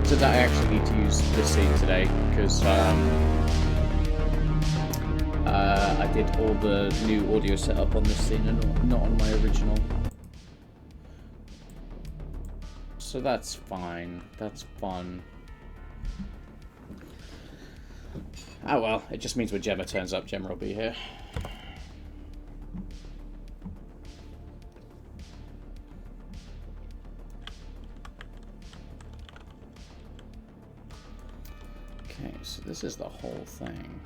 So that I actually need to use this scene today, because I did all the new audio setup on this scene and not on my original. So that's fine. That's fun. Oh well, it just means when Gemma turns up, Gemma will be here. Okay, so this is the whole thing.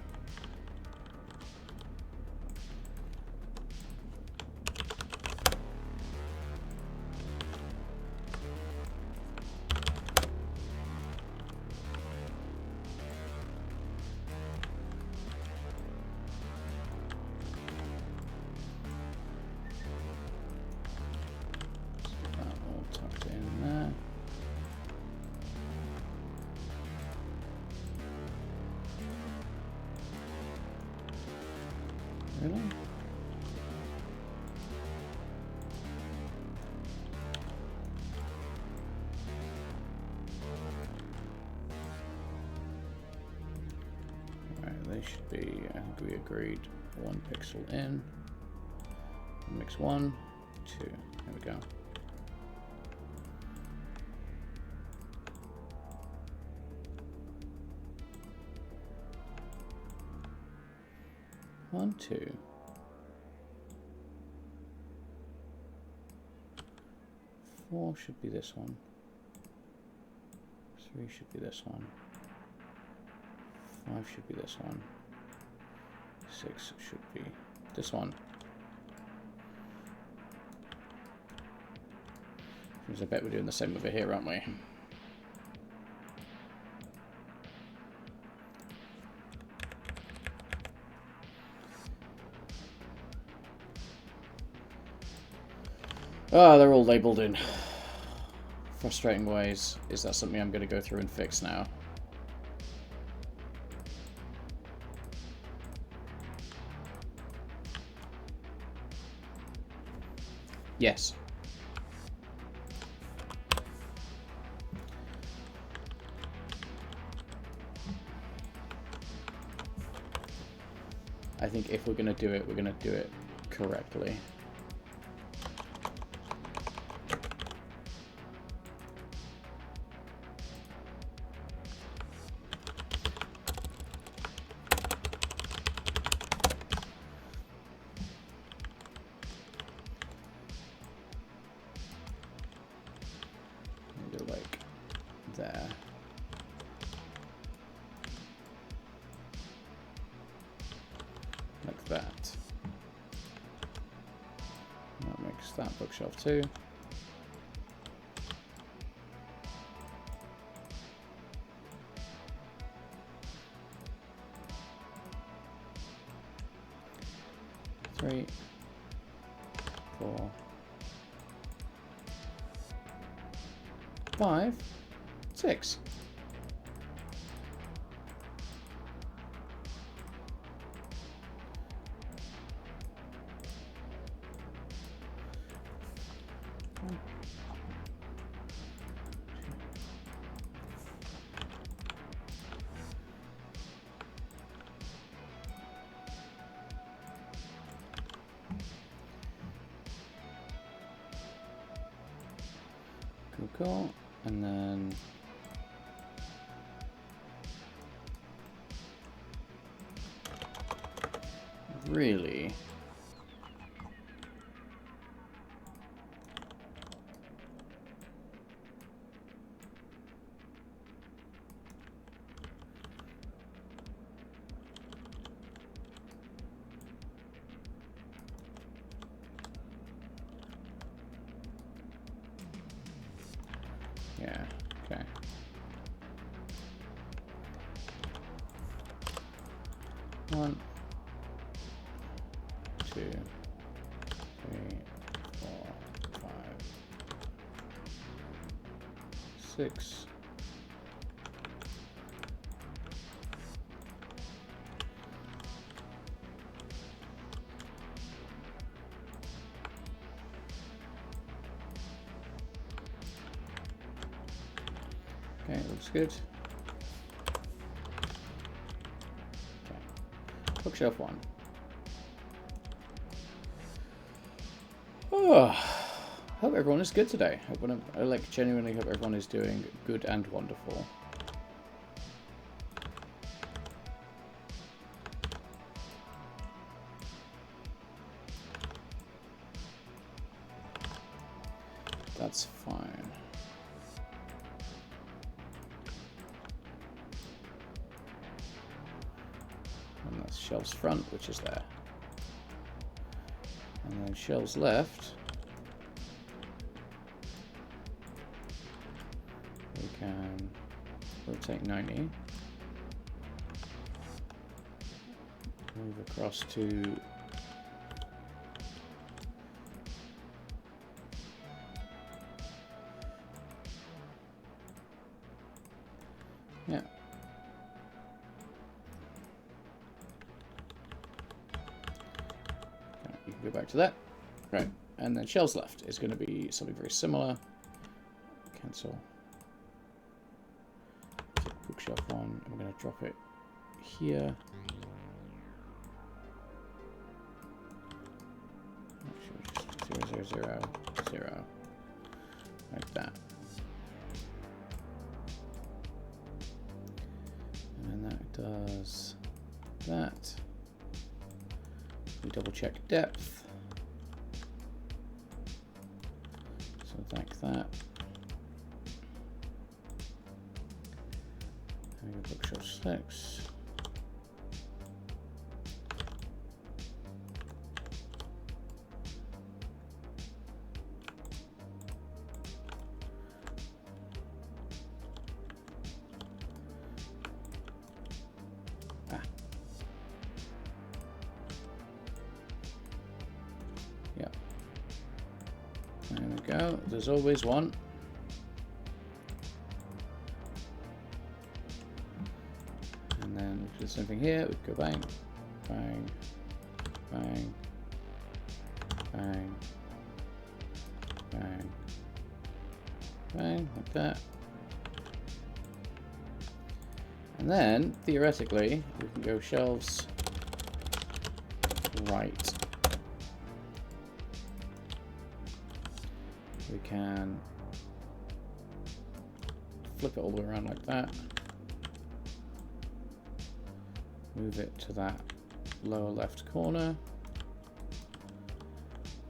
Really? Alright, they should be, I think we agreed, 1 pixel in. Mix 1, 2. There we go. One, 2. 4 should be this one. 3 should be this one. 5 should be this one. 6 should be this one. I bet we're doing the same over here, aren't we? Oh, they're all labelled in frustrating ways. Is that something I'm going to go through and fix now? Yes. I think if we're going to do it, we're going to do it correctly. Maybe like there. Like that. That makes that bookshelf too. Three, 4, 5, 6. Cool. And then really yeah, okay. One, 2, 3, 4, 5, 6. Okay, looks good. Okay. Bookshelf 1. Oh, hope everyone is good today. I like genuinely hope everyone is doing good and wonderful. That's fine. And that's shelves front, which is there. And then shelves left. We can rotate 90. Move across to yeah. You can go back to that. Right. And then shelves left is going to be something very similar. Cancel. Bookshelf 1. I'm going to drop it here. Actually, just 0, 0, 0, 0. Like that. And that does that. We double check depth. So like that. And we bookshelf 6. There we go. There's always one. And then we do the same thing here. We go bang, bang, bang, bang, bang, bang, like that. And then, theoretically, we can go shelves right. We can flip it all the way around like that. Move it to that lower left corner.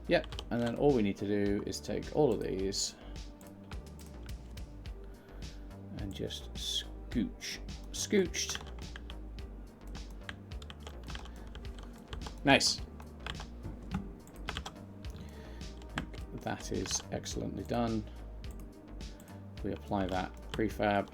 Yep, and then all we need to do is take all of these and just scooched. Nice. That is excellently done. We apply that prefab.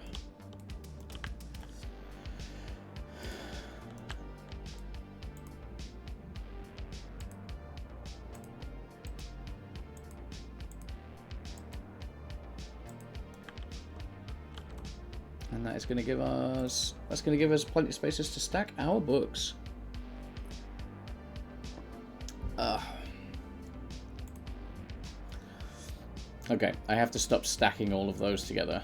And that is going to give us, plenty of spaces to stack our books. Okay, I have to stop stacking all of those together.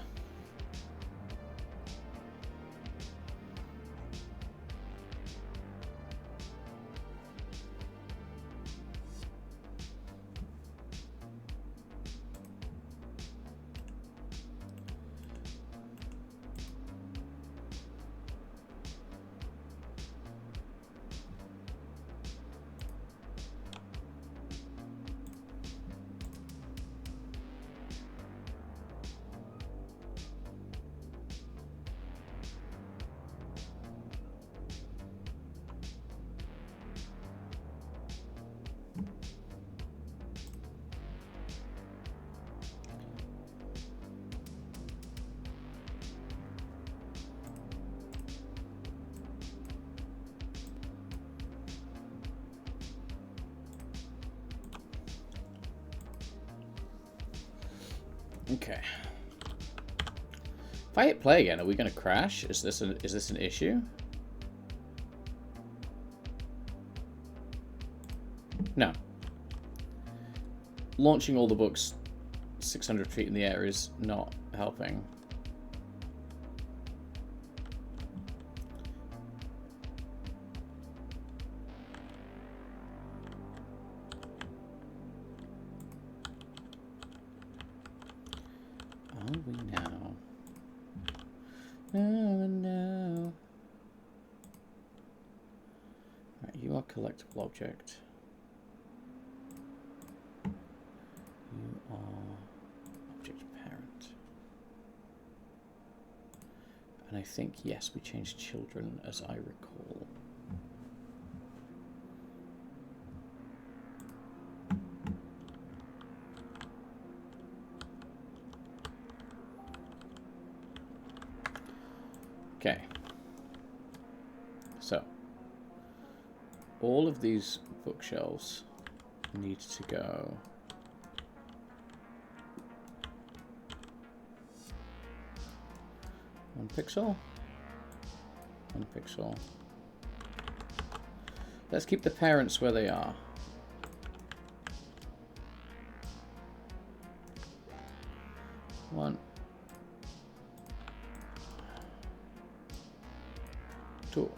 Okay. If I hit play again, are we going to crash? Is this an issue? No. Launching all the books 600 feet in the air is not helping. no. Right, you are collectible object. You are object parent. And I think, yes, we changed children as I recall. Okay. So, all of these bookshelves need to go one pixel. Let's keep the parents where they are. One, two.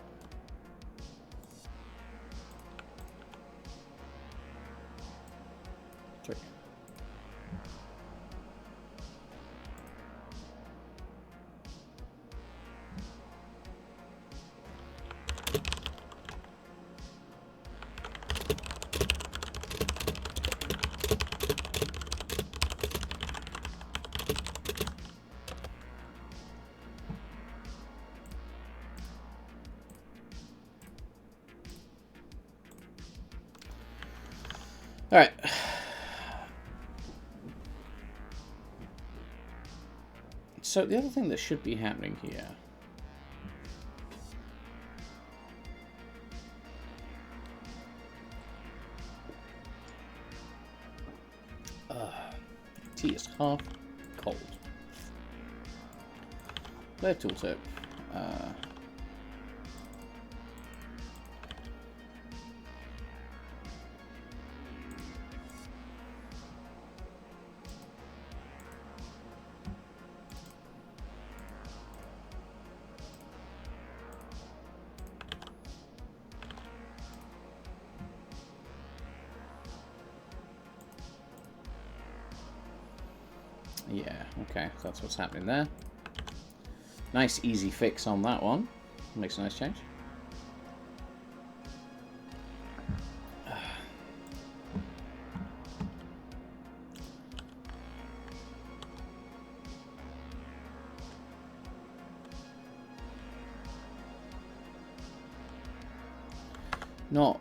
Three. All right. So the other thing that should be happening here tea is half cold. Player tooltip. Yeah, okay, so that's what's happening there. Nice easy fix on that one. Makes a nice change. Not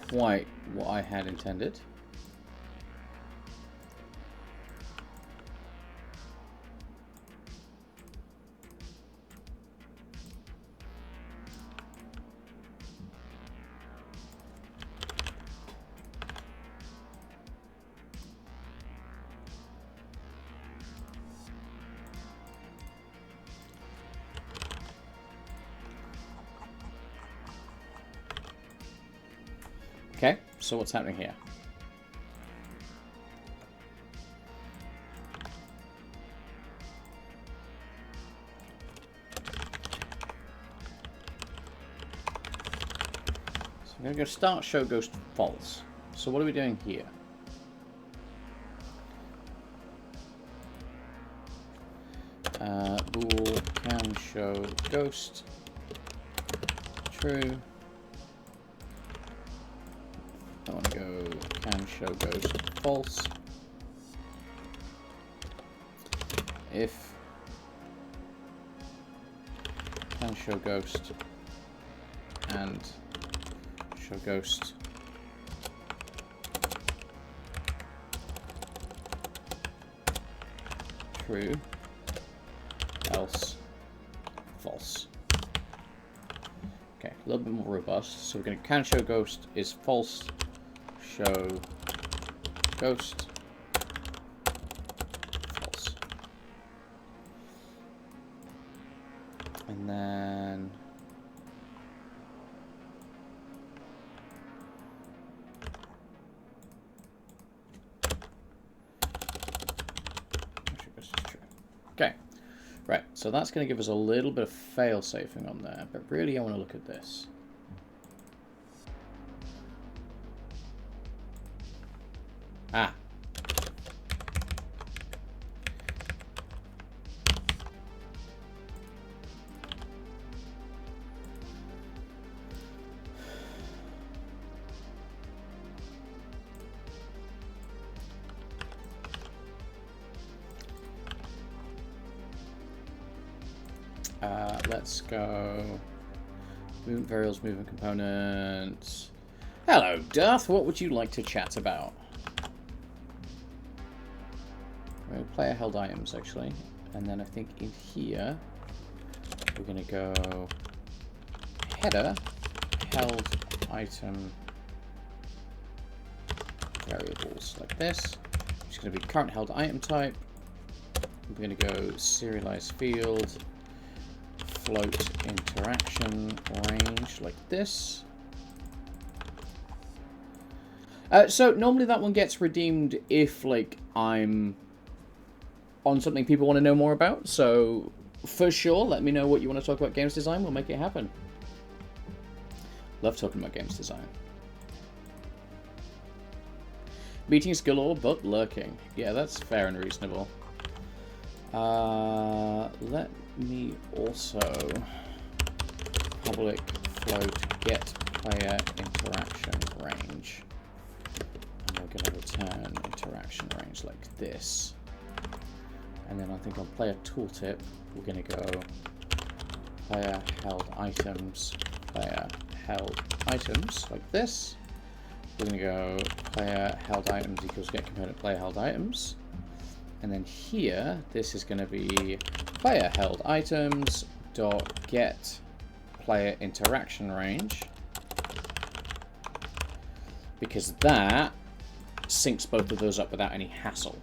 quite what I had intended. Okay, so what's happening here? So I'm going to go start show ghost false. So what are we doing here? Bool can show ghost true. I want to go can show ghost false. If can show ghost and show ghost true, else false. Okay, a little bit more robust. So we're going to can show ghost is false. Show ghost false. And then okay, right, so that's going to give us a little bit of fail-safing on there, but really I want to look at this. Ah. Let's go movement variables, movement components. Hello, Darth. What would you like to chat about? Player held items, actually. And then I think in here, we're going to go header held item variables like this. It's going to be current held item type. We're going to go serialized field, float interaction range like this. So normally that one gets redeemed if like I'm on something people want to know more about. So for sure, let me know what you want to talk about games design. We'll make it happen. Love talking about games design. Meetings galore, but lurking. Yeah, that's fair and reasonable. Let me also public float get player interaction range. And we're going to return interaction range like this. And then I think on player tooltip, we're going to go player held items like this. We're going to go player held items equals get component player held items. And then here, this is going to be player held items dot get player interaction range, because that syncs both of those up without any hassle.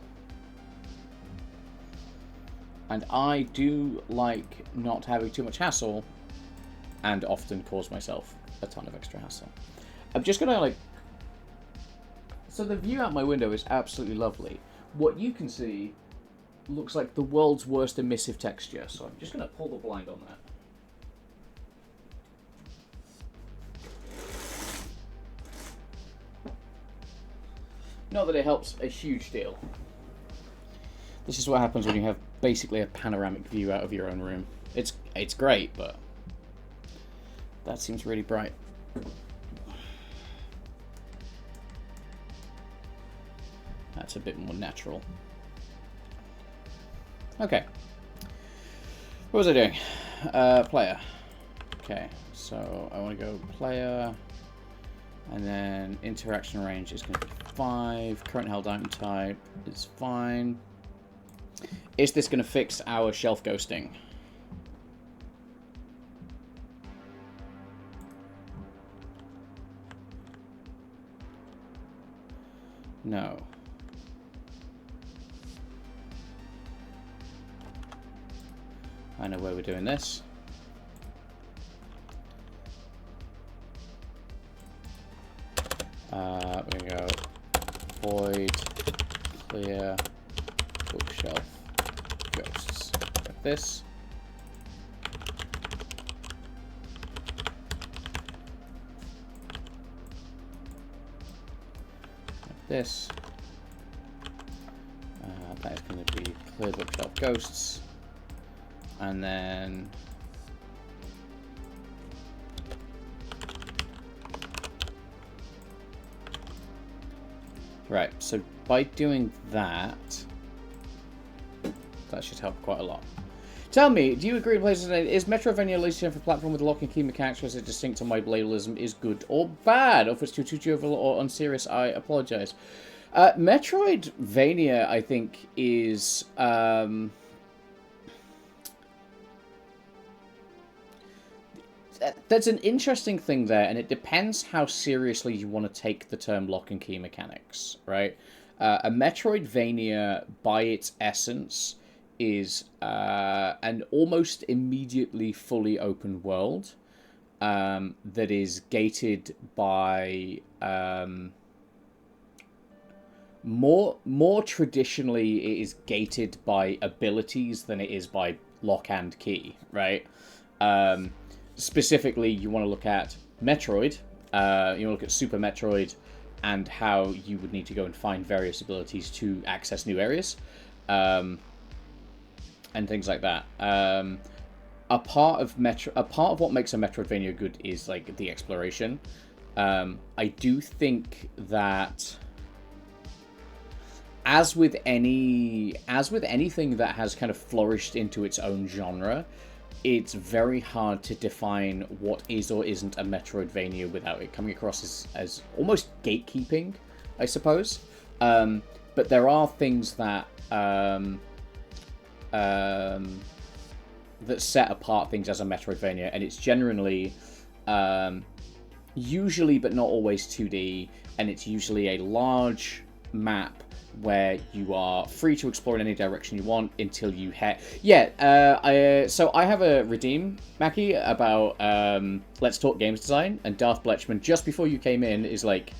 And I do like not having too much hassle, and often cause myself a ton of extra hassle. I'm just gonna like, so the view out my window is absolutely lovely. What you can see looks like the world's worst emissive texture, so I'm just gonna pull the blind on that. Not that it helps a huge deal. This is what happens when you have basically a panoramic view out of your own room. It's great, but that seems really bright. That's a bit more natural. Okay. What was I doing? Player. Okay, so I want to go player, and then interaction range is going to be 5. Current held item type is fine. Is this going to fix our shelf ghosting? No. I know where we're doing this. We're going to go void clear bookshelf ghosts like this. Like this. That is going to be clear bookshelf ghosts. And then right, so by doing that, that should help quite a lot. Tell me, do you agree with PlayStation? Is Metroidvania released for platform with a lock and key mechanics, or is it distinct on my ableism is good or bad? Or if it's too trivial or unserious, I apologize. Metroidvania, I think, is that's an interesting thing there, and it depends how seriously you want to take the term lock and key mechanics, right? A Metroidvania, by its essence, is an almost immediately fully open world that is gated by more traditionally it is gated by abilities than it is by lock and key, right? Specifically, you want to look at Metroid, you want to look at Super Metroid, and how you would need to go and find various abilities to access new areas, and things like that. A part of what makes a Metroidvania good is like the exploration. I do think that, as with anything that has kind of flourished into its own genre, it's very hard to define what is or isn't a Metroidvania without it coming across as almost gatekeeping, I suppose. But there are things that that set apart things as a Metroidvania, and it's generally usually but not always 2D, and it's usually a large map where you are free to explore in any direction you want until you hit. So I have a redeem, Mackie, about Let's Talk Games Design, and Darth Bletchman, just before you came in, is like,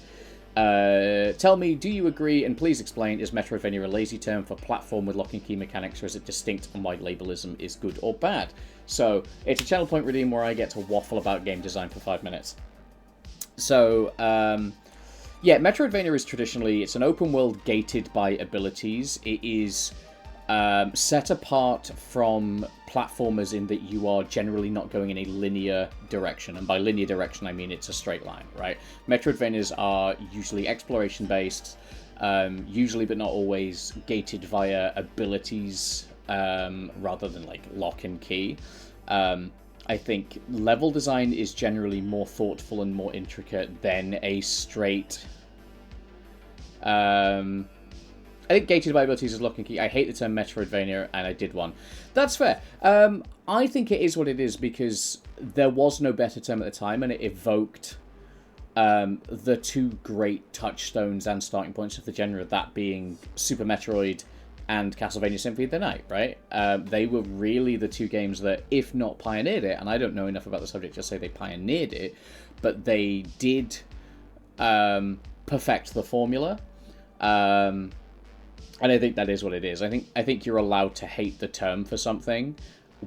tell me, do you agree, and please explain, is Metroidvania a lazy term for platform with lock and key mechanics, or is it distinct, and why labelism is good or bad? So, it's a channel point redeem where I get to waffle about game design for 5 minutes. So, yeah, Metroidvania is traditionally, it's an open world gated by abilities. It is set apart from platformers in that you are generally not going in a linear direction. And by linear direction, I mean it's a straight line, right? Metroidvanias are usually exploration-based, usually but not always gated via abilities rather than like lock and key. I think level design is generally more thoughtful and more intricate than a straight... I think gated by abilities is lock and key. I hate the term Metroidvania, and I did one. That's fair. I think it is what it is because there was no better term at the time, and it evoked the two great touchstones and starting points of the genre, that being Super Metroid and Castlevania Symphony of the Night, right? They were really the two games that, if not pioneered it, and I don't know enough about the subject to say they pioneered it, but they did perfect the formula. And I think that is what it is. I think you're allowed to hate the term for something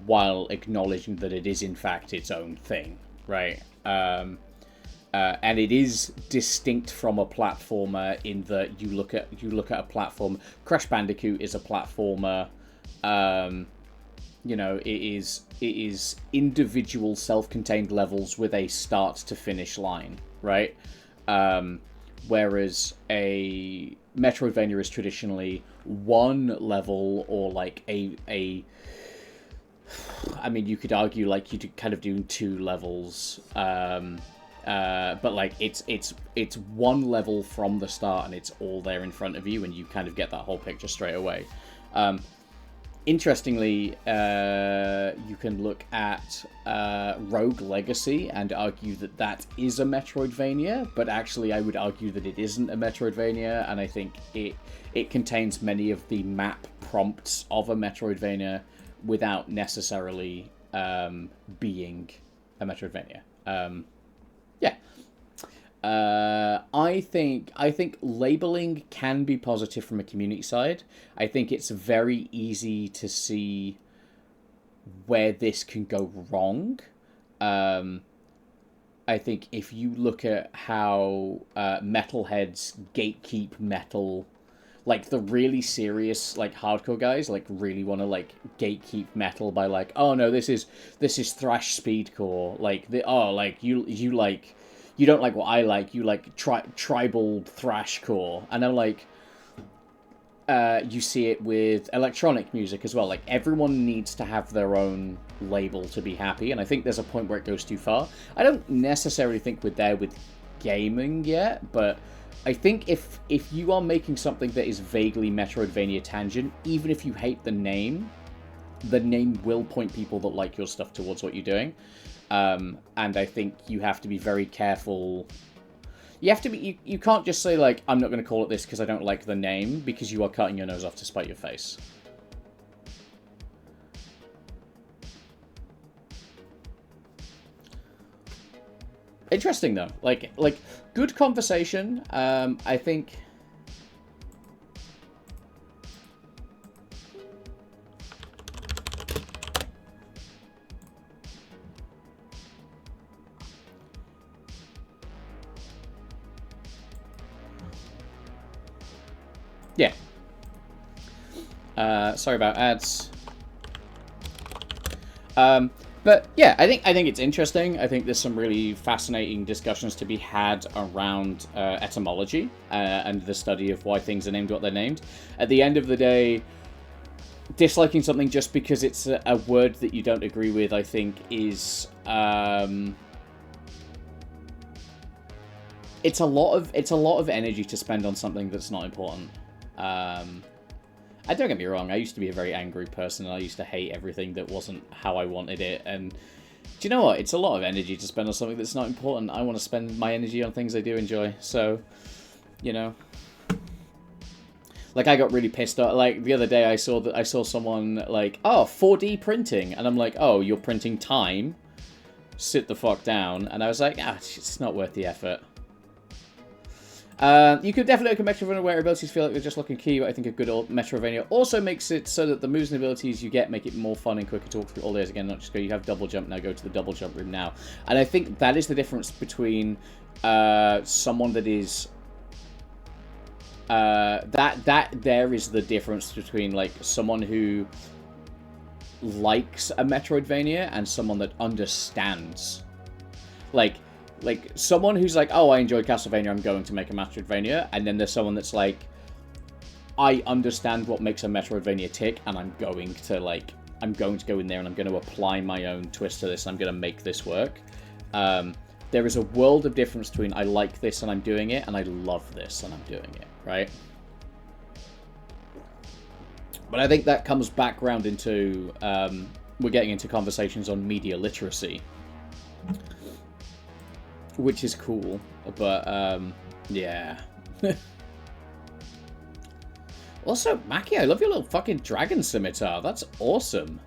while acknowledging that it is in fact its own thing, right? And it is distinct from a platformer in that you look at a platform. Crash Bandicoot is a platformer. You know, it is individual self-contained levels with a start to finish line, right? Whereas a Metroidvania is traditionally one level, or like I mean, you could argue like you kind of do 2 levels. But like it's one level from the start, and it's all there in front of you, and you kind of get that whole picture straight away. Interestingly, you can look at Rogue Legacy and argue that that is a Metroidvania, but actually I would argue that it isn't a Metroidvania, and I think it contains many of the map prompts of a Metroidvania without necessarily being a Metroidvania. Yeah. I think labeling can be positive from a community side. I think it's very easy to see where this can go wrong. I think if you look at how metalheads gatekeep metal, like the really serious, like hardcore guys, like really want to like gatekeep metal by like, oh no, this is thrash speedcore, like you like. You don't like what I like, you like tribal thrashcore. And I'm like, you see it with electronic music as well. Like, everyone needs to have their own label to be happy, and I think there's a point where it goes too far. I don't necessarily think we're there with gaming yet, but I think if you are making something that is vaguely Metroidvania tangent, even if you hate the name will point people that like your stuff towards what you're doing. And I think you have to be very careful. You have to be. You can't just say like, I'm not going to call it this because I don't like the name, because you are cutting your nose off to spite your face. Interesting though, like good conversation. I think. Yeah. Sorry about ads. But yeah, I think it's interesting. I think there's some really fascinating discussions to be had around etymology and the study of why things are named what they're named. At the end of the day, disliking something just because it's a word that you don't agree with, I think, is it's a lot of energy to spend on something that's not important. I don't get me wrong, I used to be a very angry person, and I used to hate everything that wasn't how I wanted it, and do you know what? It's a lot of energy to spend on something that's not important. I want to spend my energy on things I do enjoy, so, you know. Like, I got really pissed off. Like, the other day I saw someone, like, oh, 4D printing, and I'm like, oh, you're printing time? Sit the fuck down. And I was like, it's not worth the effort. You could definitely make a Metroidvania where abilities feel like they're just locking key, but I think a good old Metroidvania also makes it so that the moves and abilities you get make it more fun and quicker to walk through all days again, not just go, you have double jump now, go to the double jump room now. And I think that is the difference between someone that is... there is the difference between, like, someone who likes a Metroidvania and someone that understands. Like, someone who's like, oh, I enjoy Castlevania, I'm going to make a Metroidvania. And then there's someone that's like, I understand what makes a Metroidvania tick, and I'm going to go in there and I'm going to apply my own twist to this, and I'm going to make this work. There is a world of difference between I like this and I'm doing it, and I love this and I'm doing it, right? But I think that comes back round into, we're getting into conversations on media literacy. Which is cool, but, yeah. Also, Maki, I love your little fucking dragon scimitar. That's awesome.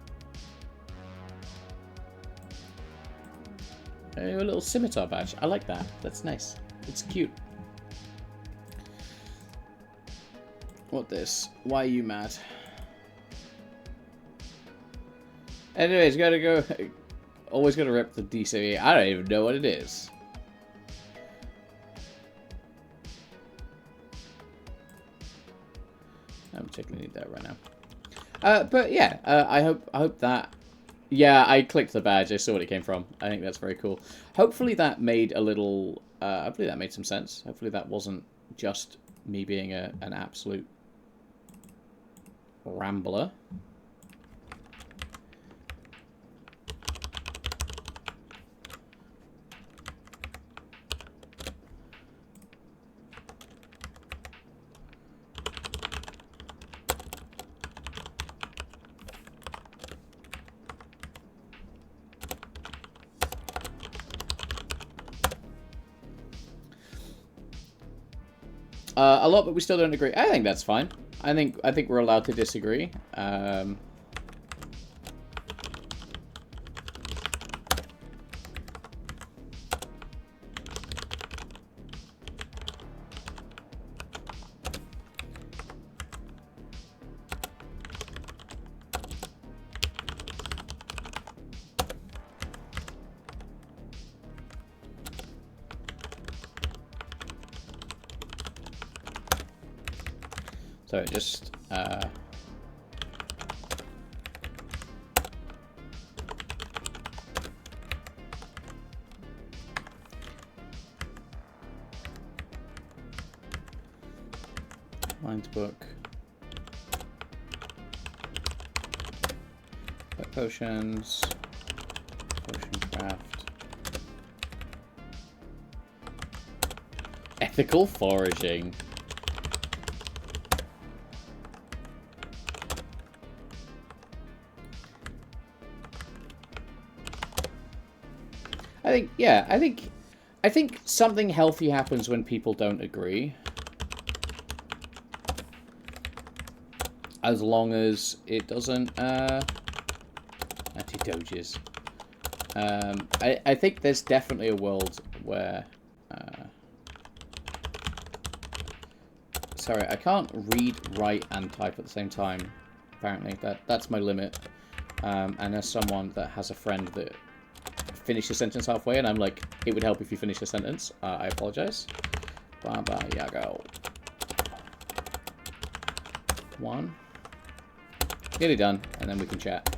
Your little scimitar badge. I like that. That's nice. It's cute. What this? Why are you mad? Anyways, gotta go. Always gotta rip the DC. I don't even know what it is. I don't particularly need that right now. But yeah, I hope that. Yeah, I clicked the badge. I saw what it came from. I think that's very cool. Hopefully that made a little. Hopefully that made some sense. Hopefully that wasn't just me being an absolute rambler. A lot, but we still don't agree. I think that's fine. I think we're allowed to disagree. So just Lines book, potions, potion craft, ethical foraging. I think something healthy happens when people don't agree. As long as it doesn't, anti-doges. I think there's definitely a world where, sorry, I can't read, write, and type at the same time, apparently. That's my limit. And as someone that has a friend that finish a sentence halfway, and I'm like, it would help if you finish the sentence. I apologize. Baba Yago. One. Get it done, and then we can chat.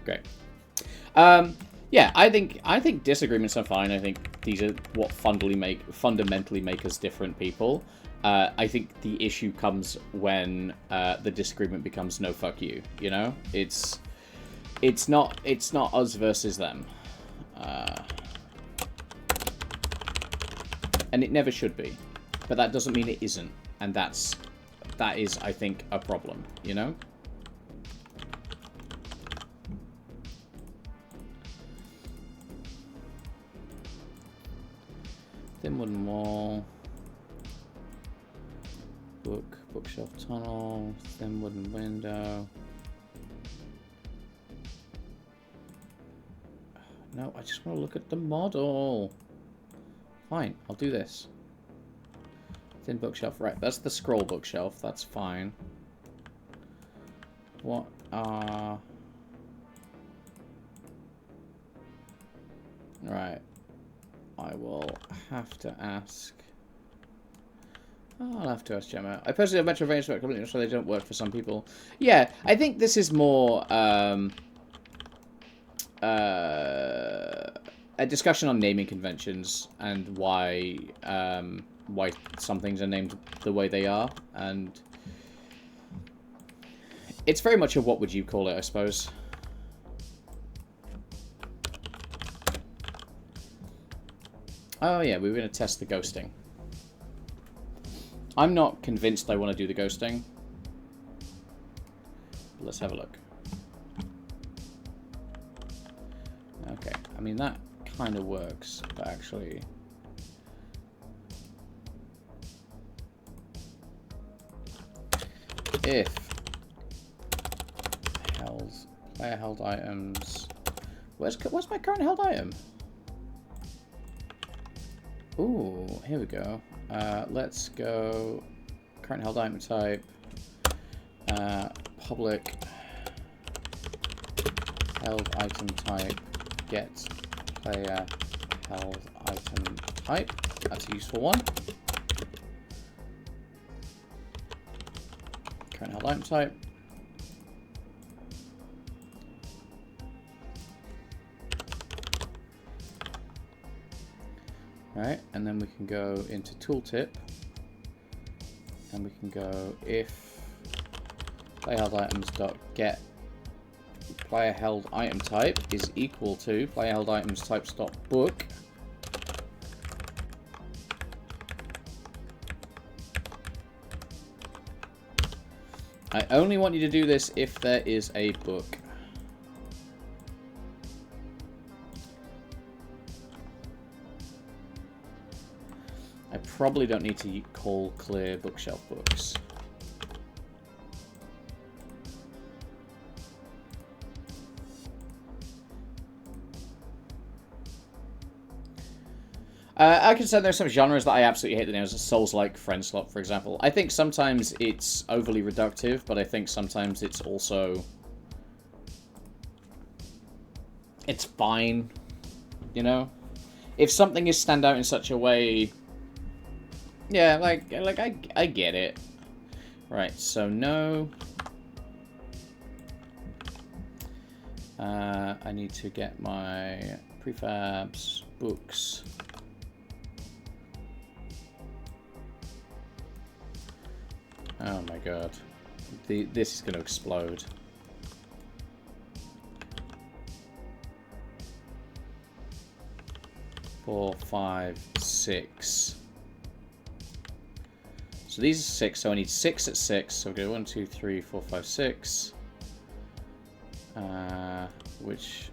Great. Yeah, I think disagreements are fine. I think these are what fundamentally make us different people. I think the issue comes when the disagreement becomes no fuck you. You know, it's not us versus them, and it never should be. But that doesn't mean it isn't, and that is, I think, a problem. You know. Thin wooden wall. Bookshelf tunnel. Thin wooden window. No, I just want to look at the model. Fine, I'll do this. Thin bookshelf. Right, that's the scroll bookshelf. That's fine. What Right. I will have to ask. I'll have to ask Gemma. I personally have Metro Range, so they don't work for some people. Yeah, I think this is more a discussion on naming conventions and why some things are named the way they are, and it's very much a what would you call it, I suppose. Oh yeah, we were going to test the ghosting. I'm not convinced I want to do the ghosting. Let's have a look. Okay, I mean that kind of works, but actually... if player held items... Where's my current held item? Ooh, here we go. Let's go current held item type, public held item type, get player held item type. That's a useful one. Current held item type. Right, and then we can go into tooltip, and we can go if player held items dot get player held item type is equal to player held items types dot book. I only want you to do this if there is a book. I probably don't need to call clear bookshelf books. I can say there's some genres that I absolutely hate the names. Souls-like Friend Slot, for example. I think sometimes it's overly reductive, but I think sometimes it's also... it's fine, you know? If something is stand out in such a way... yeah, like I get it. Right, so no. I need to get my prefabs, books. Oh my god. This is going to explode. Four, 5, 6. So these are 6, so I need 6 at 6. So we'll go 1, 2, 3, 4, 5, 6. Which...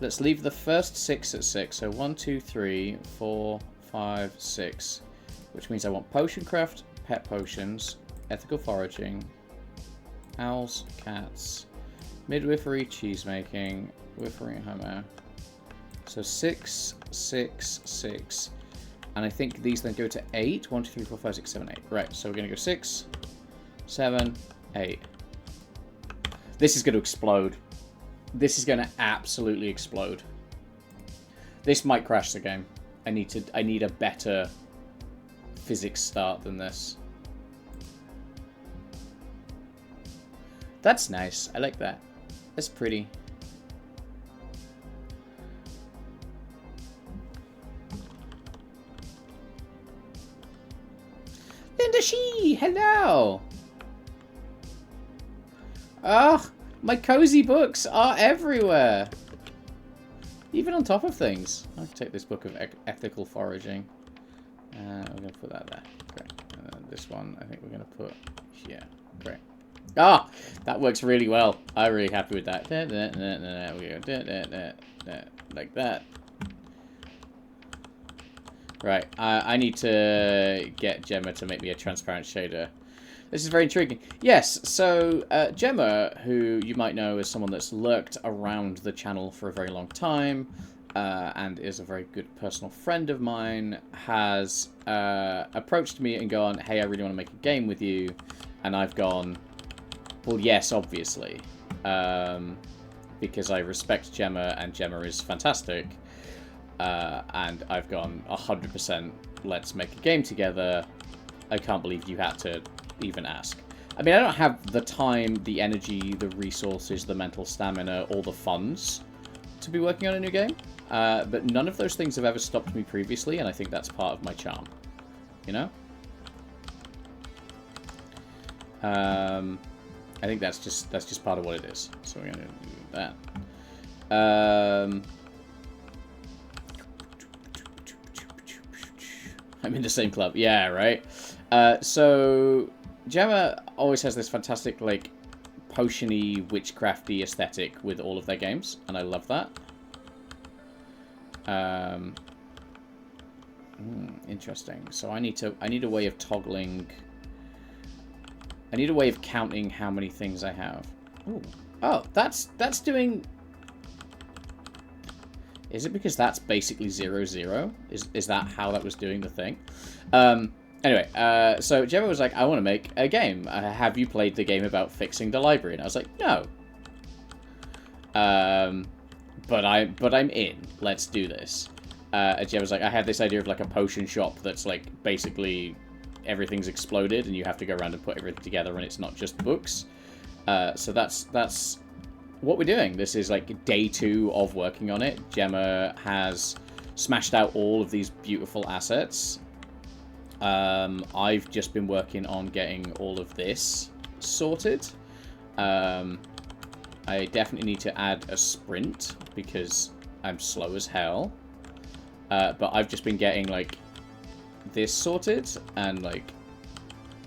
let's leave the first 6 at 6. So 1, 2, 3, 4, 5, 6. Which means I want potion craft, pet potions, ethical foraging, owls, cats, midwifery, cheese making, wifery, homo. So 6, 6, 6. And I think these then go to 8. 1, 2, 3, 4, 5, 6, 7, 8. Right, so we're going to go 6, 7, 8. This is going to explode. This is going to absolutely explode. This might crash the game. I need a better physics start than this. That's nice. I like that. That's pretty. wow! Ah, my cozy books are everywhere! Even on top of things. I'll take this book of ethical foraging. We're going to put that there. Great. And then this one, I think we're going to put here. Great. Ah! That works really well. I'm really happy with that. We go. Like that. Right. I need to get Gemma to make me a transparent shader. This is very intriguing. Yes, so Gemma, who you might know as someone that's lurked around the channel for a very long time, and is a very good personal friend of mine, has approached me and gone, hey, I really want to make a game with you. And I've gone, well, yes, obviously. Because I respect Gemma, and Gemma is fantastic. And I've gone, 100%, let's make a game together. I can't believe you had to even ask. I mean, I don't have the time, the energy, the resources, the mental stamina, or the funds to be working on a new game. But none of those things have ever stopped me previously, and I think that's part of my charm. You know? I think that's just part of what it is. So we're gonna do that. I'm in the same club. Yeah, right? So Gemma always has this fantastic, like, potion-y, witchcrafty aesthetic with all of their games, and I love that. Interesting. So I need a way of toggling. I need a way of counting how many things I have. Ooh. Oh, that's doing. Is it because that's basically 0, 0? Is that how that was doing the thing? Anyway, so Gemma was like, I want to make a game. Have you played the game about fixing the library? And I was like, no. But I'm in. Let's do this. And Gemma was like, I have this idea of like a potion shop that's like basically everything's exploded and you have to go around and put everything together and it's not just books. So that's what we're doing. This is like day 2 of working on it. Gemma has smashed out all of these beautiful assets. I've just been working on getting all of this sorted. I definitely need to add a sprint because I'm slow as hell. But I've just been getting like this sorted and like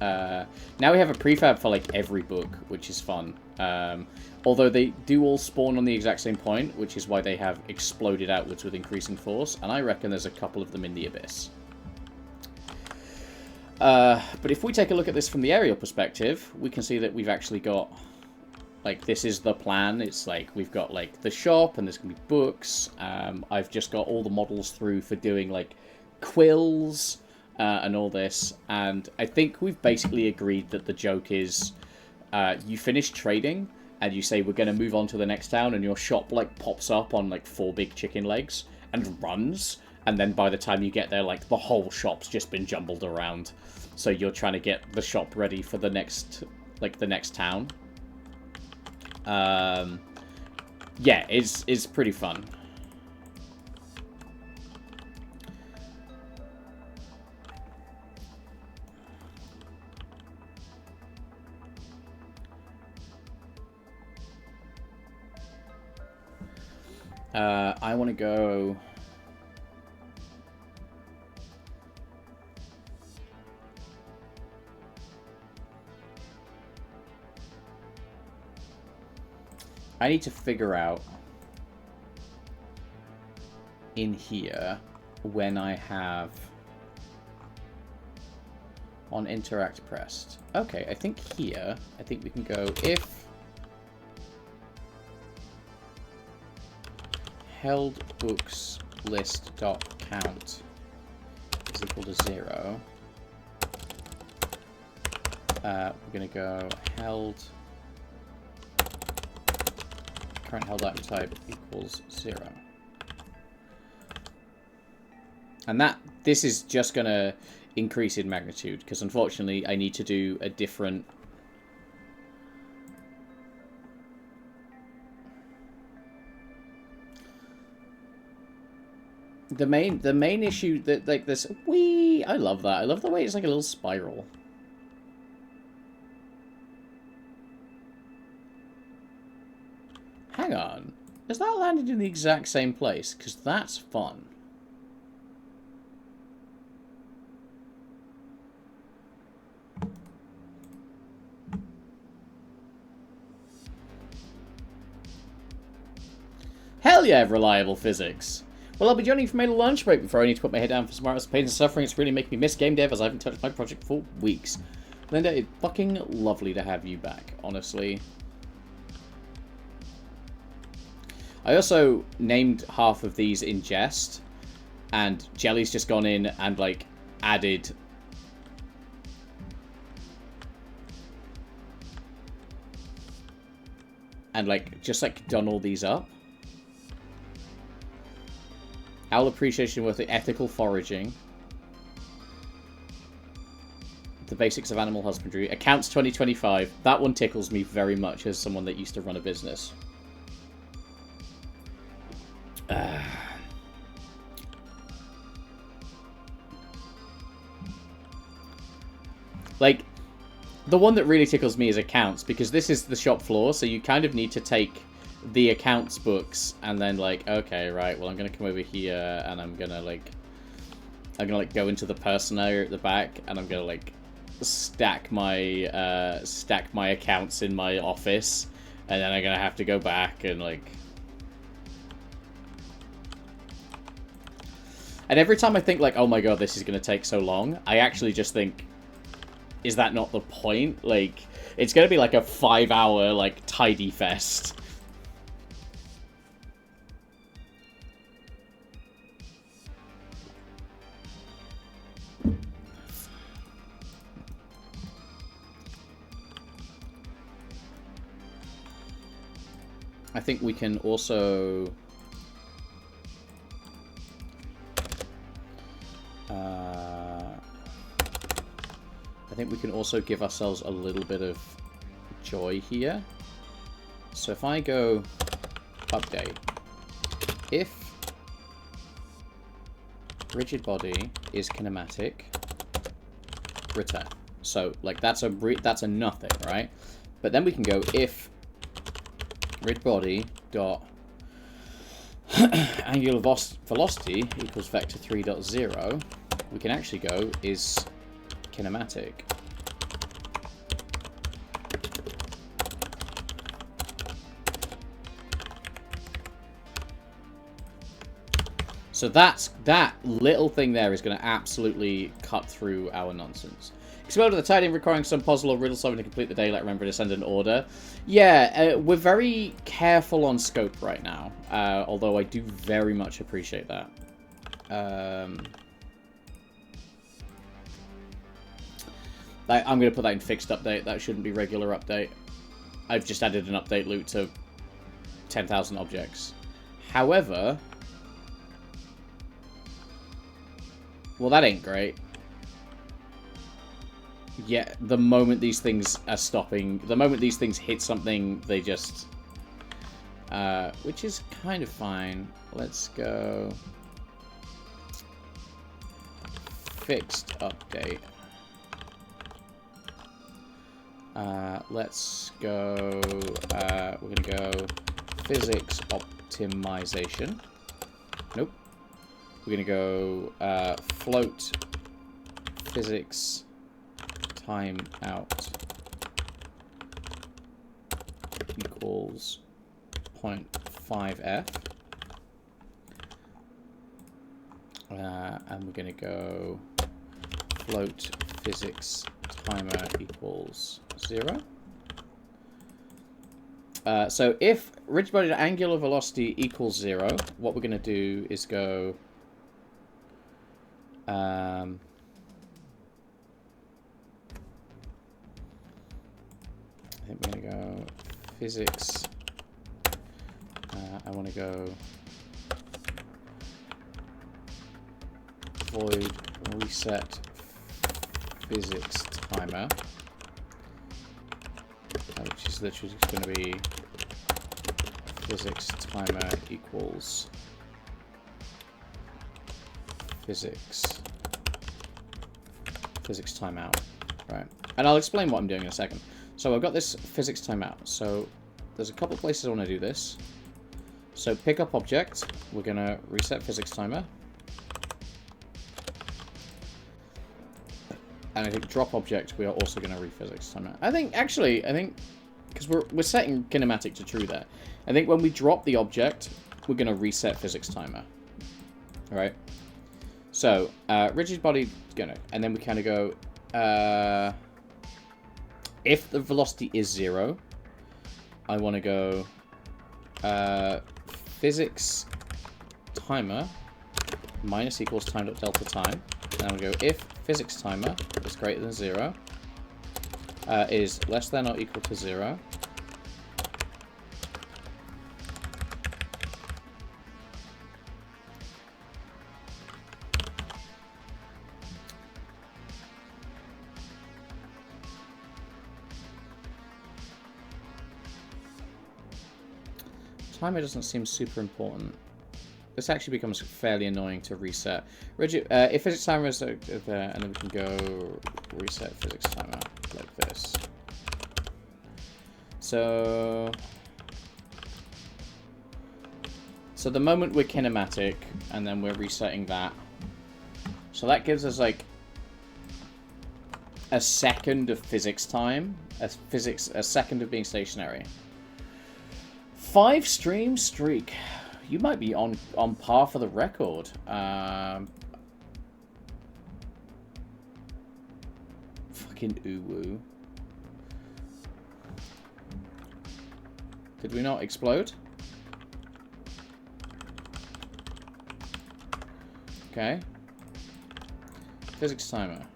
now we have a prefab for like every book, which is fun. Although they do all spawn on the exact same point, which is why they have exploded outwards with increasing force, and I reckon there's a couple of them in the abyss. But if we take a look at this from the aerial perspective, we can see that we've actually got, like, this is the plan. It's like, we've got, like, the shop, and there's going to be books. I've just got all the models through for doing, like, quills, and all this. And I think we've basically agreed that the joke is, you finish trading, and you say, we're going to move on to the next town, and your shop, like, pops up on, like, 4 big chicken legs, and runs. And then by the time you get there, like, the whole shop's just been jumbled around. So you're trying to get the shop ready for the next, like, the next town. Yeah, it's pretty fun. I want to go... I need to figure out in here when I have on interact pressed. Okay, I think here, I think we can go if held books list dot count is equal to 0. We're gonna go held current held item type equals 0. And this is just going to increase in magnitude, because unfortunately I need to do a different... The main issue that, like, this... Whee! I love that. I love the way it's like a little spiral. Hang on. Has that landed in the exact same place? Because that's fun. Hell yeah, reliable physics. Well, I'll be joining from a lunch break before I need to put my head down for some hours of pain and suffering. It's really making me miss game dev as I haven't touched my project for weeks. Linda, it's fucking lovely to have you back, honestly. I also named half of these in jest, and Jelly's just gone in and, like, added... and, like, just, like, done all these up. Owl appreciation with the ethical foraging. The basics of animal husbandry. Accounts 2025. That one tickles me very much as someone that used to run a business. Like, the one that really tickles me is accounts, because this is the shop floor, so you kind of need to take the accounts books and then, like, okay, right, well, I'm gonna come over here and I'm gonna go into the person area at the back, and I'm gonna, like, stack my accounts in my office, and then I'm gonna have to go back and, like... And every time I think, like, oh my god, this is gonna take so long, I actually just think, is that not the point? Like, it's gonna be like a 5-hour, like, tidy fest. I think we can also... I think we can also give ourselves a little bit of joy here. So if I go update, if rigid body is kinematic, return. So like that's a nothing, right? But then we can go if rigid body dot angular velocity equals vector 3.0. We can actually go is kinematic. So that little thing there is going to absolutely cut through our nonsense. Explode at the tidying, requiring some puzzle or riddle solving to complete the day. Like remember to send an order. Yeah, we're very careful on scope right now. Although I do very much appreciate that. I'm going to put that in fixed update. That shouldn't be regular update. I've just added an update loop to 10,000 objects. However... well, that ain't great. Yeah, the moment these things are stopping... the moment these things hit something, they just... which is kind of fine. Let's go... fixed update. Let's go, we're going to go physics optimization. Nope. We're going to go float physics timeout equals 0.5f. And we're going to go float physics timer equals 0. So if rigid body to angular velocity equals 0, what we're going to do is go... I think we're going to go physics... I want to go void reset physics timer, which is literally just going to be physics timer equals physics timeout, right? And I'll explain what I'm doing in a second. So I've got this physics timeout. So there's a couple places I want to do this. So pick up object, we're going to reset physics timer. And I think drop object, we are also going to rephysics timer. I think, because we're setting kinematic to true there. I think when we drop the object, we're going to reset physics timer. Alright? So, rigid body, gonna, and then we kind of go, if the velocity is 0, I want to go, physics timer minus equals time.delta time. And I'm going to go if physics timer is greater than 0, is less than or equal to 0. Timer doesn't seem super important. This actually becomes fairly annoying to reset. Rigid, if physics timer is there, and then we can go reset physics timer like this. So the moment we're kinematic, and then we're resetting that. So that gives us like a second of physics time, a second of being stationary. 5-stream streak. You might be on par for the record. Fucking uwu. Did we not explode? Okay. Physics timer.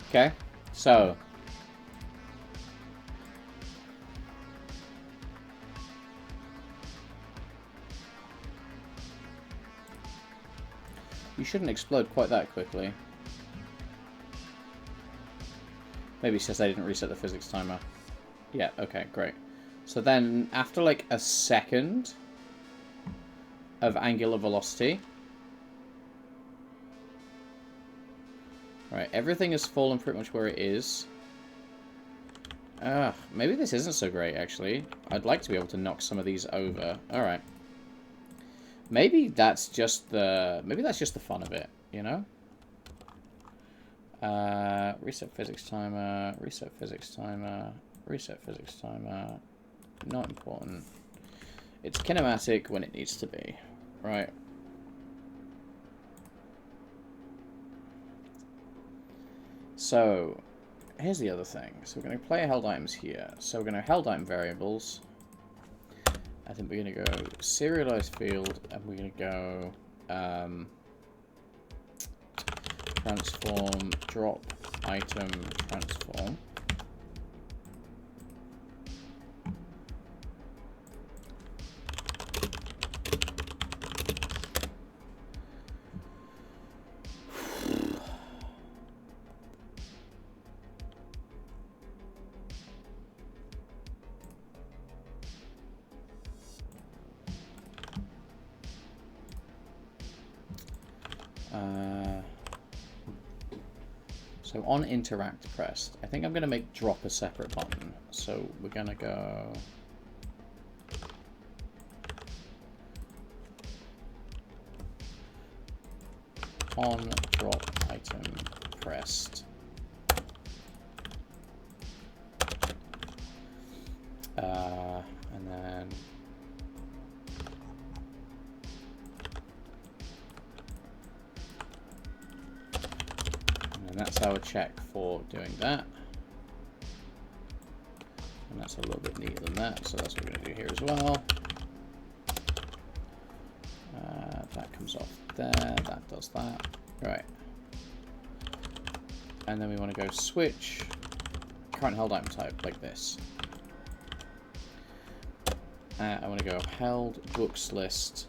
Okay, so you shouldn't explode quite that quickly. Maybe it's just I didn't reset the physics timer. Yeah, okay, great. So then after like a second of angular velocity, right, everything has fallen pretty much where it is. Maybe this isn't so great, actually. I'd like to be able to knock some of these over. Alright. Maybe that's just the fun of it, you know? Reset physics timer, reset physics timer, reset physics timer. Not important. It's kinematic when it needs to be. Right. So, here's the other thing. So we're going to play held items here. So we're going to held item variables. I think we're going to go serialized field, and we're going to go transform drop item transform. So on interact pressed, I think I'm going to make drop a separate button. So we're going to go on drop item pressed. And then and that's our check for doing that. And that's a little bit neater than that, so that's what we're going to do here as well. That comes off there, that does that. Right. And then we want to go switch current held item type like this. I want to go held books list.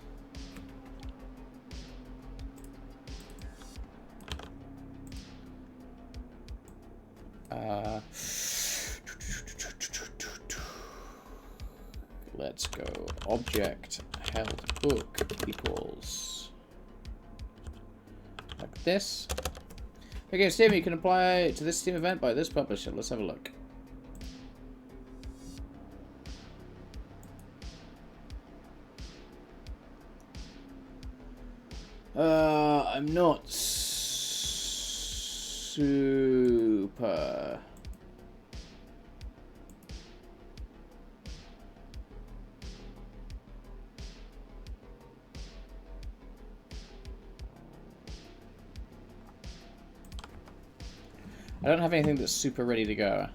Let's go. Object held book equals like this. Okay, Steam, you can apply to this Steam event by this publisher. Let's have a look. I'm not super. I don't have anything that's super ready to go.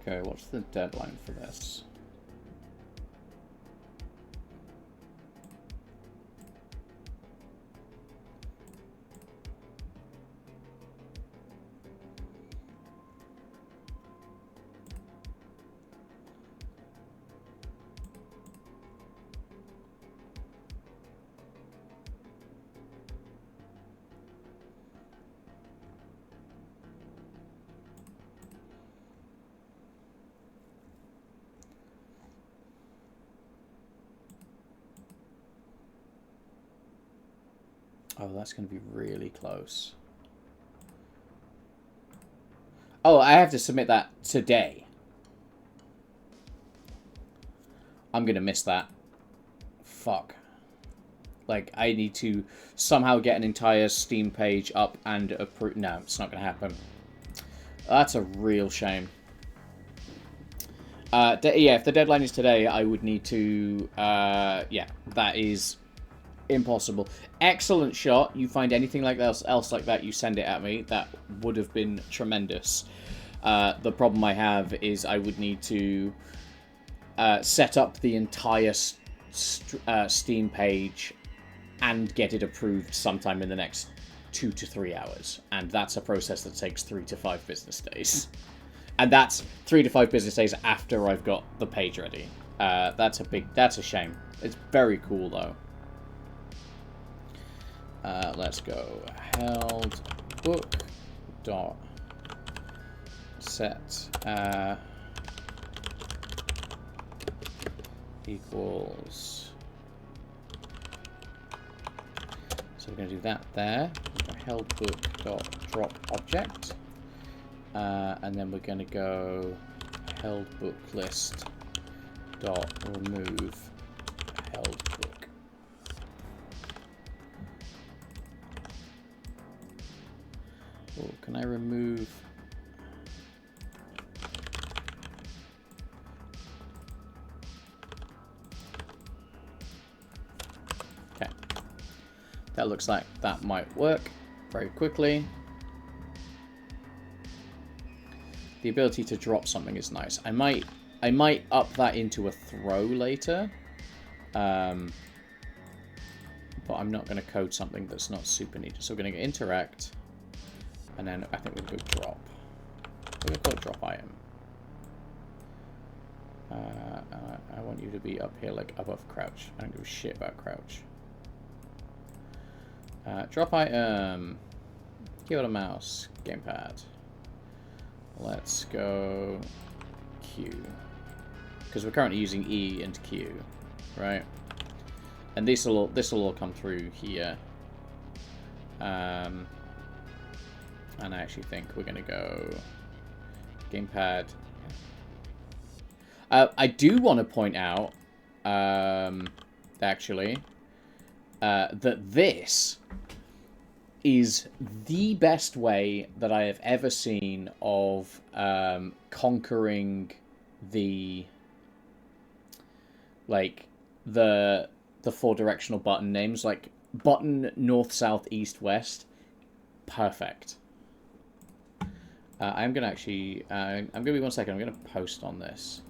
Okay, what's the deadline for this? Oh, that's going to be really close. Oh, I have to submit that today. I'm going to miss that. Fuck. Like, I need to somehow get an entire Steam page up and approve. No, it's not going to happen. That's a real shame. Yeah, if the deadline is today, I would need to... yeah, that is... impossible. Excellent shot. You find anything like else like that, you send it at me. That would have been tremendous. The problem I have is I would need to set up the entire Steam page and get it approved sometime in the next 2 to 3 hours. And that's a process that takes 3 to 5 business days. And that's 3 to 5 business days after I've got the page ready. That's a shame. It's very cool though. Let's go held book dot set equals. So we're going to do that there. Held book dot drop object, and then we're going to go held book list dot remove held book. Oh, can I remove? Okay. That looks like that might work very quickly. The ability to drop something is nice. I might up that into a throw later. But I'm not going to code something that's not super needed. So we're going to go interact. And then I think we'll go drop. We're going to call it drop item. I want you to be up here, like above crouch. I don't give a shit about crouch. Drop item. Give it a mouse. Gamepad. Let's go Q. Because we're currently using E and Q, right? And this will all come through here. And I actually think we're going to go gamepad. I do want to point out, actually, that this is the best way that I have ever seen of conquering the, like, the 4 directional button names. Like, button north, south, east, west. Perfect. I'm gonna actually. I'm gonna be 1 second. I'm gonna post on this.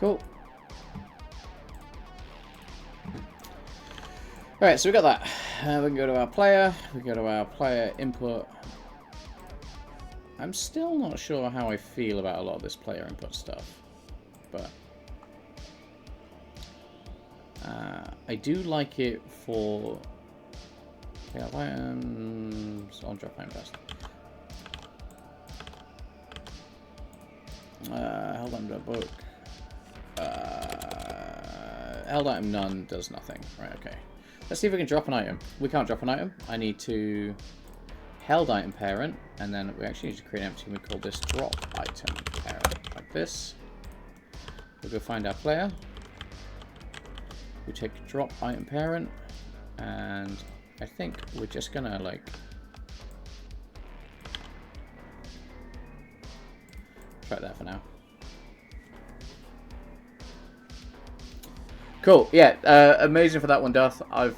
Cool. Alright, so we got that. We can go to our player. We go to our player input. I'm still not sure how I feel about a lot of this player input stuff. But I do like it for... Yeah, I'll drop mine first. Held item book. Held item none does nothing. Right, okay. Let's see if we can drop an item. We can't drop an item. I need to held item parent, and then we actually need to create an empty, and we call this drop item parent, like this. We'll go find our player. We take drop item parent, and I think we're just gonna like try that for now. Cool. Yeah, amazing for that one, Duff. I've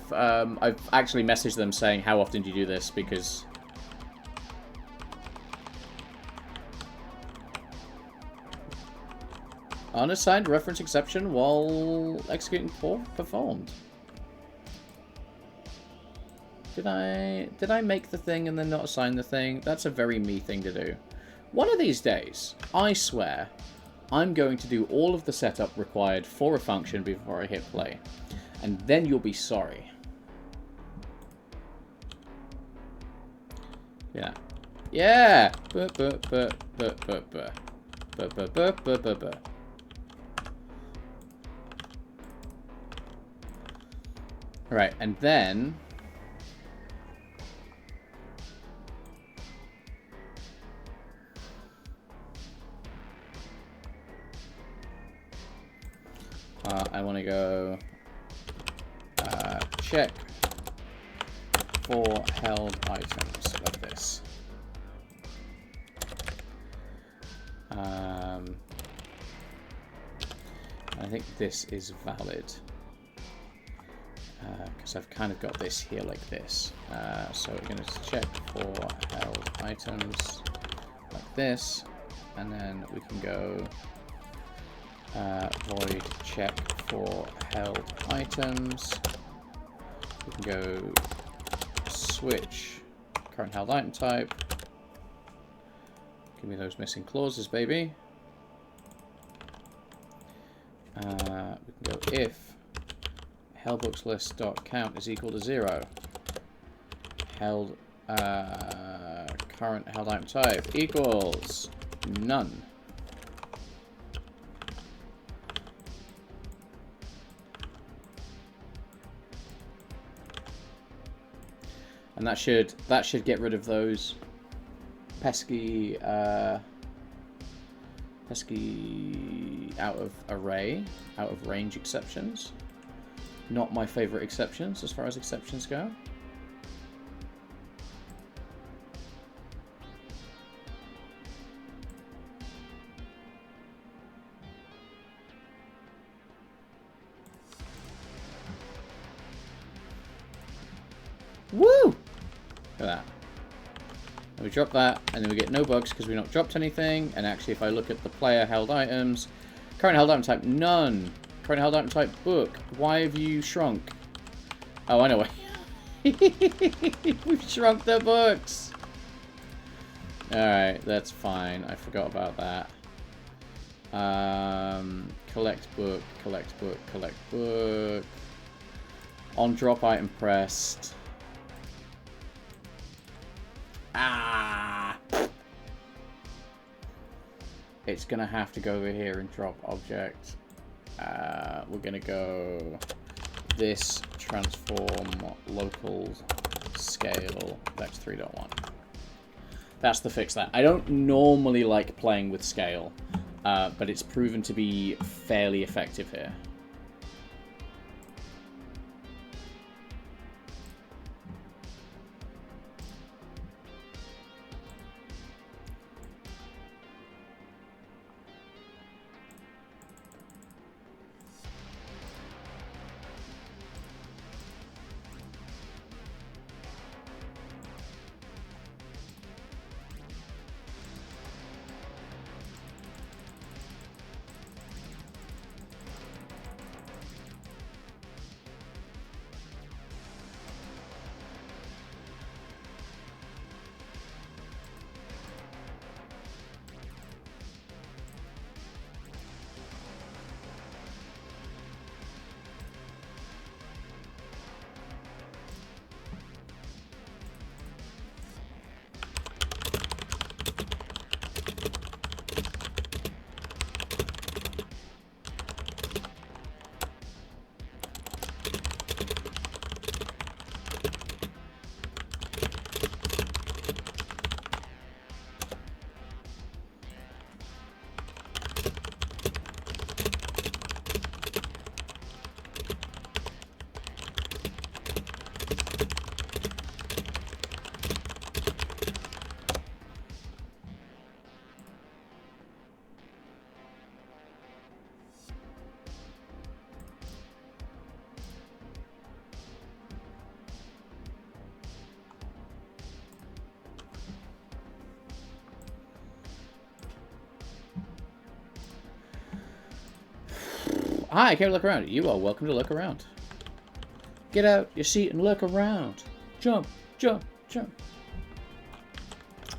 actually messaged them saying how often do you do this, because unassigned reference exception while executing performed. Did I make the thing and then not assign the thing? That's a very me thing to do. One of these days, I swear, I'm going to do all of the setup required for a function before I hit play. And then you'll be sorry. Yeah. Yeah! Right, and then... I want to go check for held items like this. I think this is valid because I've kind of got this here like this. So we're going to check for held items like this, and then we can go void check for held items. We can go switch current held item type. Give me those missing clauses, baby. We can go if held_books_list.count is equal to 0. Held current held item type equals none. And that should get rid of those pesky out of range exceptions. Not my favorite exceptions as far as exceptions go. Woo! Look at that. And we drop that, and then we get no bugs because we've not dropped anything. And actually, if I look at the player held items, current held item type none. Current held item type book. Why have you shrunk? Oh, I know what. We've shrunk the books. Alright, that's fine. I forgot about that. Collect book, collect book, collect book. On drop item pressed. Ah! It's gonna have to go over here and drop object. We're gonna go this transform local scale vex 3.1. That's the fix that. I don't normally like playing with scale, but it's proven to be fairly effective here. Hi, I came to look around. You are welcome to look around. Get out your seat and look around. Jump, jump, jump.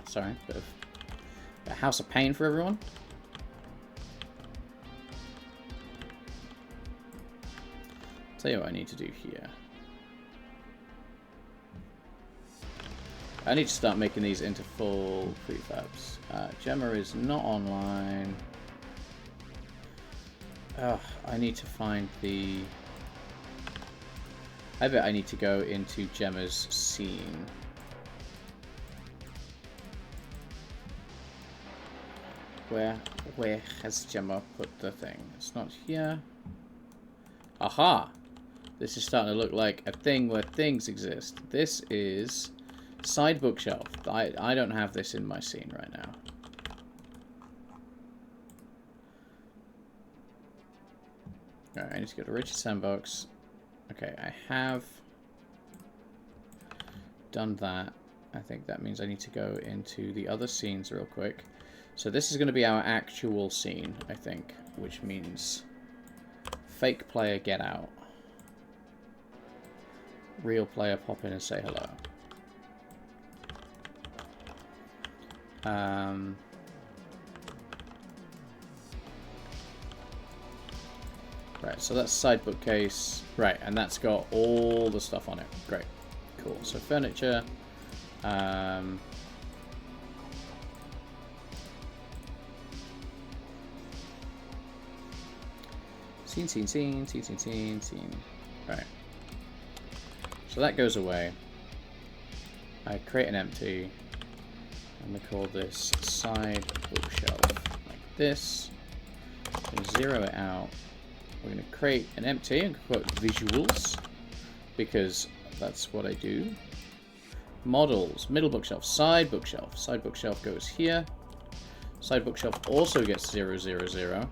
Sorry, bit of a house of pain for everyone. Tell you what I need to do here. I need to start making these into full prefabs. Gemma is not online. I need to find the... I bet I need to go into Gemma's scene. Where has Gemma put the thing? It's not here. Aha! This is starting to look like a thing where things exist. This is side bookshelf. I don't have this in my scene right now. Alright, I need to go to Richard Sandbox. Okay, I have done that. I think that means I need to go into the other scenes real quick. So this is going to be our actual scene, I think, which means fake player get out. Real player pop in and say hello. Right, so that's side bookcase. Right, and that's got all the stuff on it. Great. Cool. So furniture. Scene. Right. So that goes away. I create an empty. I'm going to call this side bookshelf. Like this. Zero it out. We're going to create an empty and put visuals, because that's what I do. Models, middle bookshelf, side bookshelf. Side bookshelf goes here. Side bookshelf also gets 0, 0, 0.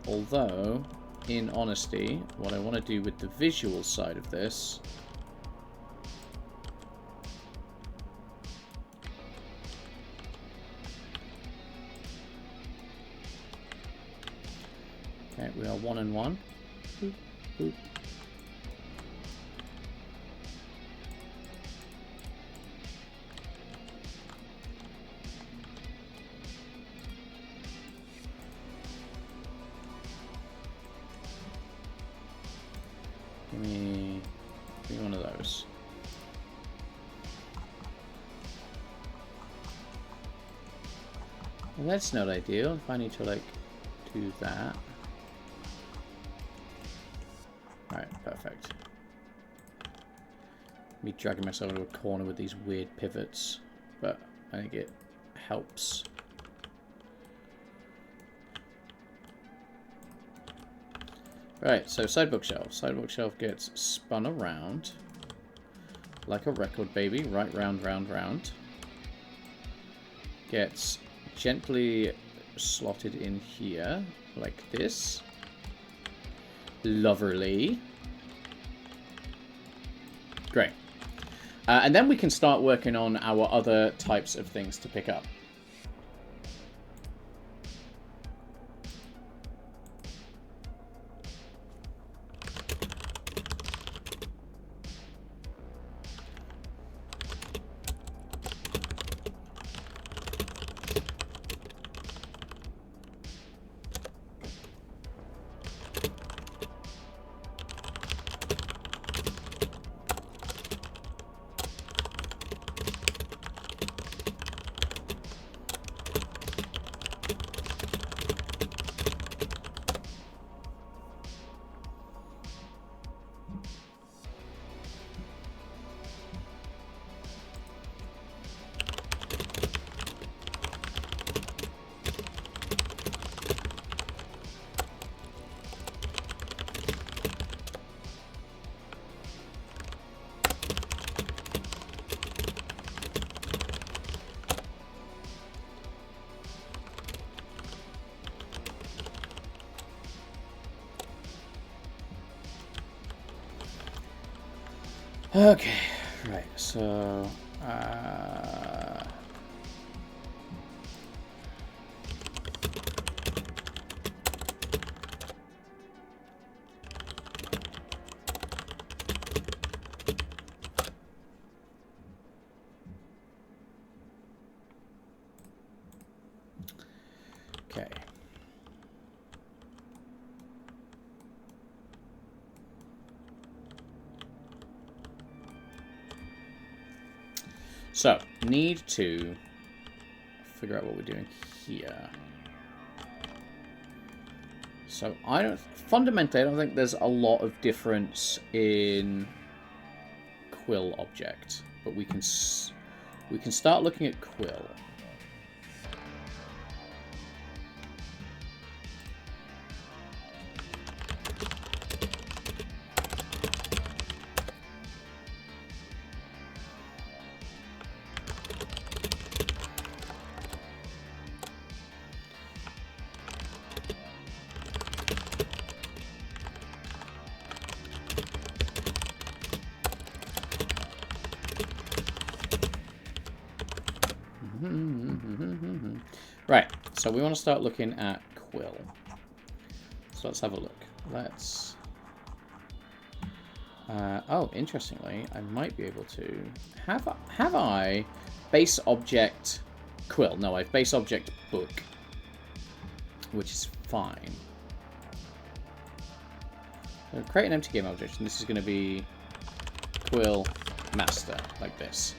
Although, in honesty, what I want to do with the visual side of this okay, we are 1 and 1. Boop. Give me one of those. Well, that's not ideal if I need to, like, do that. Alright, perfect. Me dragging myself into a corner with these weird pivots, but I think it helps. Right, so side bookshelf. Side bookshelf gets spun around like a record baby, right round, round, round. Gets gently slotted in here, like this. Lovely. Great. And then we can start working on our other types of things to pick up. Okay, right, so... Okay. So, need to figure out what we're doing here. So, fundamentally, I don't think there's a lot of difference in quill object, but we can start looking at quill. Right, so we want to start looking at quill. So let's have a look. Let's... oh, interestingly, I might be able to... Have I base object quill? No, I have base object book, which is fine. So create an empty game object, and this is going to be quill master, like this.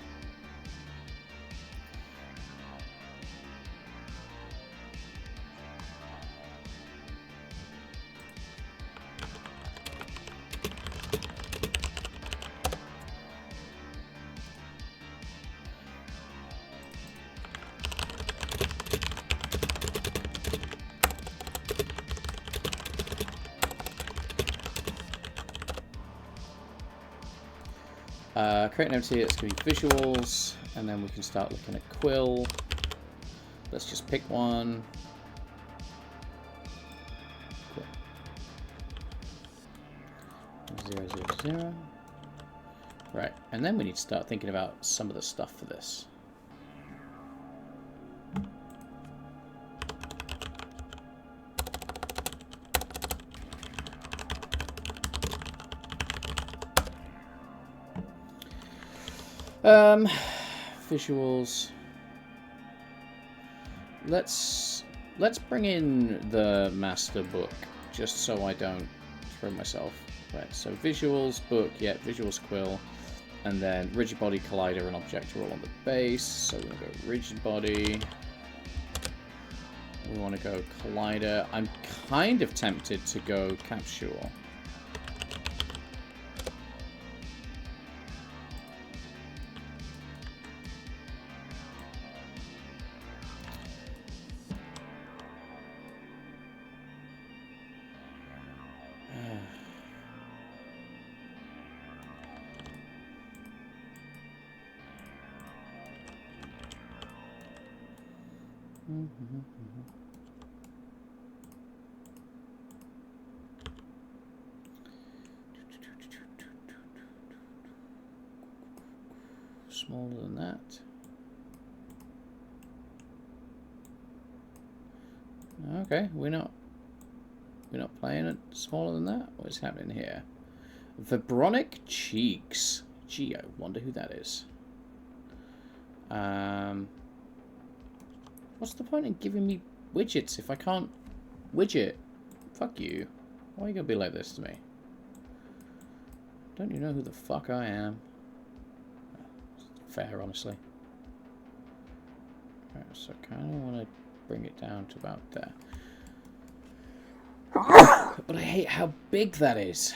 Create an empty, it's going to be visuals, and then we can start looking at quill. Let's just pick one. Quill. 0, 0, 0. Right, and then we need to start thinking about some of the stuff for this. Visuals. Let's bring in the master book, just so I don't throw myself. Right, so visuals, book, yeah, visuals quill. And then rigid body, collider, and object are all on the base. So we're going to go rigid body. We want to go collider. I'm kind of tempted to go capsule. Smaller than that. Okay, we're not playing it smaller than that. What is happening here? Vibronic cheeks. Gee, I wonder who that is. What's the point in giving me widgets if I can't widget? Fuck you. Why are you gonna be like this to me? Don't you know who the fuck I am? Fair, honestly. Right, so I kind of want to bring it down to about there. But I hate how big that is.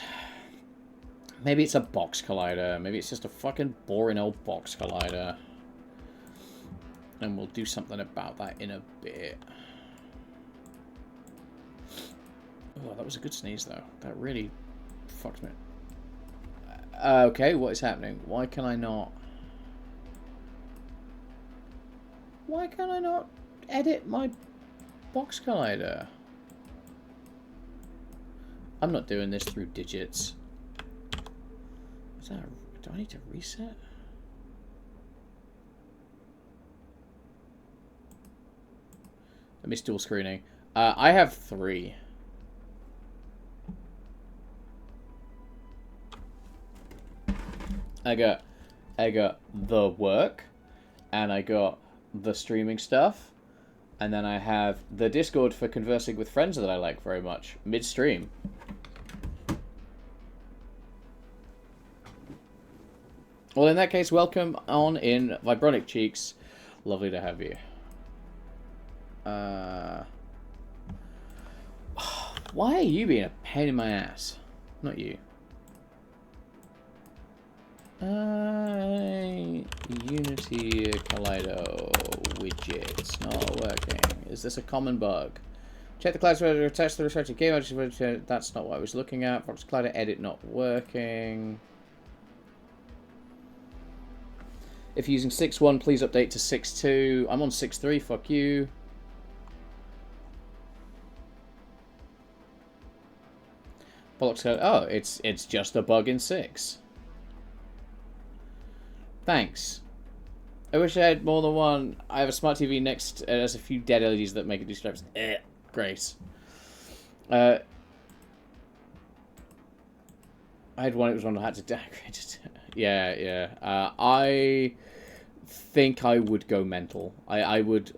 Maybe it's a box collider. Maybe it's just a fucking boring old box collider. And we'll do something about that in a bit. Oh, that was a good sneeze, though. That really fucked me. Okay, what is happening? Why can I not... Why can I not edit my box collider? I'm not doing this through digits. Is that... Do I need to reset? Let me dual screening. I have 3. I got the work, and I got the streaming stuff, and then I have the Discord for conversing with friends that I like very much mid-stream. Well, in that case, welcome on in, Vibronic Cheeks. Lovely to have you. Why are you being a pain in my ass? Not you. Unity Kaleido widget. It's not working. Is this a common bug? Check the clouds where attach the research game. That's not what I was looking at. Fox Collider edit not working. If you're using 6.1, please update to 6.2. I'm on 6.3. Fuck you. Bollocks. Oh, it's just a bug in 6. Thanks. I wish I had more than one. I have a smart TV next. There's a few dead LEDs that make it do stripes. Great. I had one. It was one that had to downgrade. Yeah. I think I would go mental. I would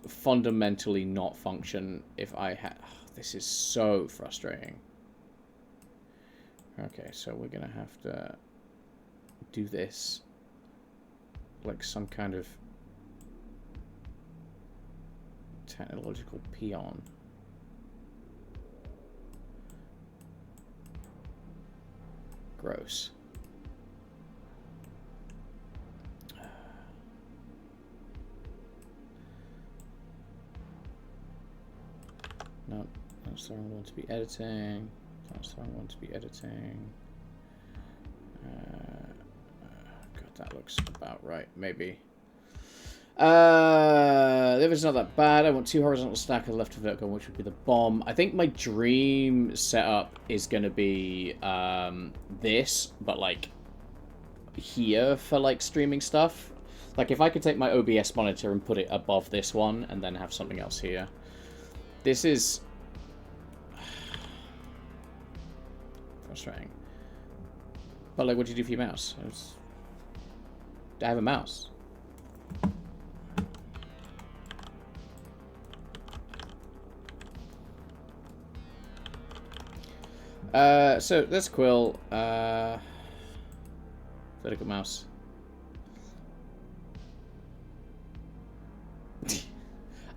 fundamentally not function if I had. This is so frustrating. Okay, so we're gonna have to do this like some kind of technological peon. Gross. No, that's the wrong one to be editing. That's the wrong one to be editing. God, that looks about right. Maybe. Liver's not that bad. I want 2 horizontal stack and left vertical, which would be the bomb. I think my dream setup is going to be this, but like here for like streaming stuff. Like if I could take my OBS monitor and put it above this one and then have something else here. This is frustrating. But like, what do you do for your mouse? have a mouse. So that's Quill. Vertical mouse.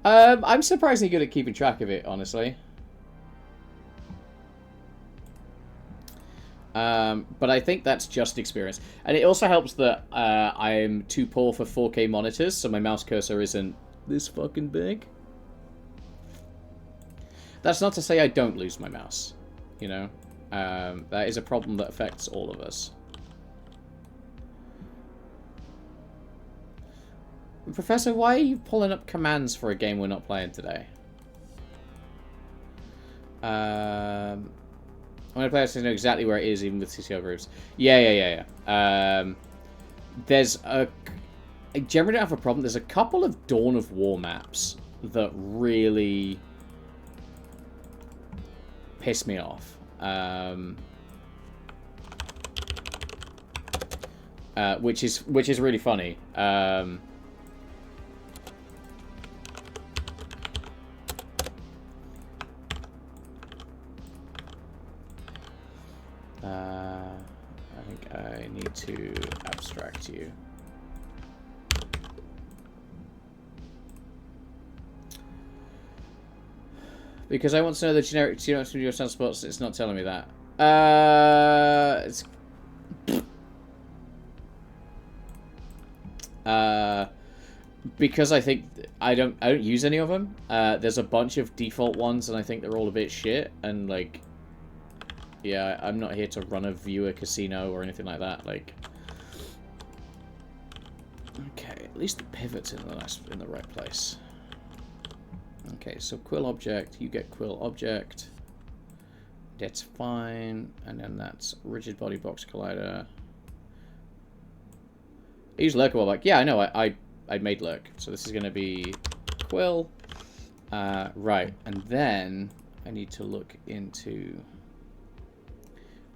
I'm surprisingly good at keeping track of it, honestly. But I think that's just experience. And it also helps that I'm too poor for 4K monitors, so my mouse cursor isn't this fucking big. That's not to say I don't lose my mouse, you know? That is a problem that affects all of us. Professor, why are you pulling up commands for a game we're not playing today? I'm going to play this to know exactly where it is, even with CCL groups. Yeah. There's a... I generally don't have a problem. There's a couple of Dawn of War maps that really piss me off. Which is really funny. I think I need to abstract you. Because I want to know the generic studio sound spots. It's not telling me that. Because I think I don't use any of them. There's a bunch of default ones, and I think they're all a bit shit. And like, yeah, I'm not here to run a viewer casino or anything like that. Like, okay, at least the pivot's in the right place. Okay, so Quill object, you get Quill object. That's fine. And then that's rigid body box collider. I use lurk a while back. Yeah, I know. I made lurk. So this is going to be Quill. Right. And then I need to look into...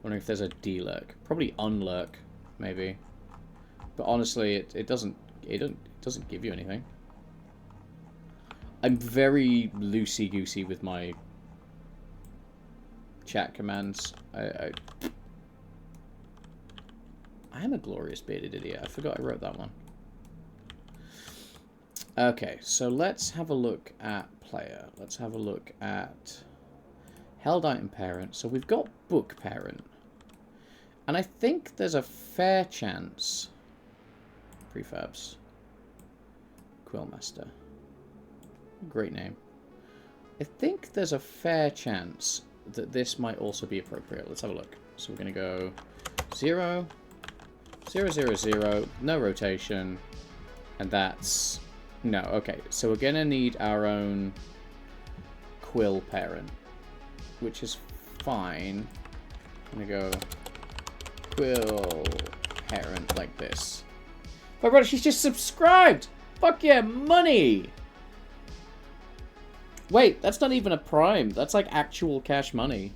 wondering if there's a delurk. Probably unlurk, maybe. But honestly, it doesn't give you anything. I'm very loosey-goosey with my chat commands. I am a glorious bearded idiot. I forgot I wrote that one. Okay, so let's have a look at player. Let's have a look at held item parent. So we've got book parent. And I think there's a fair chance... Prefabs. Quillmaster. Great name. I think there's a fair chance that this might also be appropriate. Let's have a look. So we're going to go 0, 0, 0, 0, no rotation, and that's... No, okay. So we're going to need our own Quill parent, which is fine. I'm going to go Quill parent like this. My brother, she's just subscribed! Fuck yeah, money! Wait, that's not even a prime. That's like actual cash money.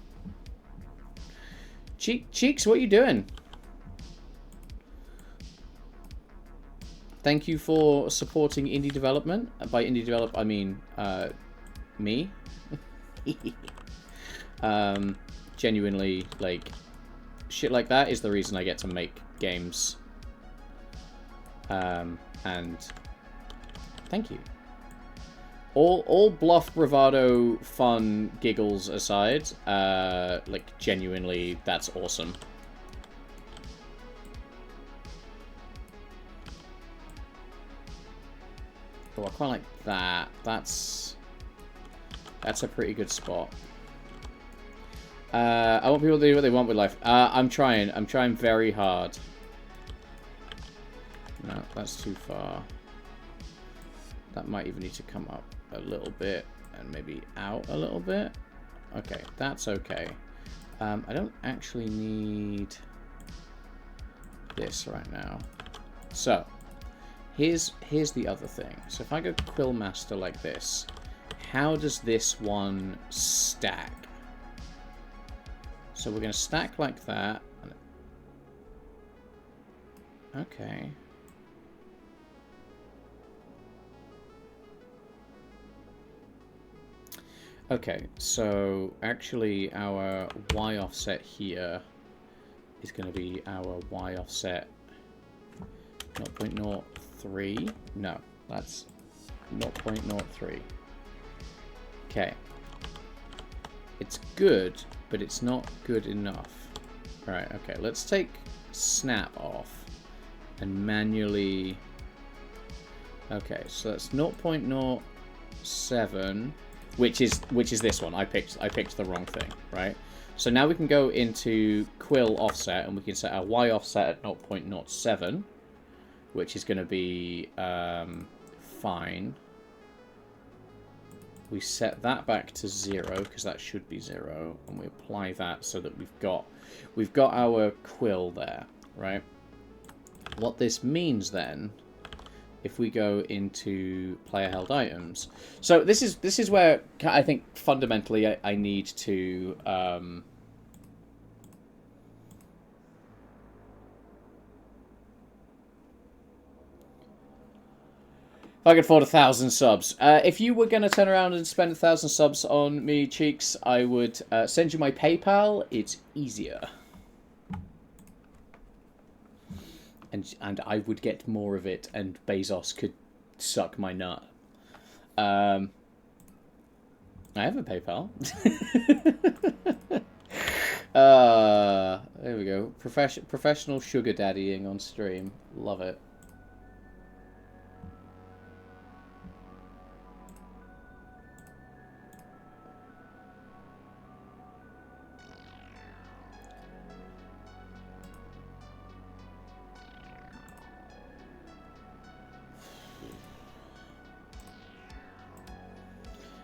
Cheeks, what are you doing? Thank you for supporting indie development. By indie develop, I mean me. Genuinely, like, shit like that is the reason I get to make games. And thank you. All bluff, bravado, fun, giggles aside, like, genuinely, that's awesome. Oh, I quite like that. That's a pretty good spot. I want people to do what they want with life. I'm trying very hard. No, that's too far. That might even need to come up a little bit and maybe out a little bit. Okay, that's okay. I don't actually need this right now. So, here's the other thing. So if I go Quillmaster like this, how does this one stack? So we're going to stack like that. Okay. Okay, so actually our y offset here is going to be our y offset 0.03. No, that's 0.03. Okay. It's good, but it's not good enough. Right, okay, let's take snap off and manually... Okay, so that's 0.07, which is this one. I picked the wrong thing, right? So now we can go into quill offset and we can set our y offset at 0.07, which is going to be fine. We set that back to 0 because that should be 0, and we apply that so that we've got our quill there, right? What this means then, if we go into player held items, so this is where I think fundamentally I need to if I could afford 1,000 subs. If you were going to turn around and spend 1,000 subs on me, Cheeks, I would send you my PayPal. It's easier. And I would get more of it, and Bezos could suck my nut. I have a PayPal. There we go. Professional sugar daddying on stream. Love it.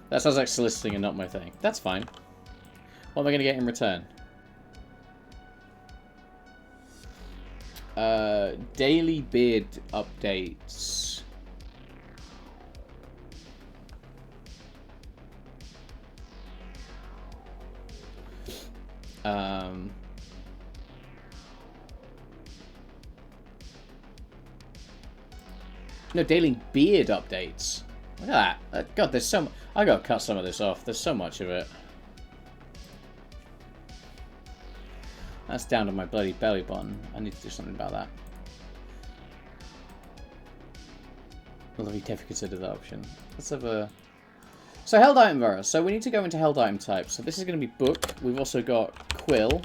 That sounds like soliciting and not my thing. That's fine. What am I going to get in return? Daily beard updates. No, daily beard updates. Look at that. God, there's so much. I gotta cut some of this off. There's so much of it. That's down to my bloody belly button. I need to do something about that. Although we definitely consider that option. Let's have a... So held item error. So we need to go into held item type. So this is going to be book. We've also got quill,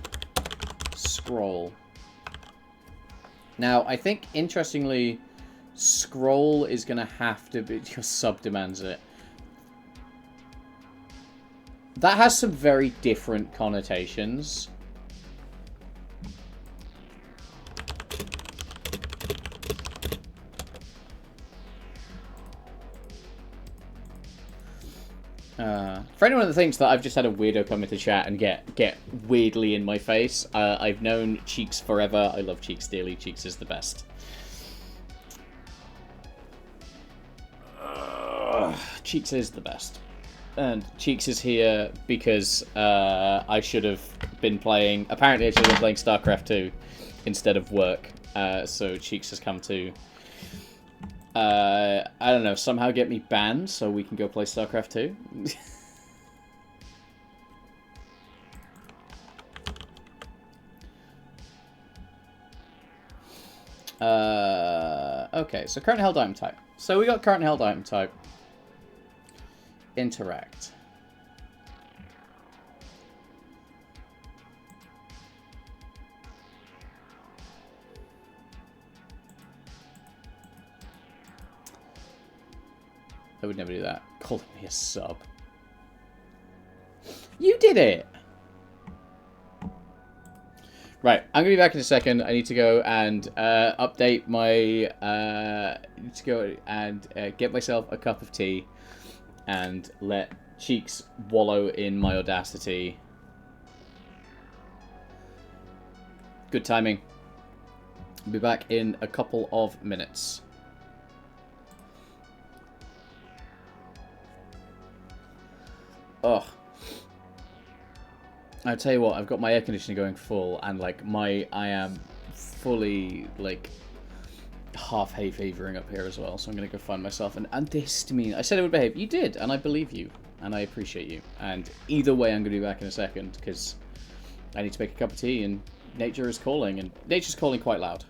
scroll. Now, I think, interestingly, scroll is going to have to be... Your sub demands it. That has some very different connotations. For anyone that thinks that I've just had a weirdo come into chat and get weirdly in my face, I've known Cheeks forever. I love Cheeks dearly. Cheeks is the best. Cheeks is the best. And Cheeks is here because I should have been playing... Apparently I should have been playing StarCraft 2 instead of work. So Cheeks has come to... I don't know, somehow get me banned so we can go play StarCraft 2. Okay, so current held item type. So we got current held item type. Interact. I would never do that. Calling me a sub. You did it! Right, I'm going to be back in a second. I need to go and update my... need to go and get myself a cup of tea and let Cheeks wallow in my audacity. Good timing. I'll be back in a couple of minutes. Ugh. I'll tell you what, I've got my air conditioner going full, and like I am fully like half hay fevering up here as well. So I'm gonna go find myself an antihistamine. I said I would behave. You did, and I believe you. and I appreciate you. And either way, I'm going to be back in a second, because I need to make a cup of tea, and nature is calling, and nature's calling quite loud.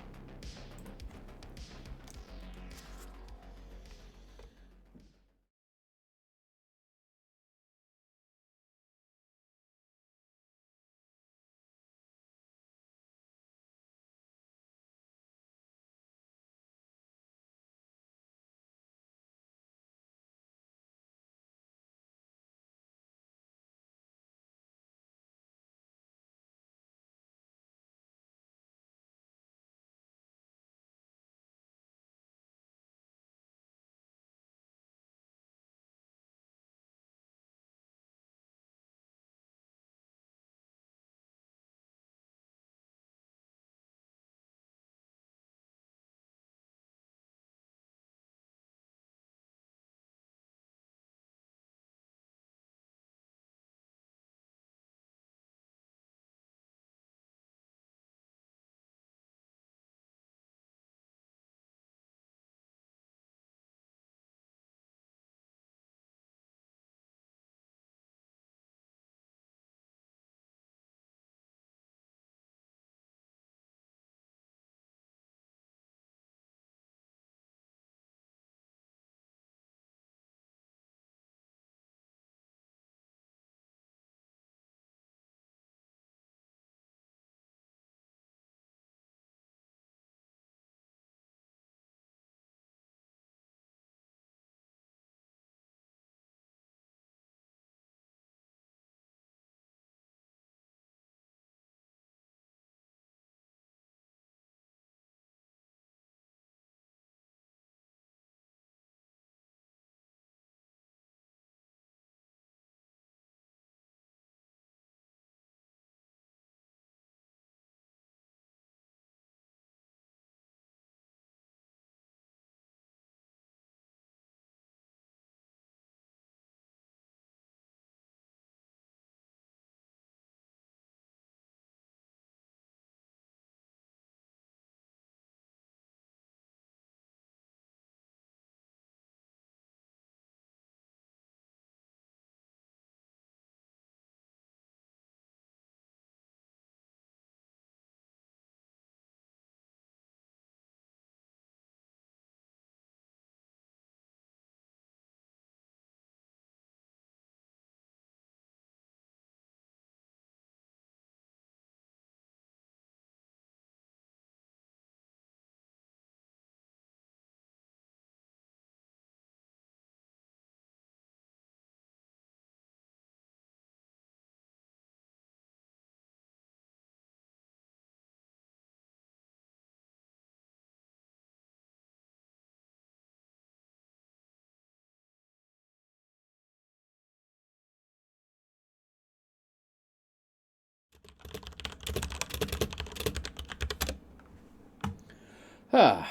Ah.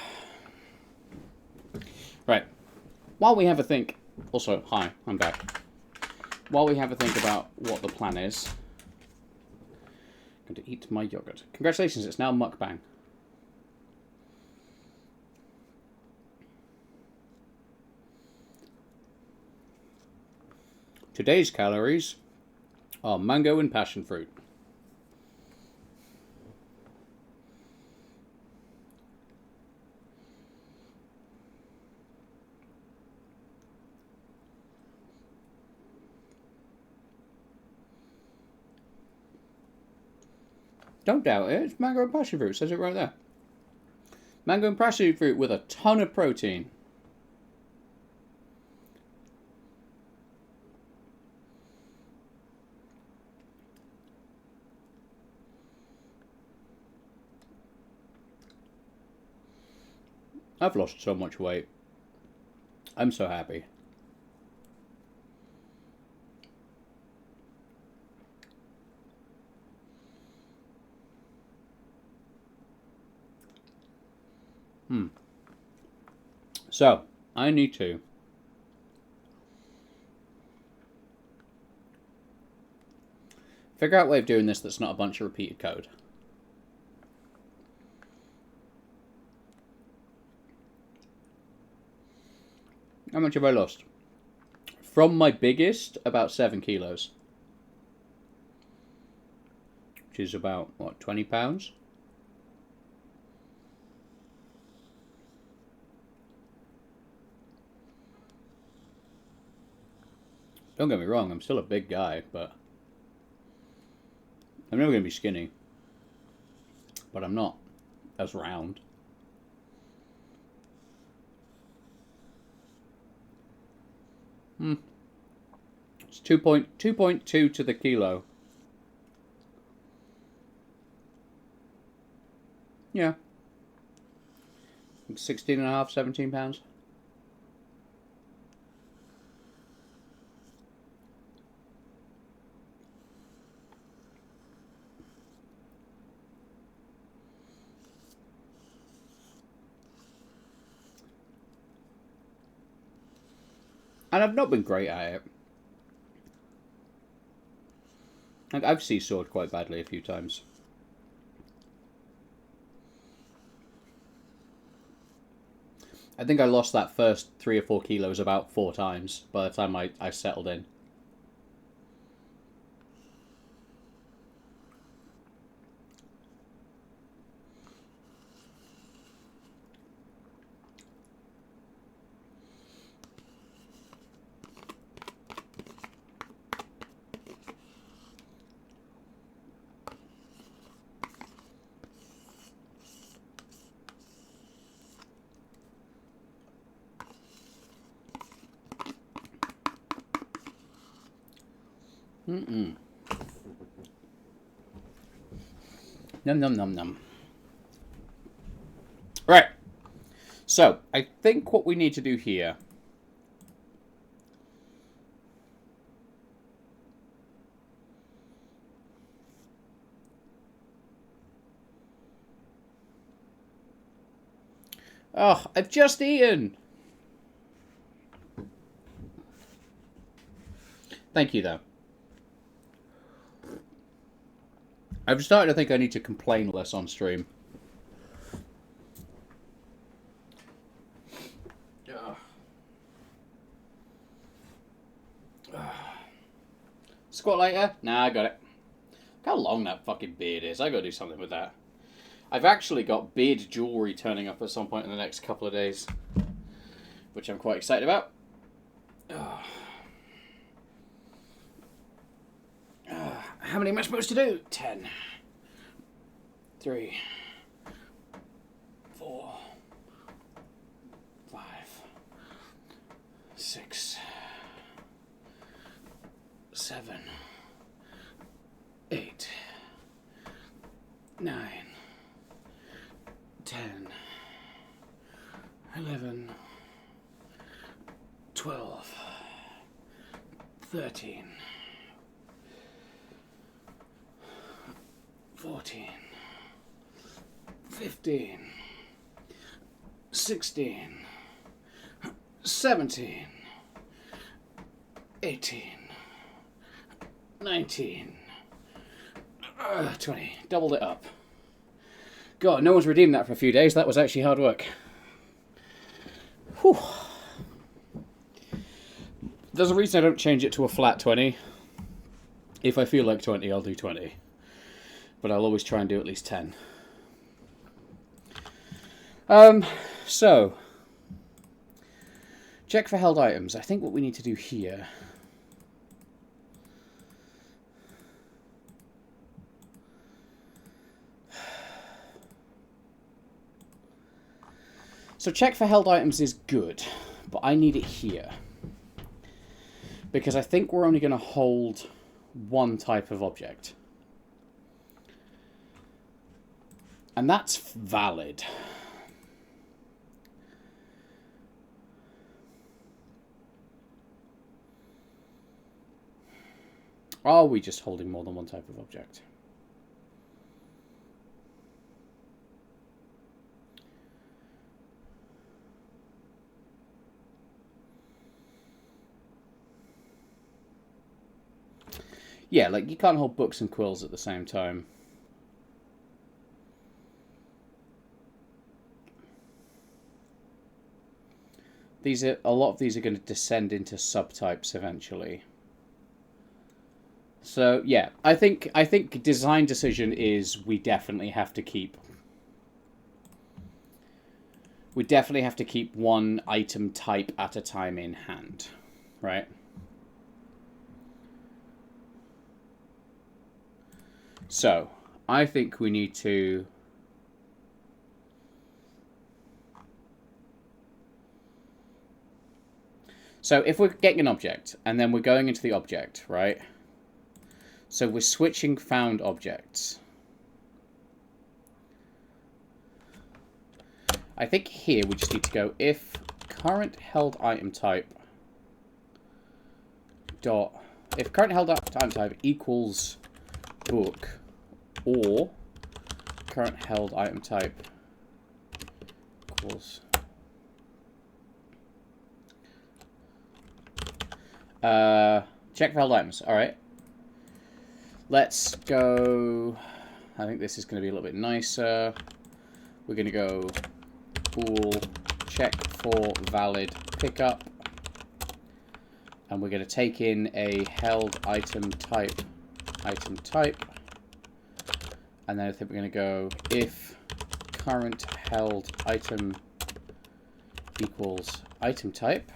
Right. While we have a think... Also, hi, I'm back. While we have a think about what the plan is, I'm going to eat my yogurt. Congratulations, it's now mukbang. Today's calories are mango and passion fruit. Don't doubt it, it's mango and passion fruit, it says it right there. Mango and passion fruit with a ton of protein. I've lost so much weight. I'm so happy. So, I need to figure out a way of doing this that's not a bunch of repeated code. How much have I lost? From my biggest, about 7 kilos. Which is about, what, 20 pounds? Don't get me wrong, I'm still a big guy, but I'm never going to be skinny. But I'm not as round. It's 2.2 to the kilo. Yeah. 16.5, 17 pounds. And I've not been great at it. Like, I've seesawed quite badly a few times. I think I lost that first 3 or 4 kilos about 4 times by the time I settled in. Num num num num. Right. So, I think what we need to do here... Oh, I've just eaten! Thank you, though. I'm starting to think I need to complain less on stream. Squat later? Nah, I got it. Look how long that fucking beard is. I gotta do something with that. I've actually got beard jewellery turning up at some point in the next couple of days, which I'm quite excited about. How many am I supposed to do? 10. 3. 4. 5. 6. 7. 8. 9. 10. 11. 12. 13. 14, 15, 16, 17, 18, 19, 20. Doubled it up. God, no one's redeemed that for a few days. That was actually hard work. Whew. There's a reason I don't change it to a flat 20. If I feel like 20, I'll do 20. But I'll always try and do at least 10. So, check for held items. I think what we need to do here... So check for held items is good, but I need it here. Because I think we're only going to hold one type of object. And that's valid. Are we just holding more than one type of object? Yeah, like you can't hold books and quills at the same time. a lot of these are going to descend into subtypes eventually. So yeah, I think design decision is we definitely have to keep one item type at a time in hand, right? So I think we need to so if we're getting an object and then we're going into the object, right? So we're switching found objects. I think here we just need to go if current held item type if current held item type equals book or current held item type equals check for held items. All right. Let's go. I think this is going to be a little bit nicer. We're going to go bool check for valid pickup. And we're going to take in a held item type. And then I think we're going to go if current held item equals item type.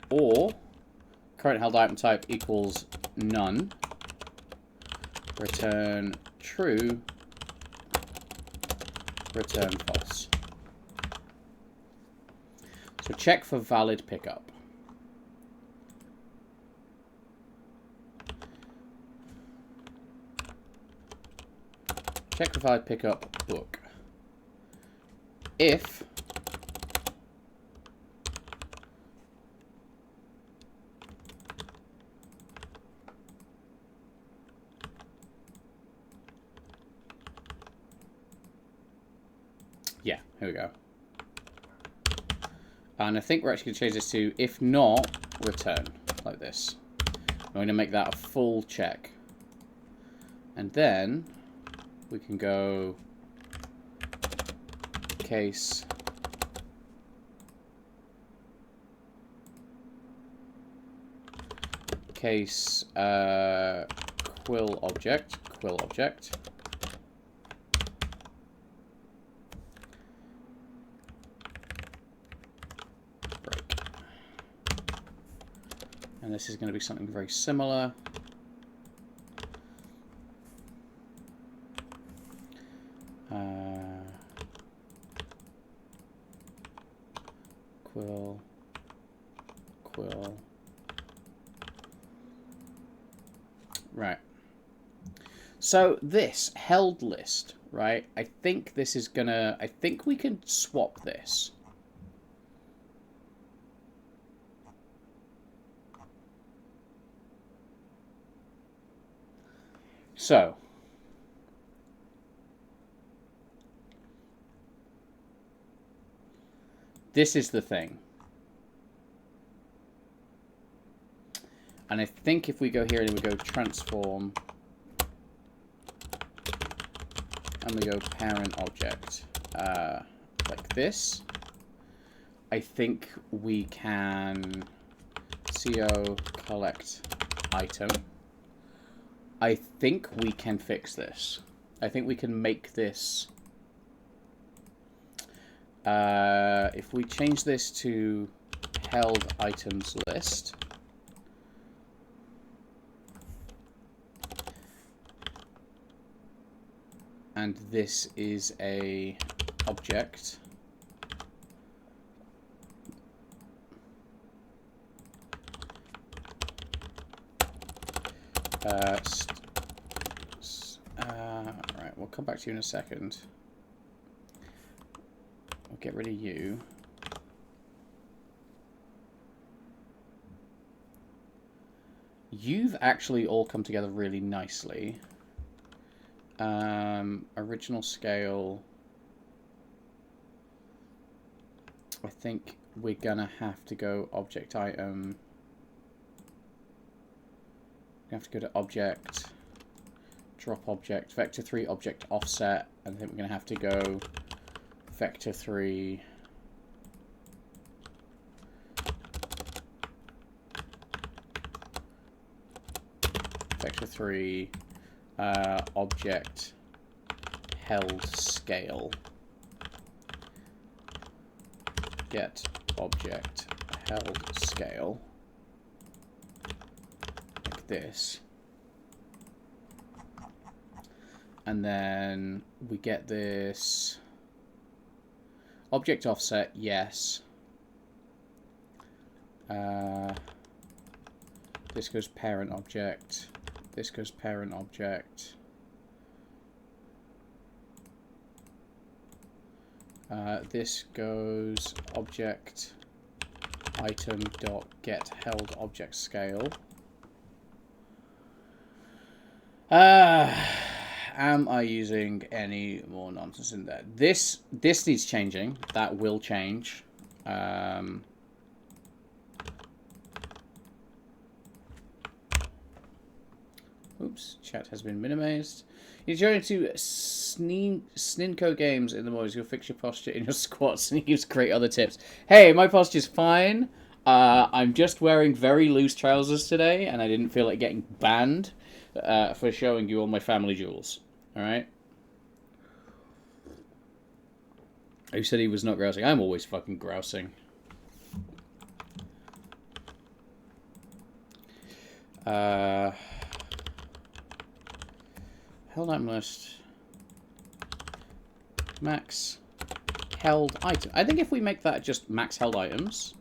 Or current held item type equals none. Return true. Return false. So check for valid pickup. Check for valid pickup book. If yeah, here we go. And I think we're actually going to change this to if not, return, like this. I'm going to make that a full check. And then we can go case quill object. And this is going to be something very similar. Quill. Right. So this held list, right? I think this is gonna. I think we can swap this. So, this is the thing. And I think if we go here and we go transform, and we go parent object, like this, I think we can co collect item. I think we can fix this. I think we can make this. If we change this to held items list, and this is a object. Right, we'll come back to you in a second. We'll get rid of you. You've actually all come together really nicely. Original scale. I think we're gonna have to go object item have to go to object, drop object, vector 3 object offset, and then we're going to have to go vector 3 object held scale. Get object held scale. Like this. And then we get this object offset, yes. This goes parent object. This goes parent object. This goes object item dot get held object scale. Am I using any more nonsense in there? This needs changing. That will change. Oops, chat has been minimized. You're going to Sninko games in the mornings. You'll fix your posture in your squats and use great other tips. Hey, my posture's fine. I'm just wearing very loose trousers today, and I didn't feel like getting banned for showing you all my family jewels. Alright? Who said he was not grousing? I'm always fucking grousing. Held item list. Max held item. I think if we make that just max held items,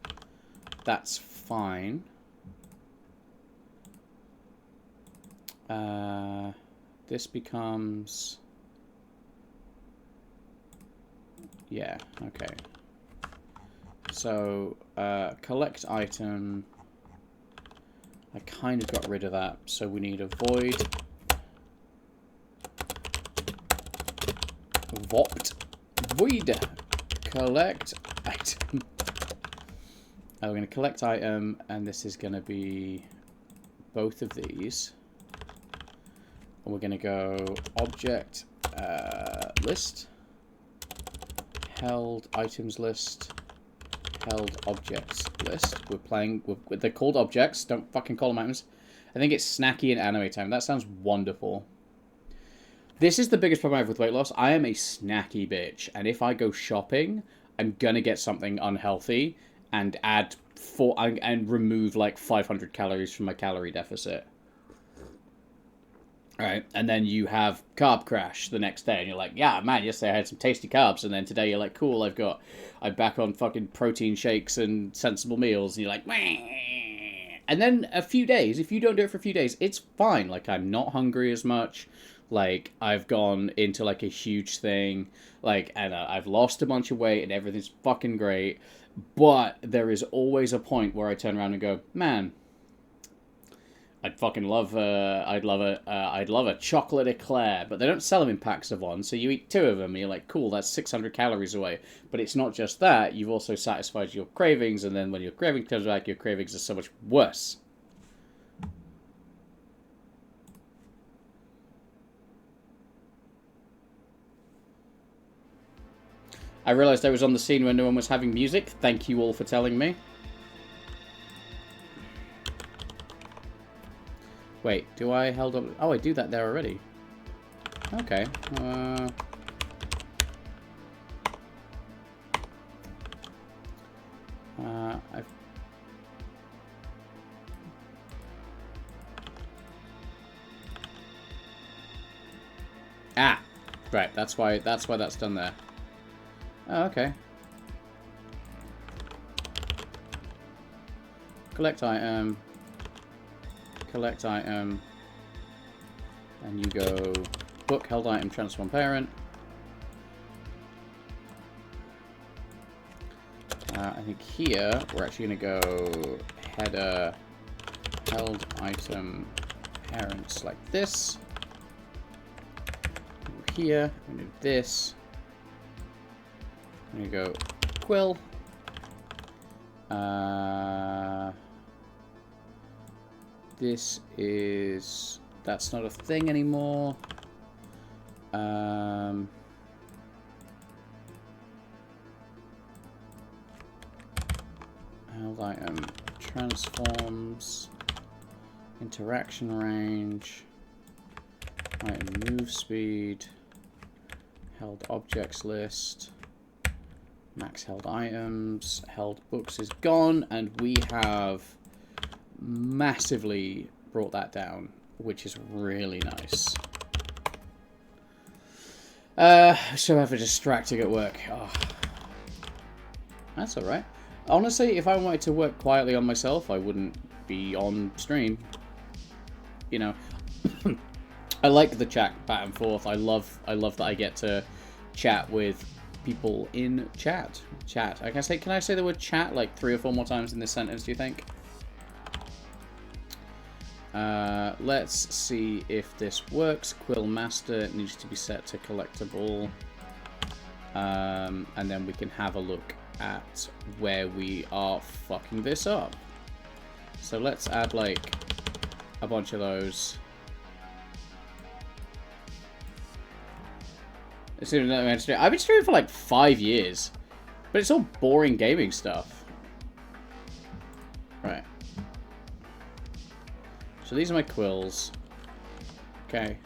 that's fine. This becomes... Yeah, okay. So, collect item. I kind of got rid of that, so we need a void. Void collect item. We're going to collect item, and this is going to be both of these. And we're going to go object list, held items list, held objects list. We're playing with they're called objects. Don't fucking call them items. I think it's snacky in anime time. That sounds wonderful. This is the biggest problem I have with weight loss. I am a snacky bitch, and if I go shopping, I'm gonna get something unhealthy and and remove like 500 calories from my calorie deficit. All right, and then you have carb crash the next day, and you're like, yeah, man, yesterday I had some tasty carbs, and then today you're like, cool, I'm back on fucking protein shakes and sensible meals, and you're like, meh. And then a few days, if you don't do it for a few days, it's fine. Like, I'm not hungry as much. Like, I've gone into, like, a huge thing. Like, and I've lost a bunch of weight, and everything's fucking great. But there is always a point where I turn around and go, man, I'd fucking love I'd love a chocolate eclair, but they don't sell them in packs of one, so you eat 2 of them, and you're like, cool, that's 600 calories away. But it's not just that, you've also satisfied your cravings, and then when your craving comes back, your cravings are so much worse. I realised I was on the scene when no one was having music. Thank you all for telling me. Wait, do I held up? Oh, I do that there already. Okay. Right. That's why that's done there. Oh, okay. Collect item. Collect item. And you go book held item transform parent. I think here we're actually going to go header held item parents like this. Here, I'm going to do this. I'm going to go quill. 1 This is... That's not a thing anymore. Held item. Transforms. Interaction range. Item move speed. Held objects list. Max held items. Held books is gone, and we have massively brought that down, which is really nice. So ever distracting at work. Oh. That's alright. Honestly, if I wanted to work quietly on myself, I wouldn't be on stream. You know, I like the chat back and forth. I love that I get to chat with people in chat. Chat. Can I say the word chat like 3 or 4 more times in this sentence, do you think? Let's see if this works. Quill Master needs to be set to collectible. And then we can have a look at where we are fucking this up. So let's add like a bunch of those. I've been streaming for like 5 years, but it's all boring gaming stuff. Right. So these are my quills. Okay.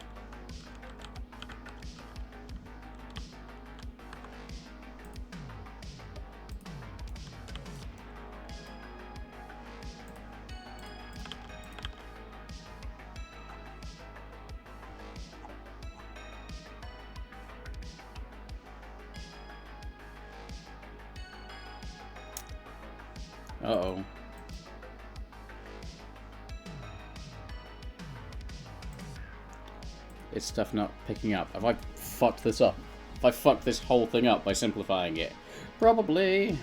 Uh-oh. Is stuff not picking up? Have I fucked this up? Have I fucked this whole thing up by simplifying it? Probably.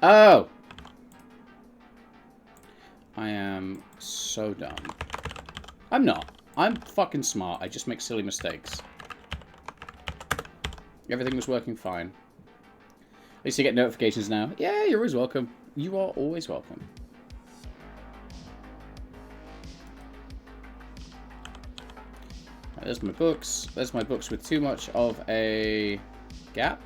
Oh! I am so dumb. I'm not. I'm fucking smart. I just make silly mistakes. Everything was working fine. At least you get notifications now. Yeah, you're always welcome. You are always welcome. Right, there's my books. There's my books with too much of a gap.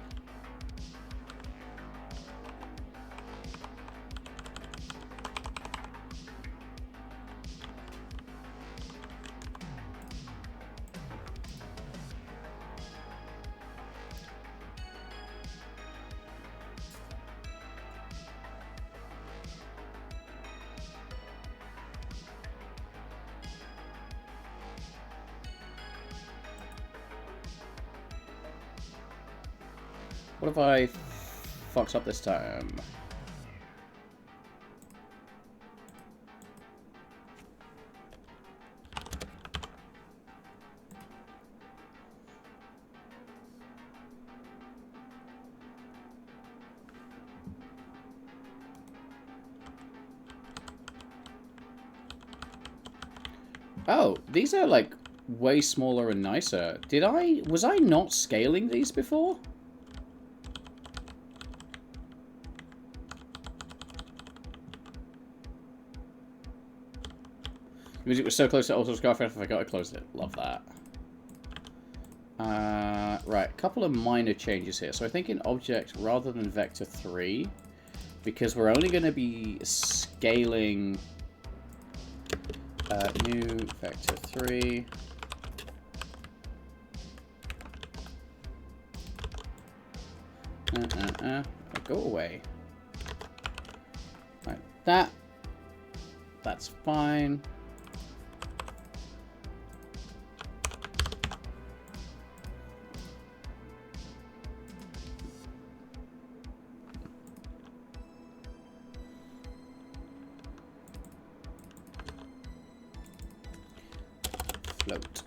What if I fucked up this time? Oh, these are like way smaller and nicer. Was I not scaling these before? The music was so close to auto scarf, I forgot I closed it. Love that. Right, a couple of minor changes here. So I think in object rather than vector 3, because we're only going to be scaling new vector 3. Go away. Like that. That's fine. Float.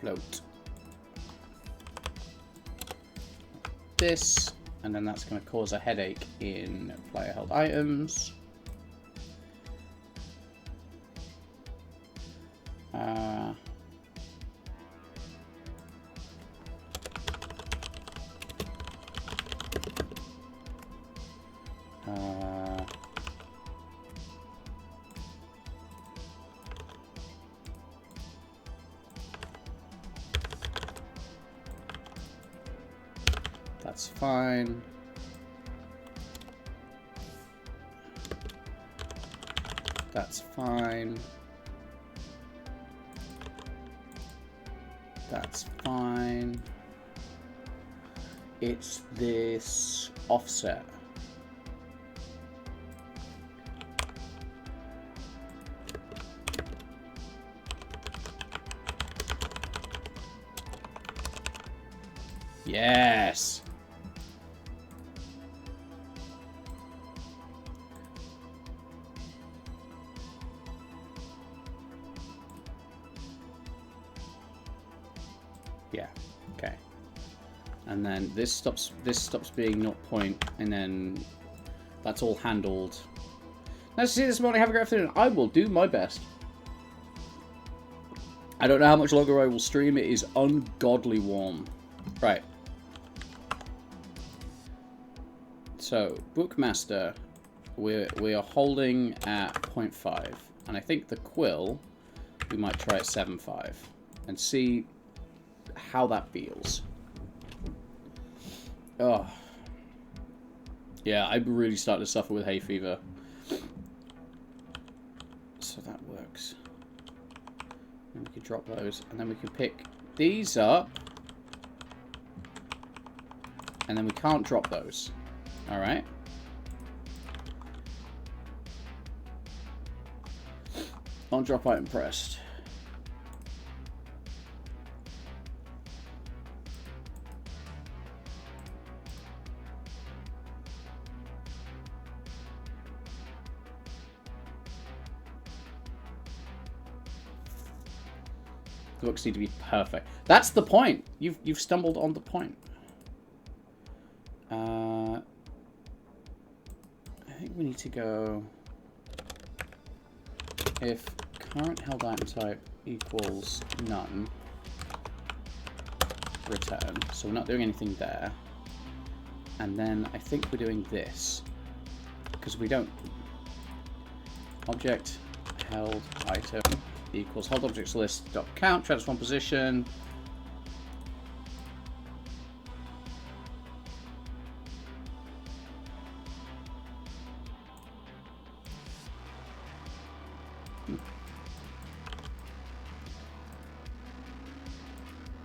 Float. this, and then that's going to cause a headache in player held items. That's fine. That's fine. That's fine. It's this offset. Yes. Yeah. Okay. And then this stops being 0 point, and then that's all handled. Nice to see you this morning. Have a great afternoon. I will do my best. I don't know how much longer I will stream. It is ungodly warm. Right. So, Bookmaster, we are holding at 0.5, and I think the Quill, we might try at 7.5 and see how that feels. Oh, yeah, I'm really starting to suffer with hay fever. So that works. And we can drop those, and then we can pick these up, and then we can't drop those. All right. On drop item pressed. The books need to be perfect. That's the point. You've stumbled on the point. I think we need to go if current held item type equals none, return. So we're not doing anything there. And then I think we're doing this because we don't. Object held item equals hold objects list dot count transform position.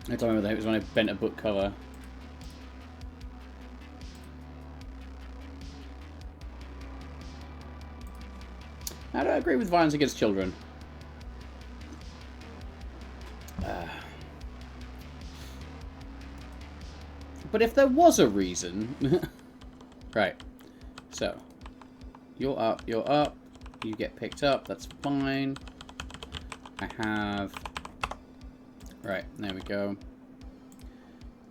I don't remember that. It was when I bent a book cover. I don't agree with violence against children. But if there was a reason... Right. So. You're up, you get picked up, that's fine. I have... Right, there we go.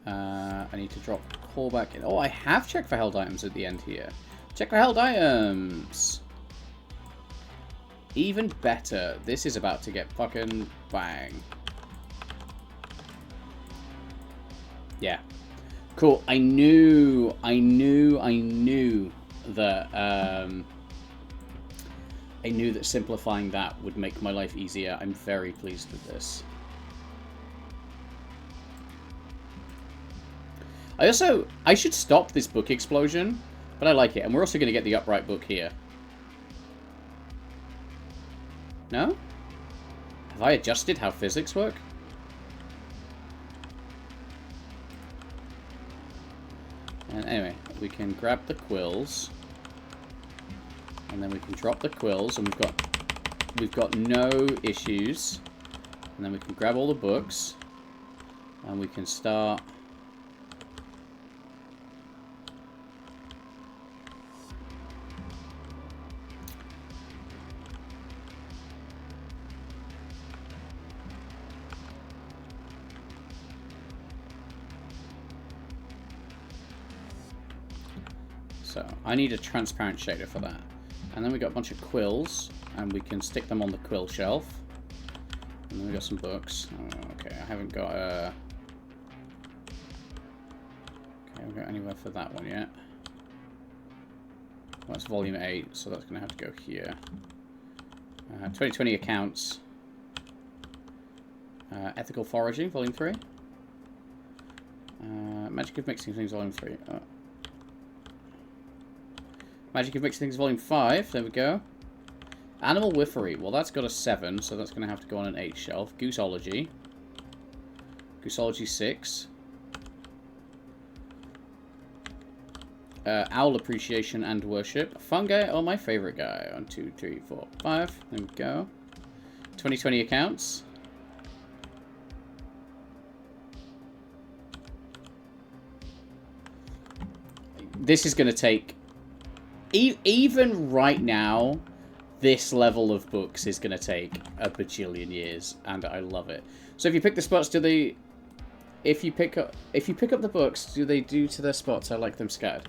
I need to drop callback in. Oh, I have checked for held items at the end here. Check for held items! Even better. This is about to get fucking bang. Yeah. Cool. I knew that I knew that simplifying that would make my life easier. I'm very pleased with this. I should stop this book explosion, but I like it. And we're also going to get the upright book here. No? Have I adjusted how physics work? And anyway, we can grab the quills. And then we can drop the quills, and we've got no issues. And then we can grab all the books, and we can start. So I need a transparent shader for that. And then we got a bunch of quills, and we can stick them on the quill shelf. And then we got some books. Oh, okay, I haven't got a... Okay, I haven't got anywhere for that one yet. Well, that's volume 8, so that's going to have to go here. 2020 accounts. Ethical foraging, volume 3. Magic of mixing things, volume 3. Magic of mixing things, volume 5. There we go. Animal Wiffery. Well, that's got a 7, so that's going to have to go on an 8 shelf. Gooseology. Gooseology 6. Owl Appreciation and Worship. Fungi. Oh, my favorite guy. 1, 2, 3, 4, 5. There we go. 2020 accounts. This is going to take... even right now, this level of books is going to take a bajillion years, and I love it. So if you pick the spots, do they... If you pick up the books, do they do to their spots? I like them scattered.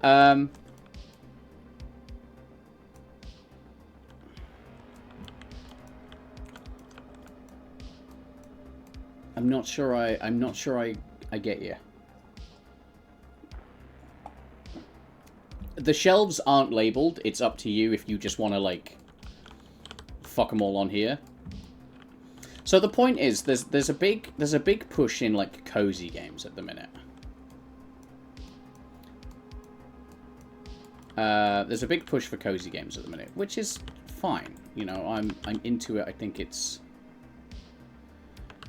I'm not sure I get you. The shelves aren't labeled. It's up to you if you just want to, like, fuck them all on here. So the point is, there's a big push in, like, cozy games at the minute. There's a big push for cozy games at the minute, which is fine. You know, I'm into it. I think it's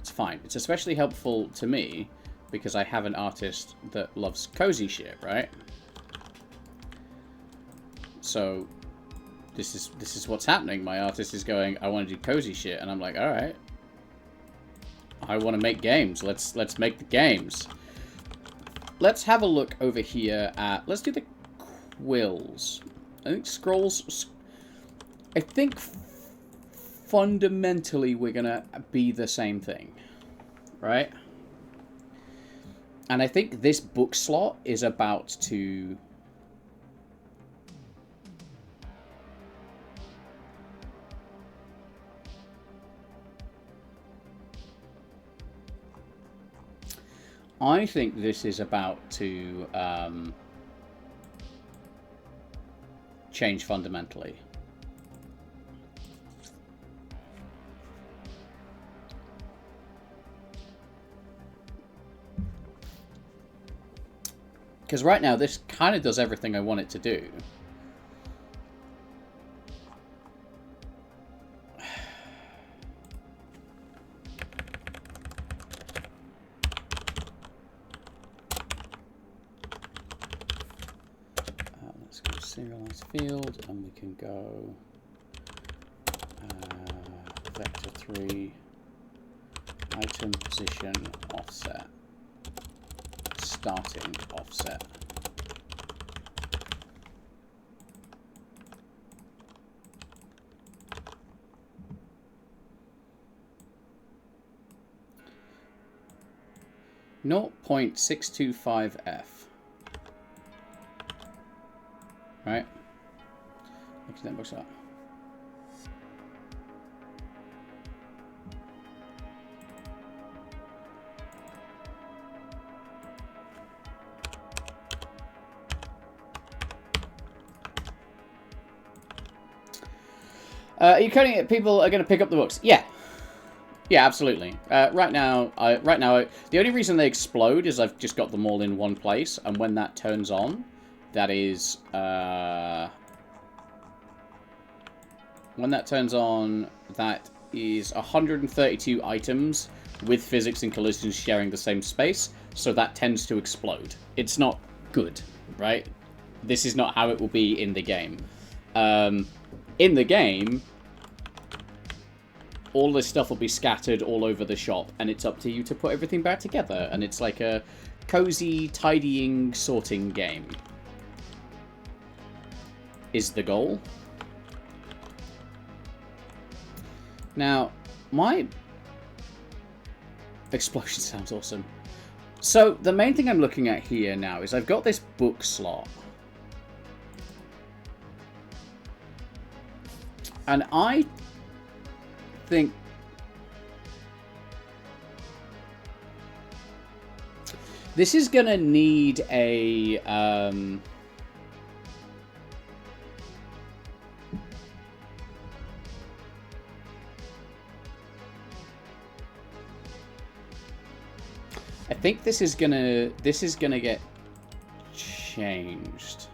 fine. It's especially helpful to me because I have an artist that loves cozy shit, right? So this is what's happening. My artist is going, I want to do cozy shit, and I'm like, all right. I want to make games. Let's make the games. Let's have a look over here at... Let's do the quills. I think scrolls... I think fundamentally we're going to be the same thing. Right? And I think this book slot is about to... I think this is about to change fundamentally. Because right now, this kind of does everything I want it to do. Serialized field, and we can go vector 3, item position offset, starting offset. Naught 0.625F. Right? Look at that box up. Are you coding it? People are going to pick up the books. Yeah. Yeah, absolutely. Right now, the only reason they explode is I've just got them all in one place, and when that turns on, that is, when that turns on, that is 132 items with physics and collisions sharing the same space, so that tends to explode. It's not good, right? This is not how it will be in the game. In the game, all this stuff will be scattered all over the shop, and it's up to you to put everything back together, and it's like a cozy, tidying, sorting game. Is the goal. Now, my explosion sounds awesome. So, the main thing I'm looking at here now is I've got this book slot. And I think this is going to need a... I think this is gonna get changed.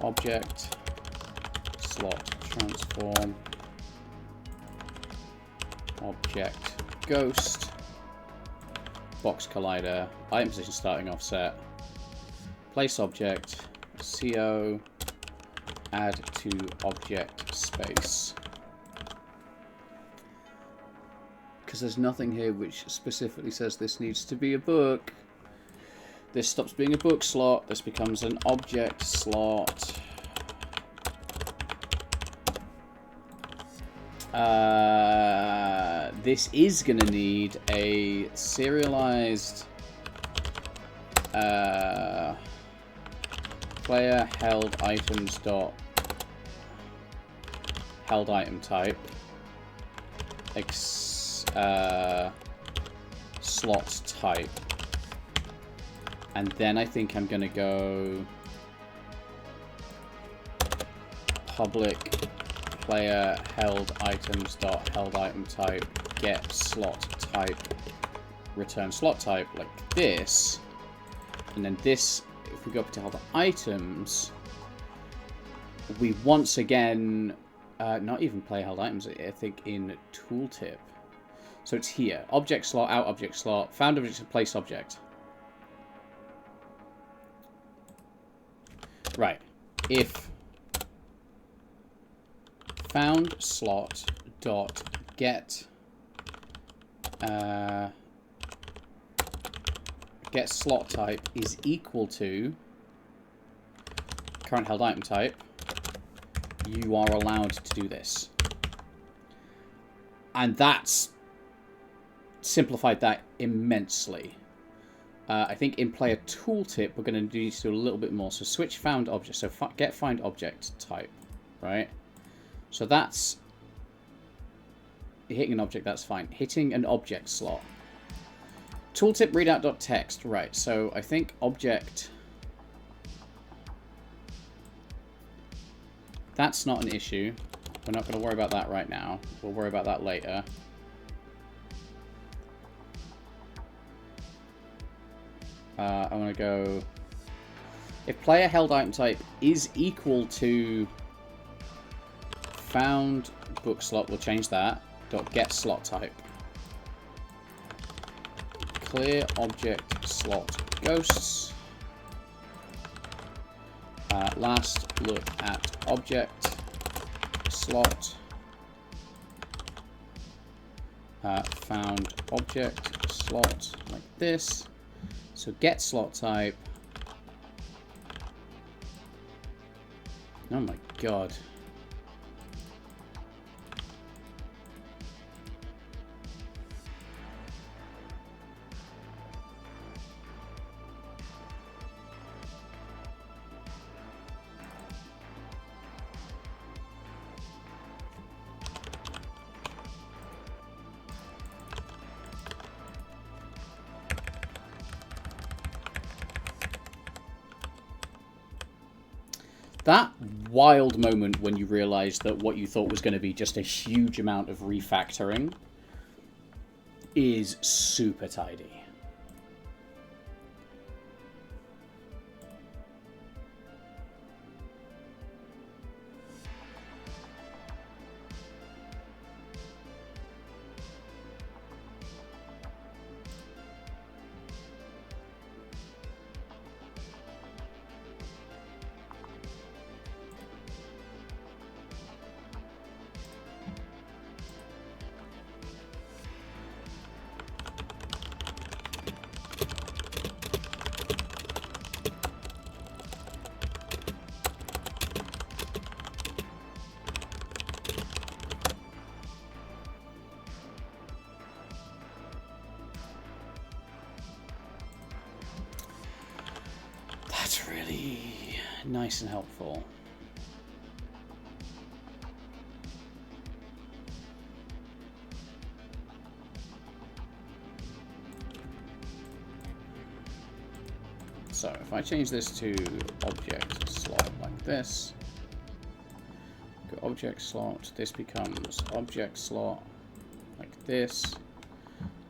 Object slot transform object ghost box collider item position starting offset place object CO add to object space. Because there's nothing here which specifically says this needs to be a book. This stops being a book slot. This becomes an object slot. This is going to need a serialized player held items dot held item type slot type, and then I think I'm gonna go public player held items dot held item type get slot type return slot type like this, and then this, if we go up to held items, we once again not even player held items, I think in tooltip. So it's here. Object slot, out object slot, found object, place object. Right. If found slot dot get get slot type is equal to current held item type, you are allowed to do this. And that's simplified that immensely. I think in player tooltip we're going to need to do a little bit more. So switch found object. So get find object type, right? So that's hitting an object. That's fine. Hitting an object slot. Tooltip readout.text. Right. So I think object. That's not an issue. We're not going to worry about that right now. We'll worry about that later. I want to go... If player held item type is equal to found book slot, we'll change that. Dot get slot type. Clear object slot ghosts. Last look at object slot. Found object slot like this. So get slot type. Oh my god. That wild moment when you realize that what you thought was going to be just a huge amount of refactoring is super tidy. nice and helpful. So if I change this to object slot like this, go object slot, this becomes object slot like this.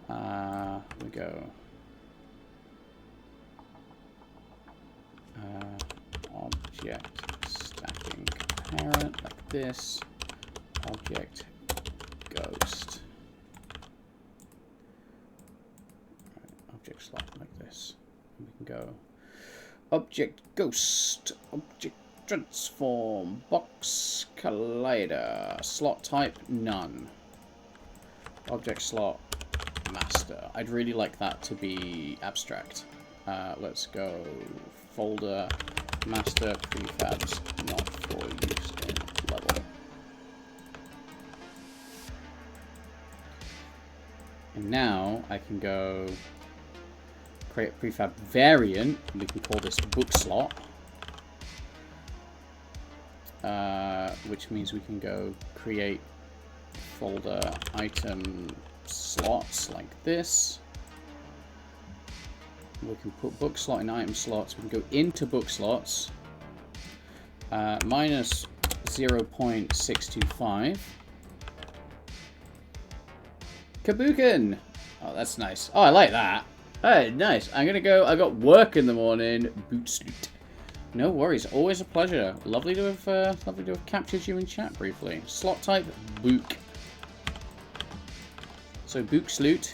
We go object stacking parent like this, object ghost, object slot like this. We can go object ghost, object transform, box collider, slot type none, object slot master. I'd really like that to be abstract. Let's go folder master prefabs not for use in level. And now I can go create a prefab variant, and we can call this book slot, which means we can go create folder item slots like this. We can put book slot in item slots. We can go into book slots, minus 0.625. Kabukin! Oh, that's nice. Oh, I like that. Hey, nice. I'm gonna go. I got work in the morning. Bootsloot. No worries. Always a pleasure. Lovely to have captured you in chat briefly. Slot type book. So booksloot,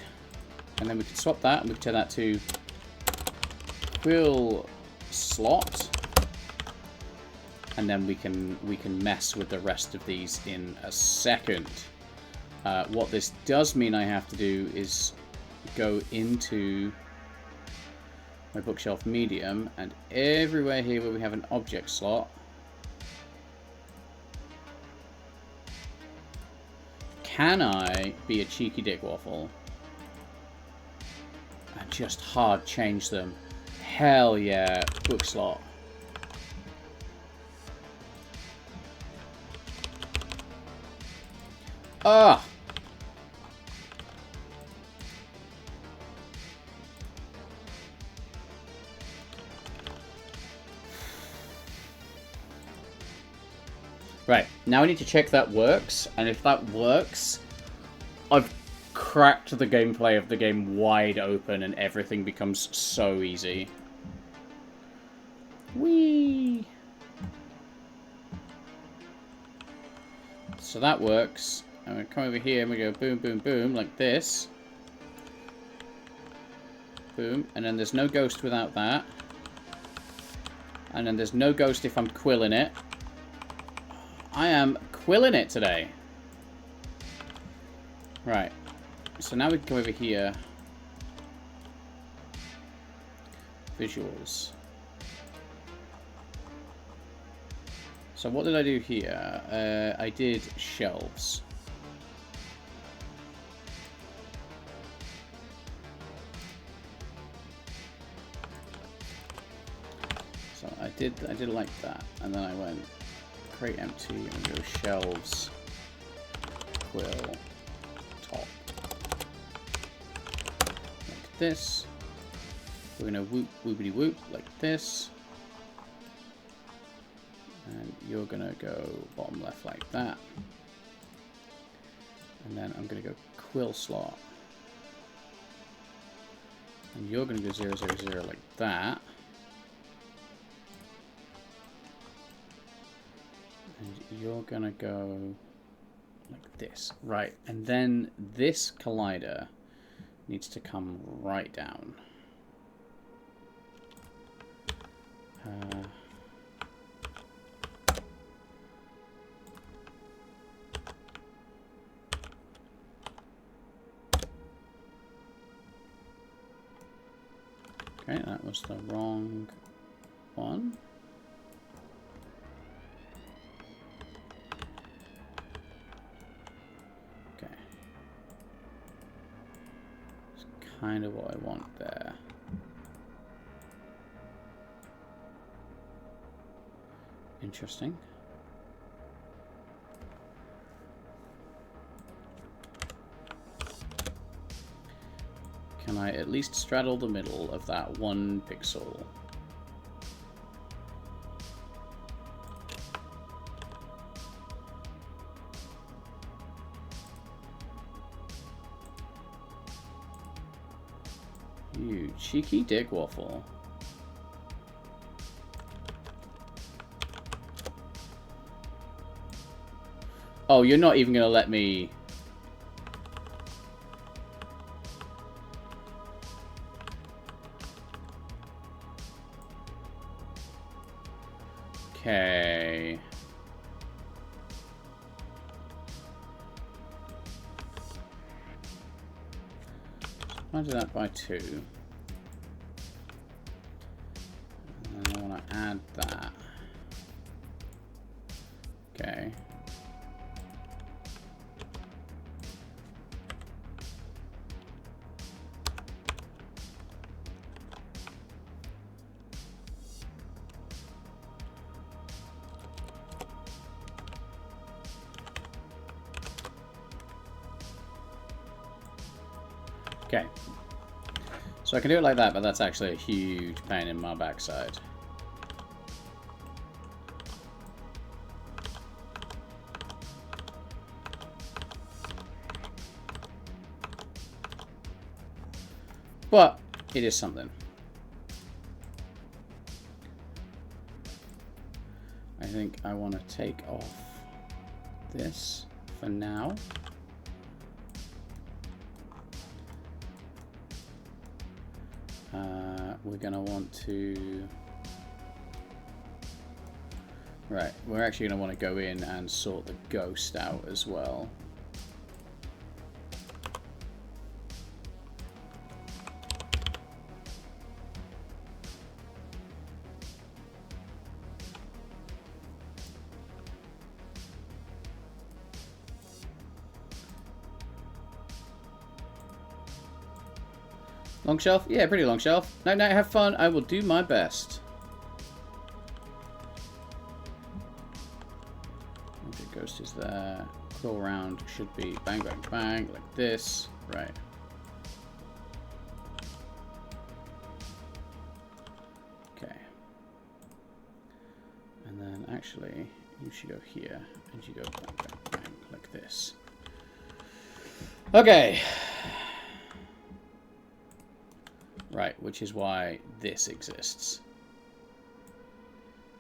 and then we can swap that, and we can turn that to quill slot, and then we can mess with the rest of these in a second. What this does mean I have to do is go into my bookshelf medium, and everywhere here where we have an object slot, can I be a cheeky dick waffle and just hard change them? Hell yeah, book slot. Ah! Right, now I need to check that works, and if that works, I've cracked the gameplay of the game wide open and everything becomes so easy. Whee! So that works, and we come over here and we go boom, boom, boom, like this. Boom, and then there's no ghost without that. And then there's no ghost if I'm quilling it. I am quilling it today. Right. So now we can go over here. Visuals. So what did I do here? I did shelves. So I did like that, and then I went create empty and go shelves, quill, top. Like this. We're gonna whoop whoopity whoop like this. And you're gonna go bottom left like that. And then I'm gonna go quill slot. And you're gonna go 0, 0, 0 like that. And you're gonna go like this. Right, and then this collider needs to come right down. Okay, that was the wrong one. Okay. It's kind of what I want there. Interesting. Can I at least straddle the middle of that 1 pixel? You cheeky dick waffle. Oh, you're not even gonna let me... Okay. I'll do that by 2. And then I want to add that. Okay. Okay. So I can do it like that, but that's actually a huge pain in my backside. But it is something. I think I want to take off this for now. We're going to want to... Right, we're actually going to want to go in and sort the ghost out as well. Long shelf? Yeah, pretty long shelf. Night night, have fun. I will do my best. Okay, ghost is there. Crawl around should be bang, bang, bang, like this. Right. Okay. And then actually, you should go here, and you go bang, bang, bang, like this. Okay. Right, which is why this exists.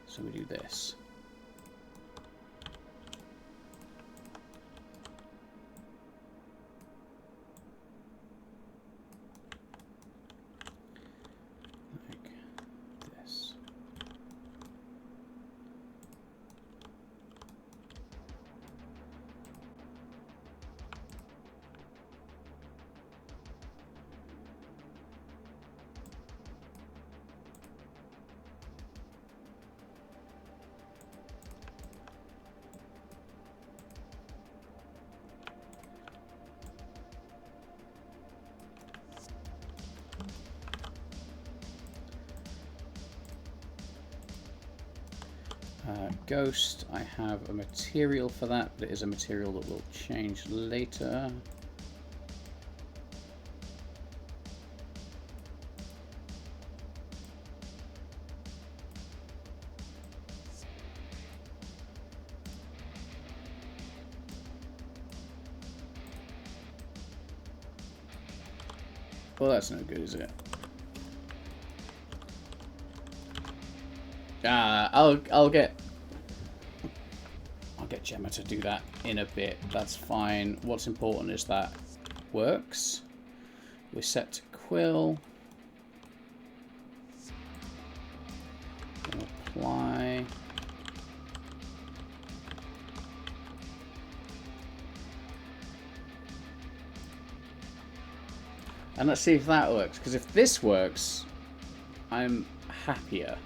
So we do this. Like this. Ghost, I have a material for that, but it is a material that will change later. Well, that's no good, is it? I'll get Gemma to do that in a bit. That's fine. What's important is that works. We're set to quill. Apply. And let's see if that works. Because if this works, I'm happier.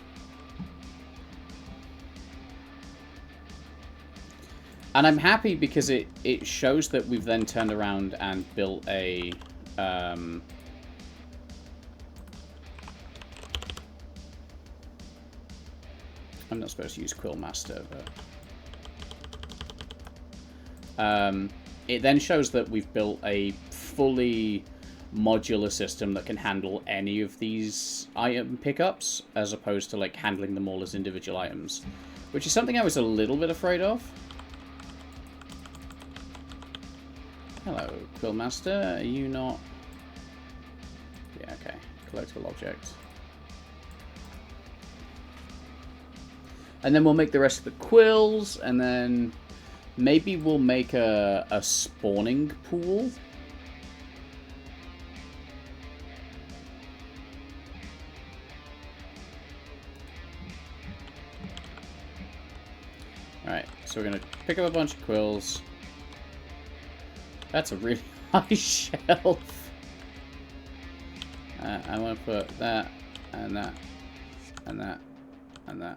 And I'm happy because it shows that we've then turned around and built a I'm not supposed to use Quill Master, but it then shows that we've built a fully modular system that can handle any of these item pickups, as opposed to like handling them all as individual items, which is something I was a little bit afraid of. Hello, Quill Master. Are you not? Yeah, okay. Collectible object. And then we'll make the rest of the quills, and then maybe we'll make a spawning pool. Alright, so we're going to pick up a bunch of quills. That's a really high shelf. I want to put that, and that, and that, and that.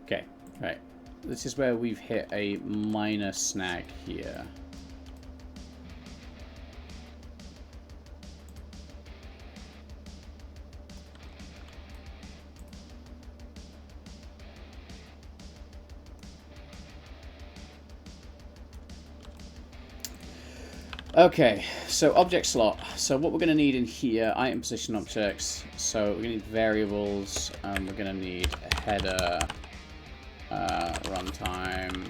Okay, right. This is where we've hit a minor snag here. Okay, so object slot. So what we're going to need in here, item position objects. So we're going to need variables. We're going to need a header, runtime.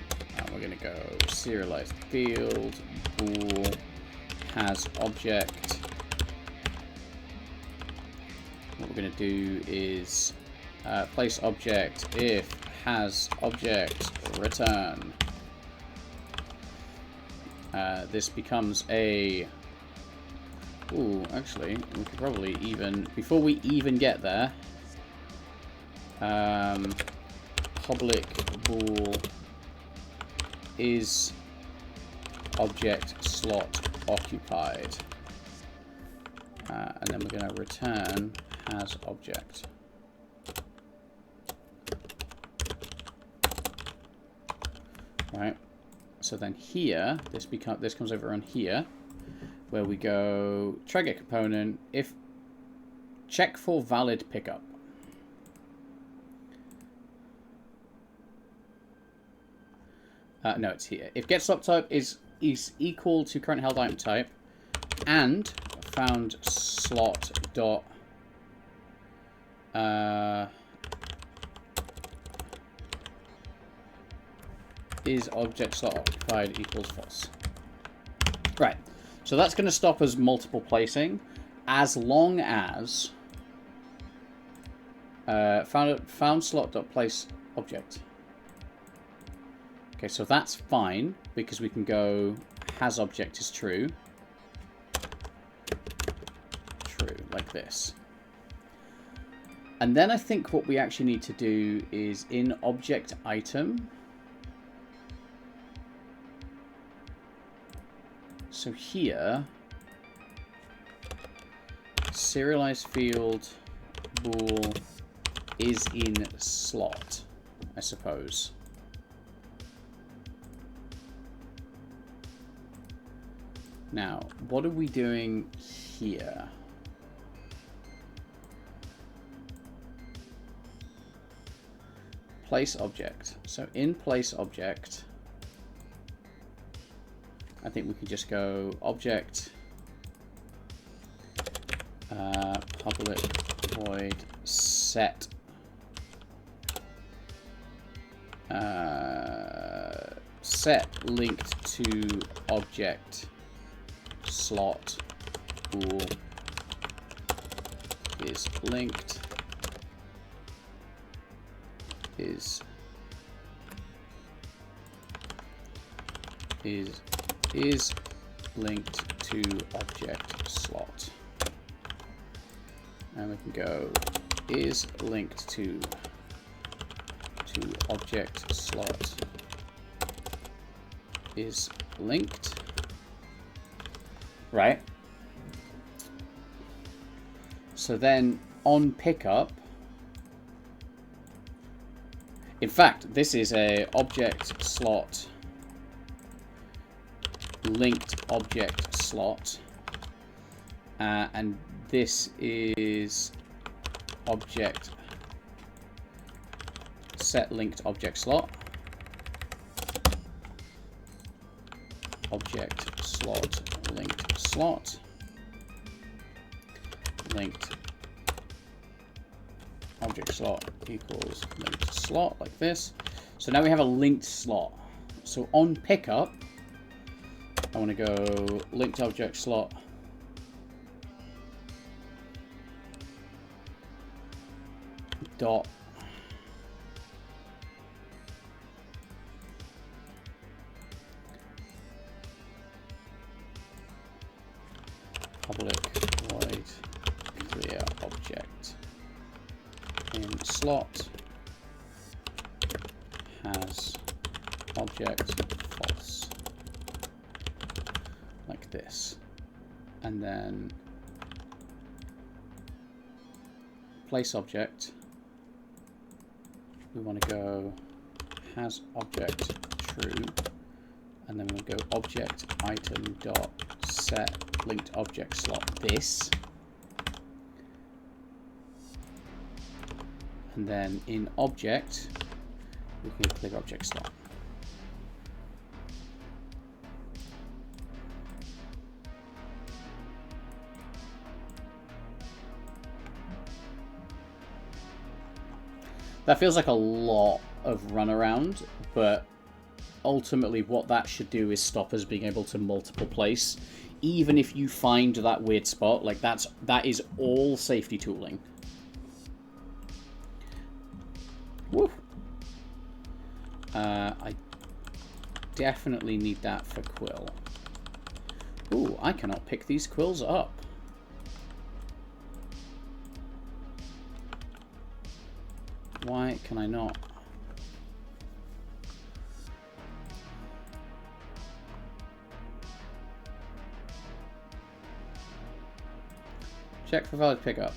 We're going to go serialized field, bool, has object. What we're going to do is place object if has object return. This becomes a... Ooh, actually, we could probably even... Before we even get there... public bool is object slot occupied. And then we're going to return has object. Right. So then here, this comes over on here, where we go try get component if check for valid pickup. No, it's here. If get slot type is equal to current held item type, and found slot dot is object slot occupied equals false. Right, so that's going to stop us multiple placing, as long as found slot dot place object. Okay, so that's fine because we can go has object is true, like this. And then I think what we actually need to do is in object item. So here, serialized field bool is in slot, I suppose. Now, what are we doing here? Place object. So in place object, I think we can just go object public void set set linked to object slot bool is linked is linked to object slot, and we can go is linked to object slot is linked, right? So then on pickup, In fact, this is a object slot, linked object slot, and this is object set linked object slot, object slot linked slot, linked object slot equals linked slot, like this. So now we have a linked slot. So on pickup, I want to go linked object slot dot public void clear object in slot has object false, like this. And then place object, we want to go has object true, and then we'll go object item dot set linked object slot this, and then in object we can click object slot. That feels like a lot of runaround, but ultimately what that should do is stop us being able to multiple place. Even if you find that weird spot, like that is all safety tooling. Woo. I definitely need that for quill. Ooh, I cannot pick these quills up. Why can I not? Check for valid pickup.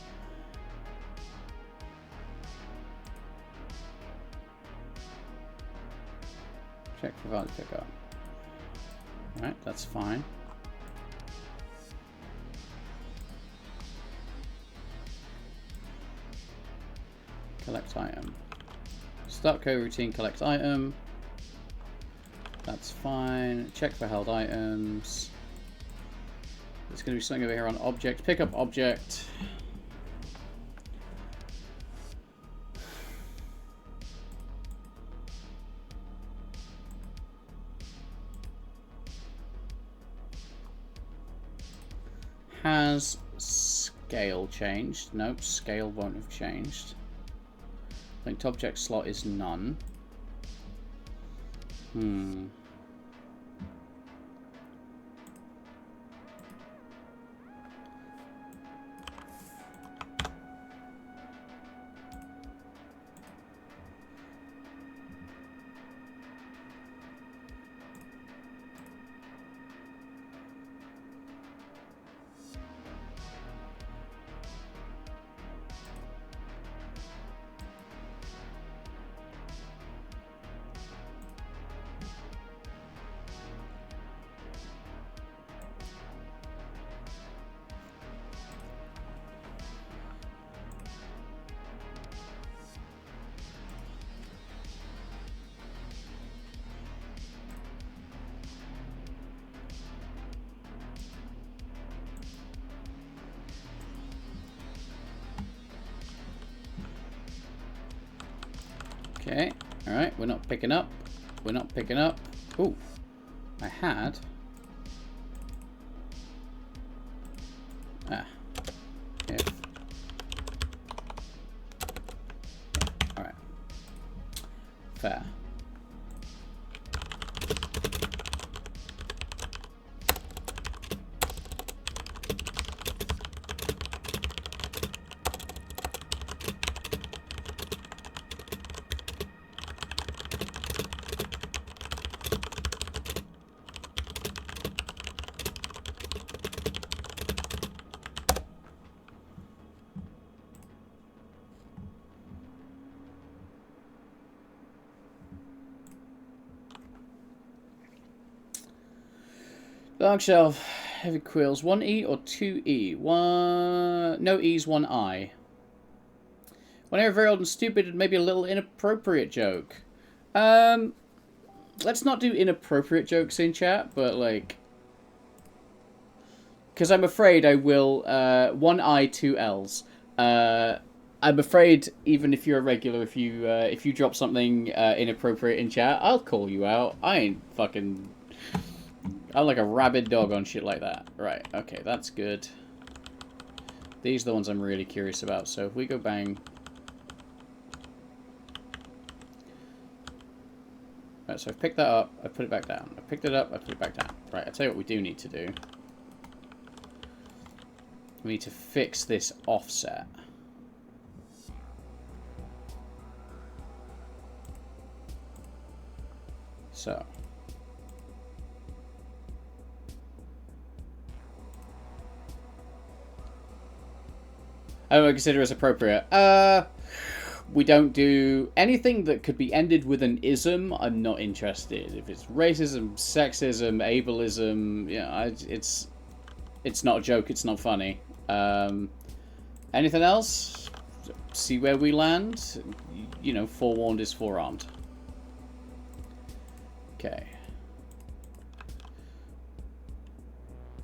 Check for valid pickup. Alright, that's fine. Collect item. Start coroutine, collect item. That's fine. Check for held items. There's going to be something over here on object. Pick up object. Has scale changed? Nope, scale won't have changed. Linked object slot is none. Okay, alright, we're not picking up. We're not picking up. Ooh, I had. If. Alright. Fair. Dark Shelf, Heavy Quills, 1E or 2E? No E's, 1I. When I very old and stupid and maybe a little inappropriate joke. Let's not do inappropriate jokes in chat, but like... Because I'm afraid I will... 1I, 2 L's. I'm afraid, even if you're a regular, if you drop something inappropriate in chat, I'll call you out. I ain't fucking... I'm like a rabid dog on shit like that. Right, okay, that's good. These are the ones I'm really curious about. So if we go bang... Right, so I've picked that up, I put it back down. I picked it up, I put it back down. Right, I'll tell you what we do need to do. We need to fix this offset. So. I don't consider as appropriate. We don't do anything that could be ended with an ism. I'm not interested. If it's racism, sexism, ableism, yeah, it's not a joke. It's not funny. Anything else? See where we land. You know, forewarned is forearmed. Okay.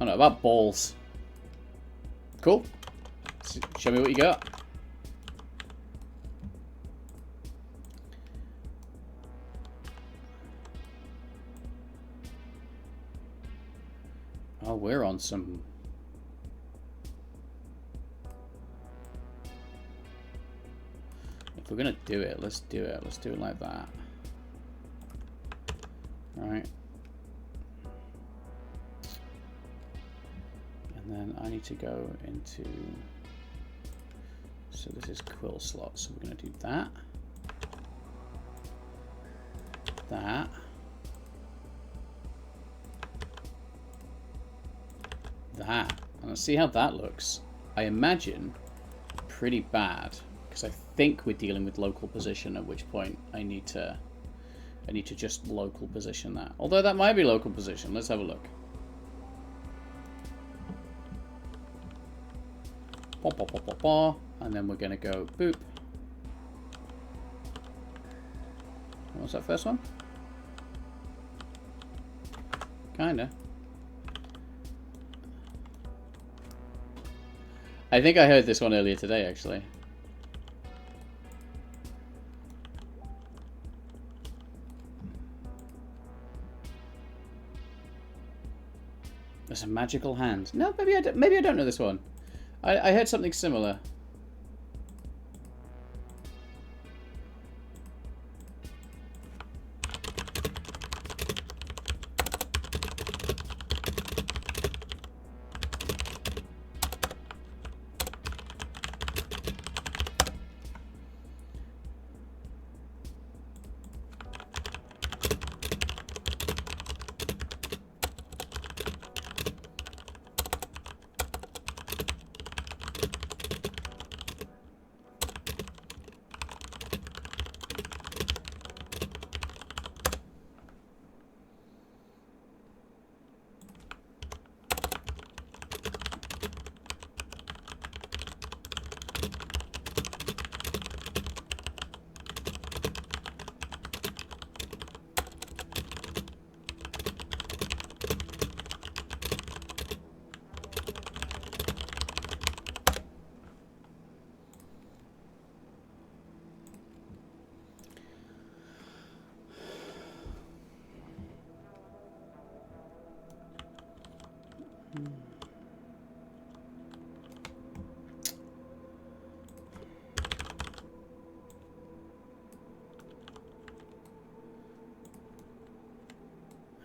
Oh no, about balls. Cool. Show me what you got. Oh, we're on some... If we're gonna do it, let's do it. Let's do it like that. Right. And then I need to go into... So this is quill slot. So we're gonna do that. That. That. And let's see how that looks. I imagine pretty bad, because I think we're dealing with local position, at which point I need to just local position that. Although that might be local position. Let's have a look. Pop, pop, pop, pop, pop. And then we're gonna go boop. What was that first one? Kinda. I think I heard this one earlier today, actually. There's a magical hand. No, maybe I don't know this one. I heard something similar.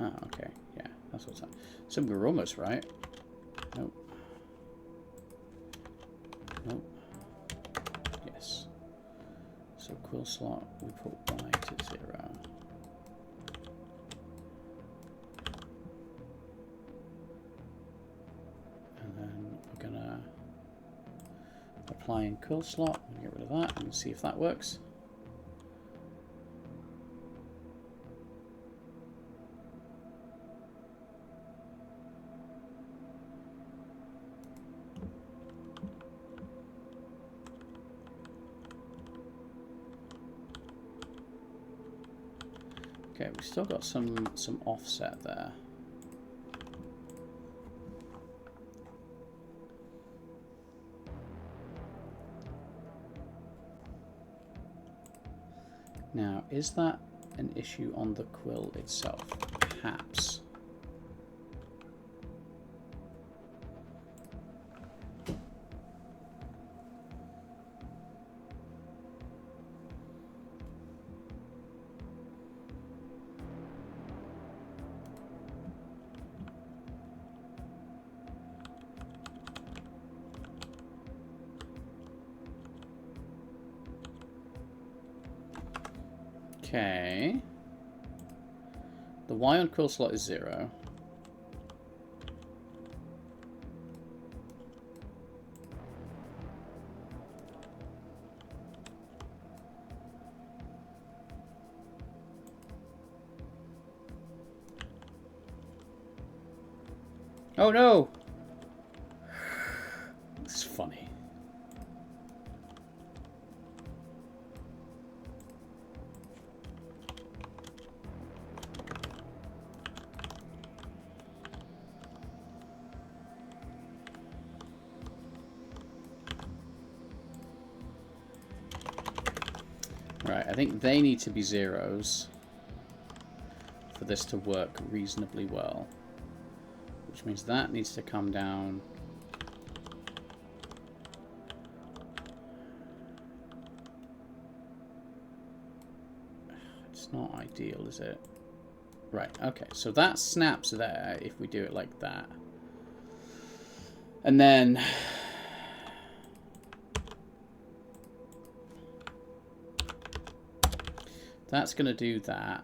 Oh, okay. Yeah, that's what's up. So we're almost right. Nope. Nope. Yes. So quill slot, we put y to 0. And then we're gonna apply in quill slot, we'll get rid of that and see if that works. we've still got some offset there. Now, is that an issue on the quill itself? Perhaps. Okay. The Y on quill slot is 0. Oh no! It's funny. Right, I think they need to be 0s for this to work reasonably well. Which means that needs to come down. It's not ideal, is it? Right, okay, so that snaps there if we do it like that. And then that's going to do that.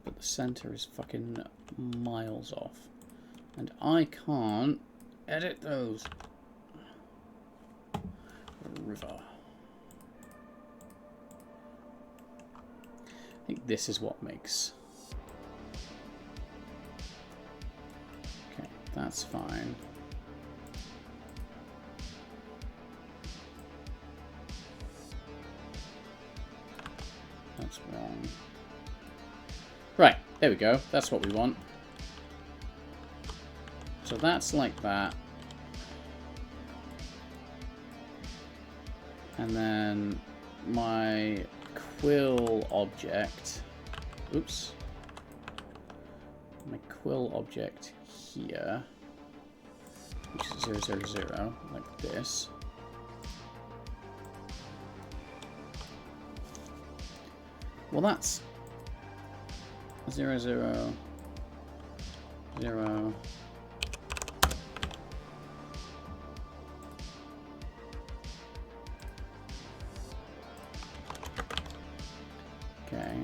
But the center is fucking miles off. And I can't edit those. River. I think this is what makes... Okay, that's fine. That's wrong. Right, there we go. That's what we want. So that's like that. And then my quill object, oops, my quill object here, which is 0, 0, 0, like this. Well, that's 0, 0, 0. Okay.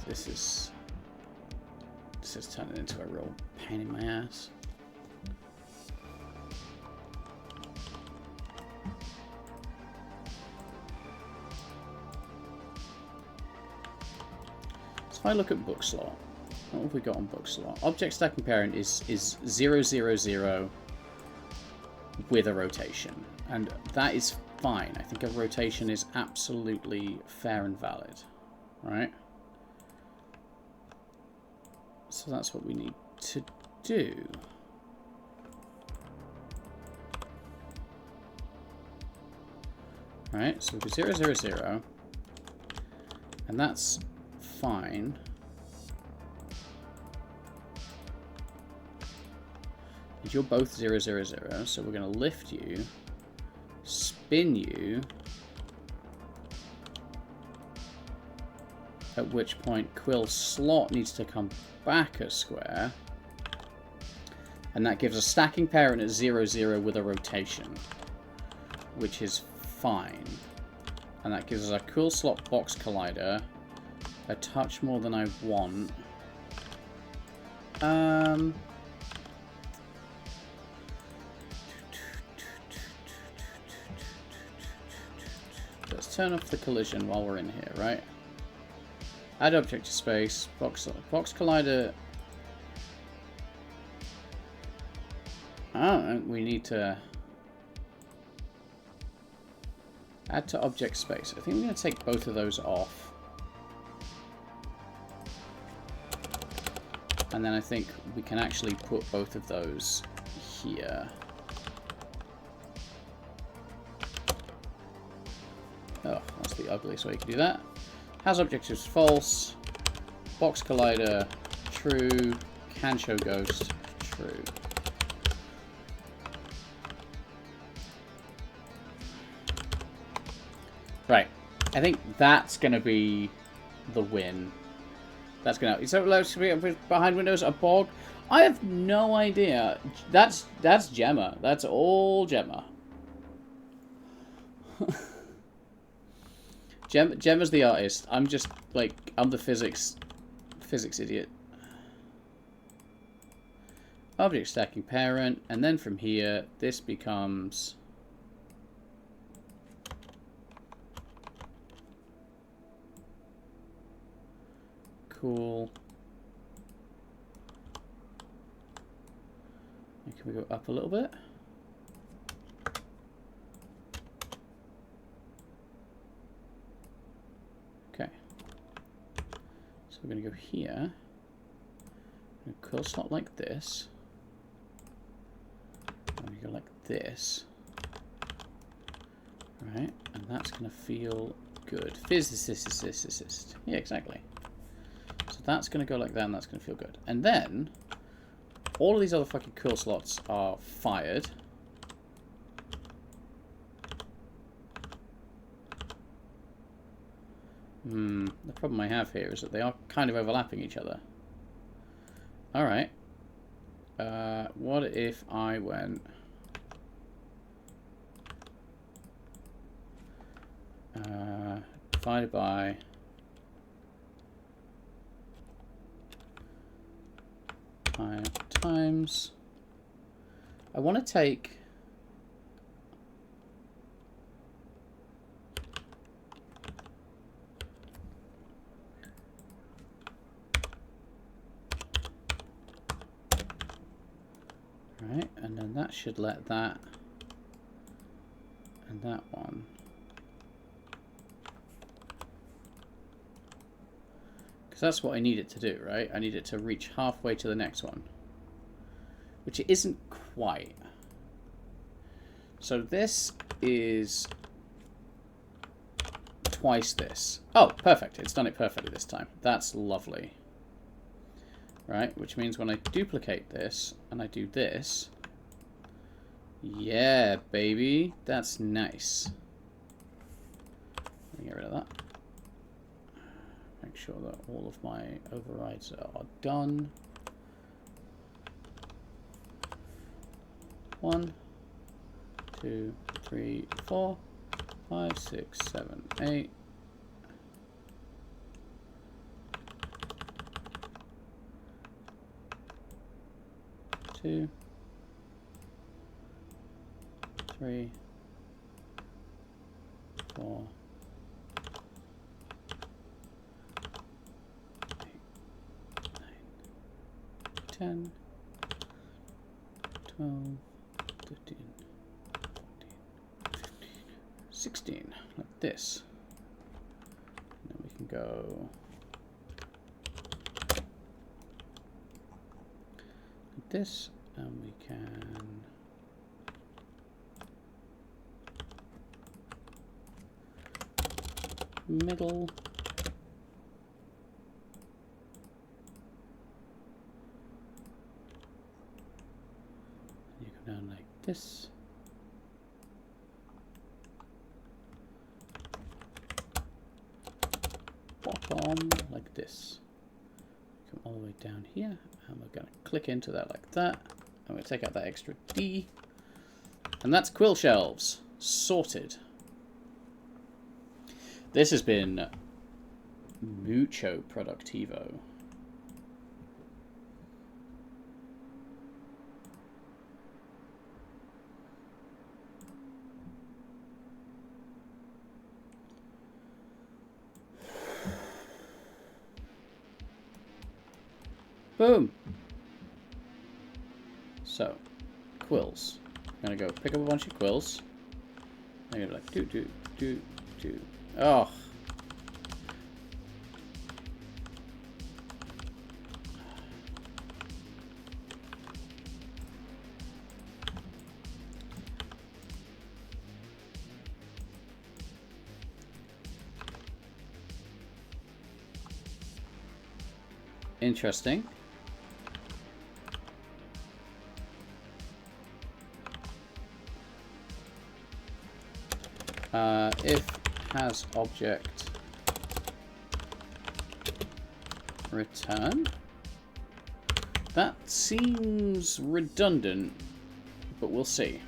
This is turning into a real pain in my ass. So if I look at book slot, what have we got on book slot? Object stacking parent is 0, 0, 0 with a rotation, and that is fine. I think a rotation is absolutely fair and valid, right? So that's what we need to do. Right, so we go 0, 0, 0, and that's fine. And you're both 0, 0, 0, so we're going to lift you, spin you, at which point quill slot needs to come back a square, and that gives a stacking parent at 0, 0 with a rotation, which is fine. And that gives us a quill slot box collider, a touch more than I want. turn off the collision while we're in here, right? Add object to space. Box collider. I don't know. We need to add to object space. I think we're going to take both of those off. And then I think we can actually put both of those here. Oh, that's the ugliest way you can do that. Has object is false. Box collider, true. Can show ghost, true. Right. I think that's going to be the win. That's going to... So let's be behind windows, a bog. I have no idea. That's Gemma. That's all Gemma. Gemma's the artist. I'm just, like, I'm the physics idiot. Object stacking parent. And then from here, this becomes... Cool. And can we go up a little bit? Okay. So we're going to go here. Curl slot like this. And we go like this. Right, and that's going to feel good. Physicist. Yeah, exactly. So that's going to go like that, and that's going to feel good. And then, all of these other fucking curl slots are fired. The problem I have here is that they are kind of overlapping each other. Alright. What if I went... divided by... times... I want to take... Right, and then that should let that and that one. Because that's what I need it to do, right? I need it to reach halfway to the next one. Which it isn't quite. So this is twice this. Oh, perfect. It's done it perfectly this time. That's lovely. Right, which means when I duplicate this and I do this, yeah, baby, that's nice. Let me get rid of that. Make sure that all of my overrides are done. 1, 2, 3, 4, 5, 6, 7, 8. 2, 3, 4, 8, 9, 10, 12, 15, 14, 15, 16, like this. And then we can go like this, and we can middle. You go down like this. Bottom like this. Come all the way down here, and we're going to click into that like that. I'm going to take out that extra D. And that's quill shelves. Sorted. This has been mucho productivo. Boom. So, quills. I'm gonna go pick up a bunch of quills. I'm gonna be like, do. Oh. Interesting. If has object return. That seems redundant, but we'll see.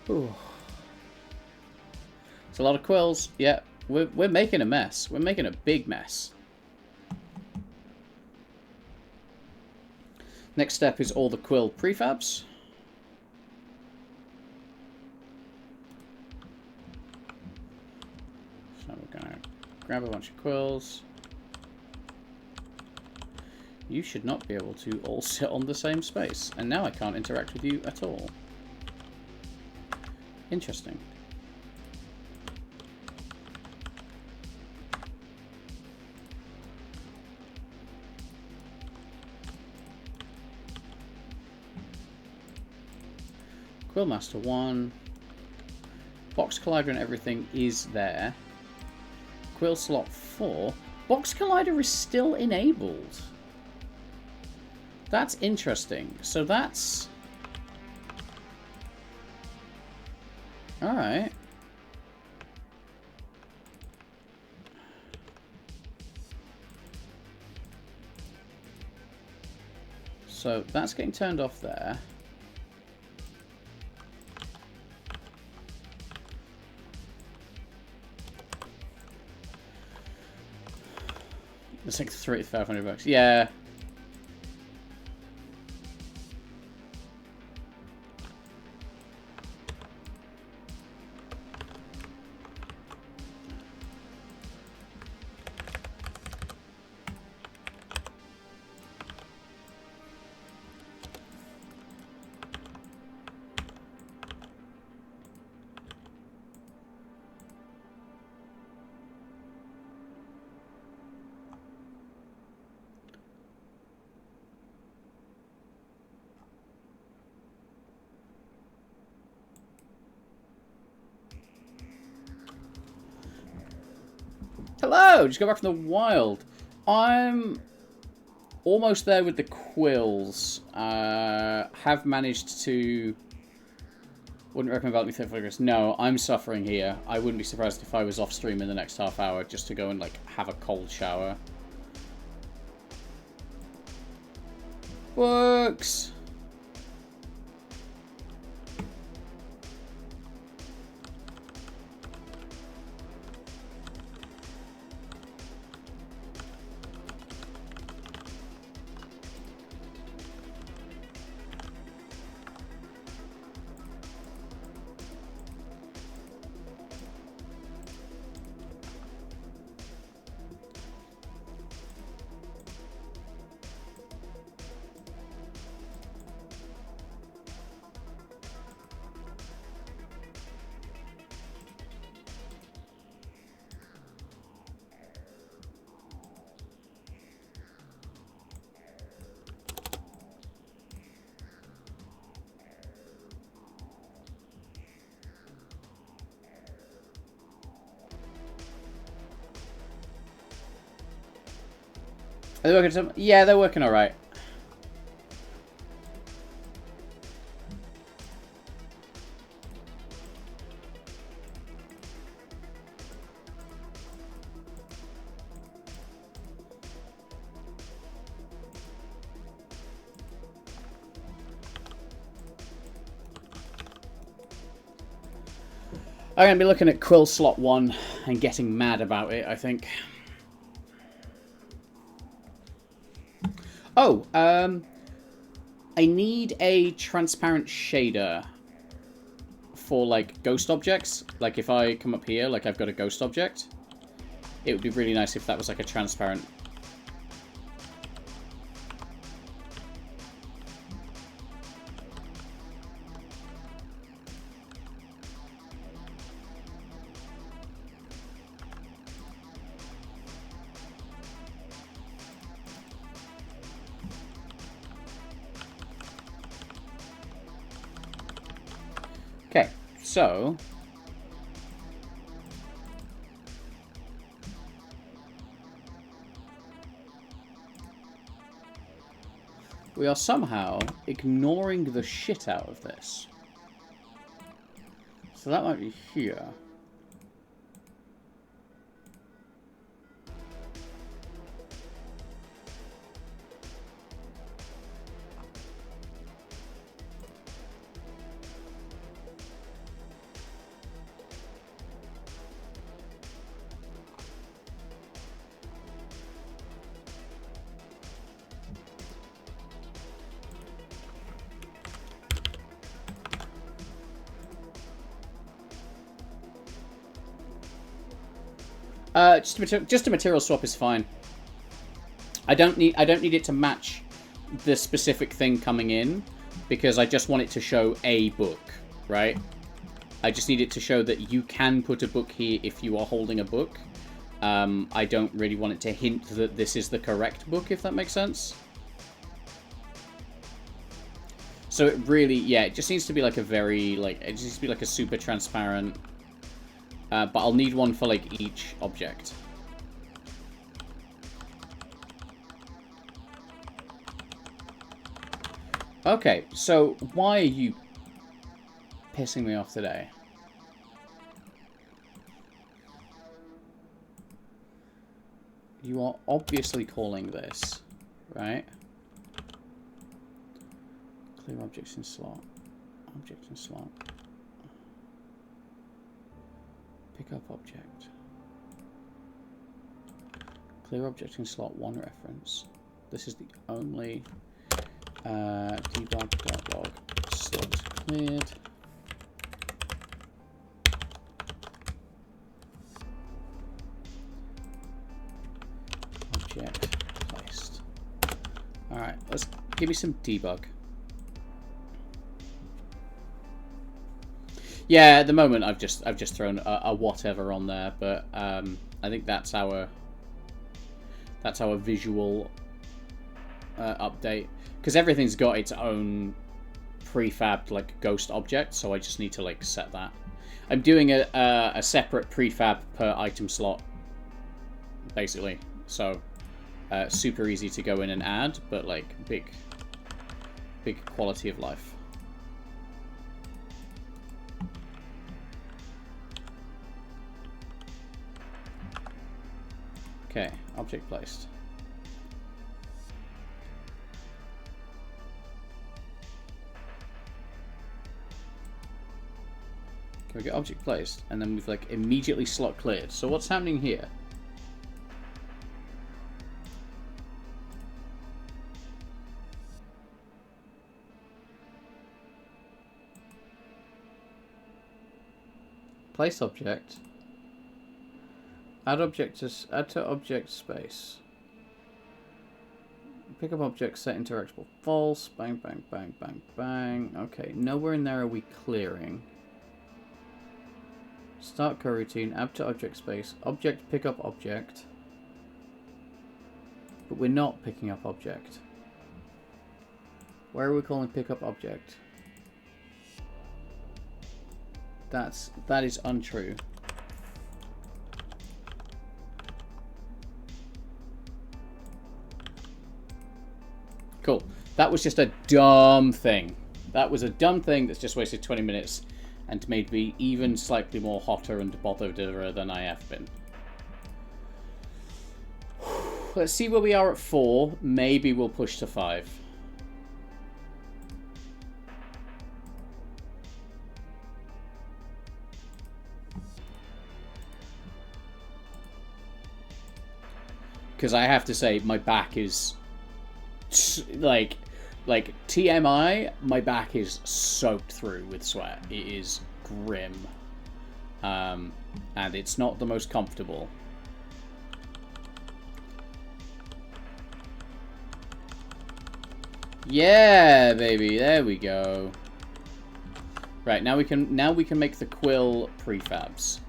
Ooh. It's a lot of quills. Yeah, we're making a mess. We're making a big mess. Next step is all the quill prefabs. So we're gonna grab a bunch of quills. You should not be able to all sit on the same space. And now I can't interact with you at all. Interesting. Quillmaster 1. Box Collider and everything is there. Quill slot 4. Box Collider is still enabled. That's interesting. So that's... Alright. So that's getting turned off there. It's like $3,500. Yeah. Hello! Just got back from the wild. I'm almost there with the quills. Have managed to... Wouldn't recommend about me focus. No, I'm suffering here. I wouldn't be surprised if I was off stream in the next half hour just to go and like have a cold shower. Works! Are they working some? Yeah, they're working alright. I'm going to be looking at quill slot 1 and getting mad about it, I think. Oh, I need a transparent shader for, like, ghost objects. Like, if I come up here, like, I've got a ghost object. It would be really nice if that was, like, a transparent... Okay, so... we are somehow ignoring the shit out of this. So that might be here. Just a material swap is fine. I don't need it to match the specific thing coming in, because I just want it to show a book, right? I just need it to show that you can put a book here if you are holding a book. I don't really want it to hint that this is the correct book, if that makes sense. So it really, yeah, it just needs to be like a very, like, it just needs to be like a super transparent. But I'll need one for, like, each object. Okay, so why are you pissing me off today? You are obviously calling this, right? Clear objects in slot. Object in slot. Pick up object. Clear object in slot 1 reference. This is the only debug.log slot cleared. Object placed. Alright, let's give me some debug. Yeah, at the moment I've just thrown a whatever on there, but I think that's our visual update, because everything's got its own prefabbed, like, ghost object, so I just need to, like, set that. I'm doing a separate prefab per item slot, basically, so super easy to go in and add, but, like, big quality of life. Okay, object placed. Okay, we get object placed, and then we've, like, immediately slot cleared. So what's happening here? Place object. Add to object space. Pick up object, set interactable false. Bang, bang, bang, bang, bang. Okay, nowhere in there are we clearing. Start coroutine, add to object space. Object, pick up object. But we're not picking up object. Where are we calling pick up object? That is untrue. Cool. That was just a dumb thing. That was a dumb thing that's just wasted 20 minutes and made me even slightly more hotter and bothered than I have been. Let's see where we are at 4. Maybe we'll push to 5. because I have to say my back is like TMI. My back is soaked through with sweat. It is grim, and it's not the most comfortable. Yeah, baby, there we go. Right, now we can make the quill prefabs.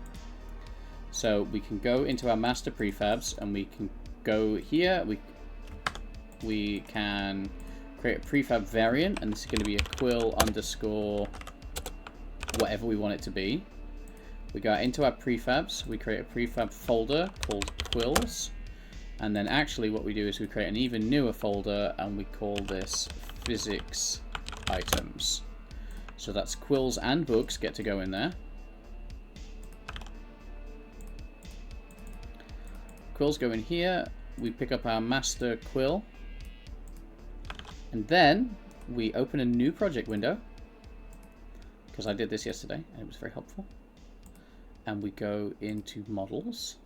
So we can go into our master prefabs and we can go here. We can create a prefab variant, and this is going to be a quill underscore whatever we want it to be. We go into our prefabs, we create a prefab folder called quills, and then actually what we do is we create an even newer folder and we call this physics items. So that's quills and books get to go in there. Quills go in here, we pick up our master quill, and then we open a new project window, because I did this yesterday and it was very helpful. And we go into models,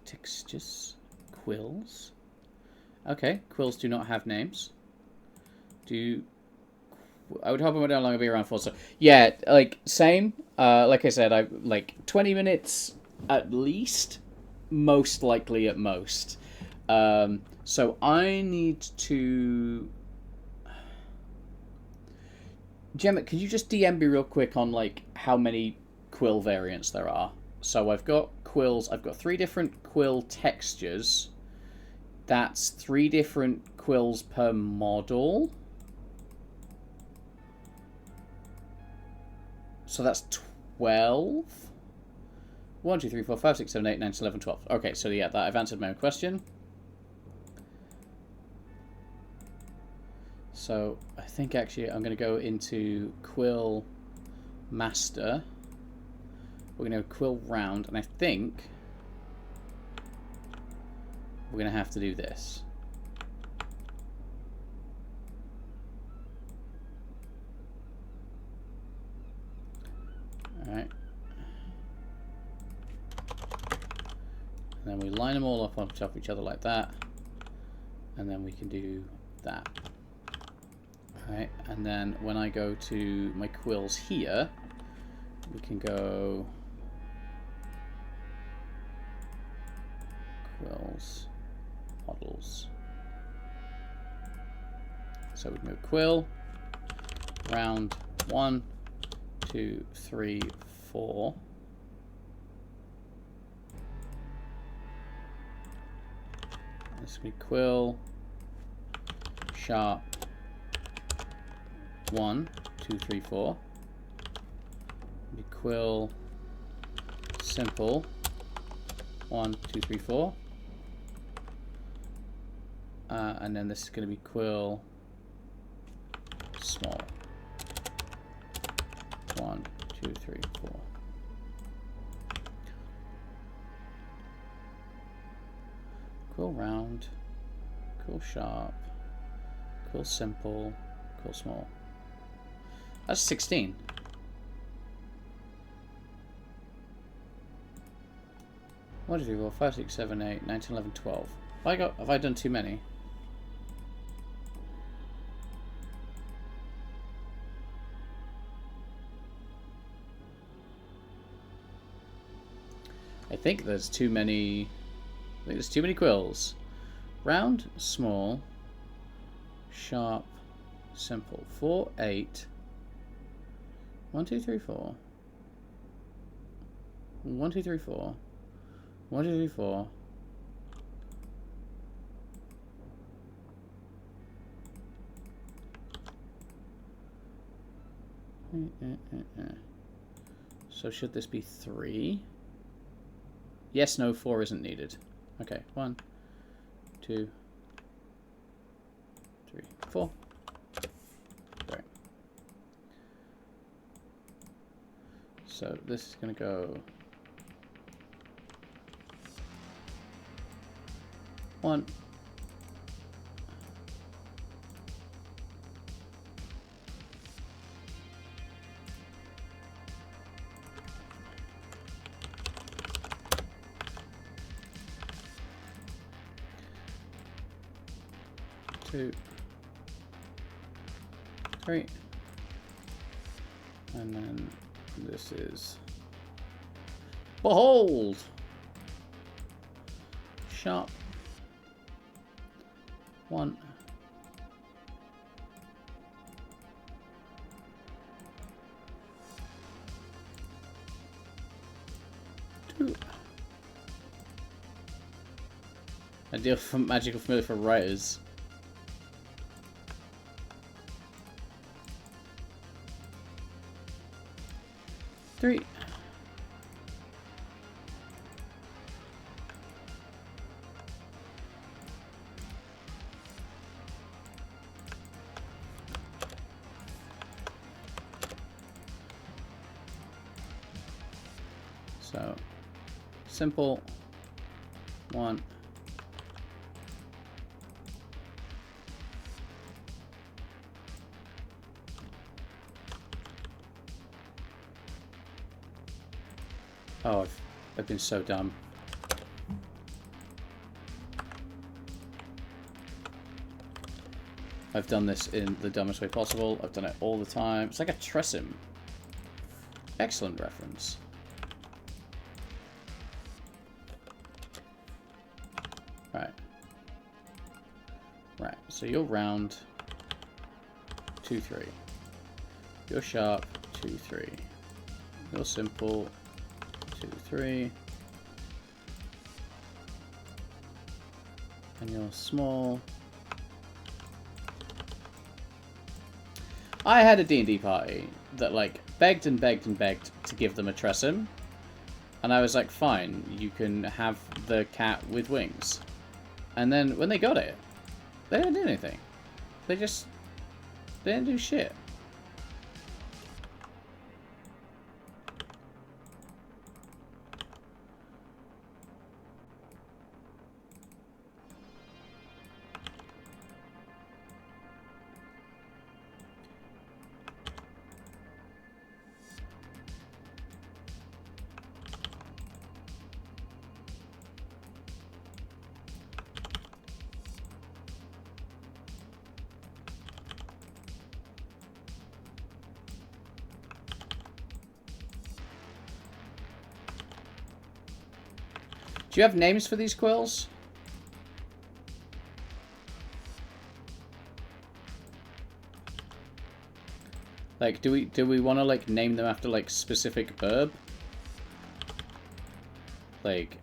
textures, quills. Okay, quills do not have names. I would hope I would no longer be around for. So yeah, like same. Like I said, I like 20 minutes at least, most likely at most. So I need to. Gemma, could you just DM me real quick on like how many quill variants there are? So I've got quills. I've got 3 different quill textures. That's 3 different quills per model. So that's 12. 1, 2, 3, 4, 5, 6, 7, 8, 9, 10, 11, 12. Okay, so yeah, that I've answered my own question. So I think actually I'm going to go into quill master. We're going to quill round, and I think we're going to have to do this. Alright. And then we line them all up on top of each other like that. And then we can do that. Alright, and then when I go to my quills here, we can go quills, models. So we can go quill, round 1, 2, 3, 4. This will be quill, sharp, 1, 2, 3, 4. Be quill, simple, 1, 2, 3, 4. And then this is going to be quill, small, 1, 2, 3, 4. Quill round, quill sharp, quill simple, quill small. That's 16. What did we roll? 5, 6, 7, 8, 9, 10, 11, 12. Have I done too many? I think there's too many. I think there's too many quills. Round, small, sharp, simple. 4, 8. 1, 2, 3, 4. 1, 2, 3, 4. 1, 2, 3, 4. So should this be 3? Yes, no, 4 isn't needed. Okay, 1, 2, 3, 4. Right. So this is going to go 1. 2, 3. And then this is behold! Sharp. 1. 2. Ideal for magical familiar for writers. 3. So, simple. 1. Oh, I've been so dumb. I've done this in the dumbest way possible. I've done it all the time. It's like a Tressim. Excellent reference. Right. Right, so you're round 2, 3. You're sharp 2, 3. You're simple 2, 3. And you're small. I had a D&D party that like begged and begged and begged to give them a Tressim. And I was like, fine, you can have the cat with wings. And then when they got it, they didn't do anything. They didn't do shit. Do you have names for these quills? Like, do we want to like name them after like specific verb? Like,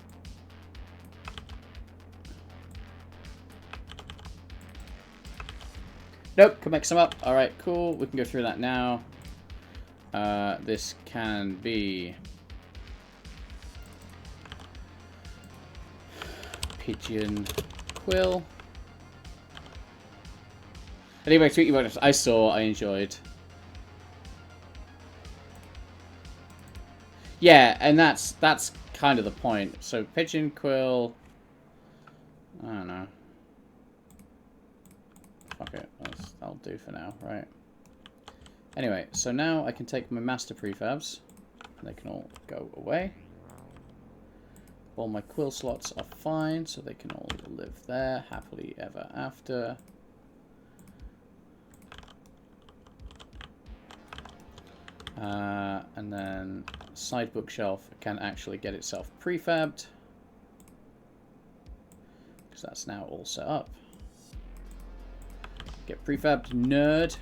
nope. Can make some up. All right, cool. We can go through that now. This can be pigeon quill. Anyway, tweet you about it. I saw, I enjoyed. Yeah, and that's kind of the point. So pigeon quill. I don't know. Fuck it. That'll do for now, right? Anyway, so now I can take my master prefabs. They can all go away. All my quill slots are fine, so they can all live there happily ever after. And then side bookshelf can actually get itself prefabbed, because that's now all set up. Get prefabbed, nerd.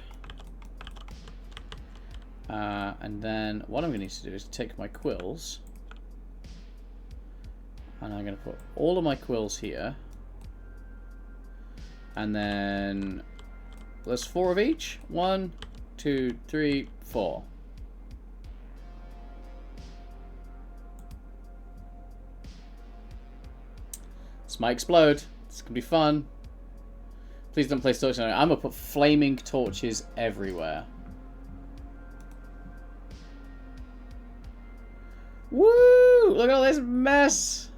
And then what I'm going to need to do is take my quills. And I'm going to put all of my quills here. And then there's 4 of each. 1, 2, 3, 4. This might explode. This could be fun. Please don't place torches on it. I'm going to put flaming torches everywhere. Woo! Look at all this mess!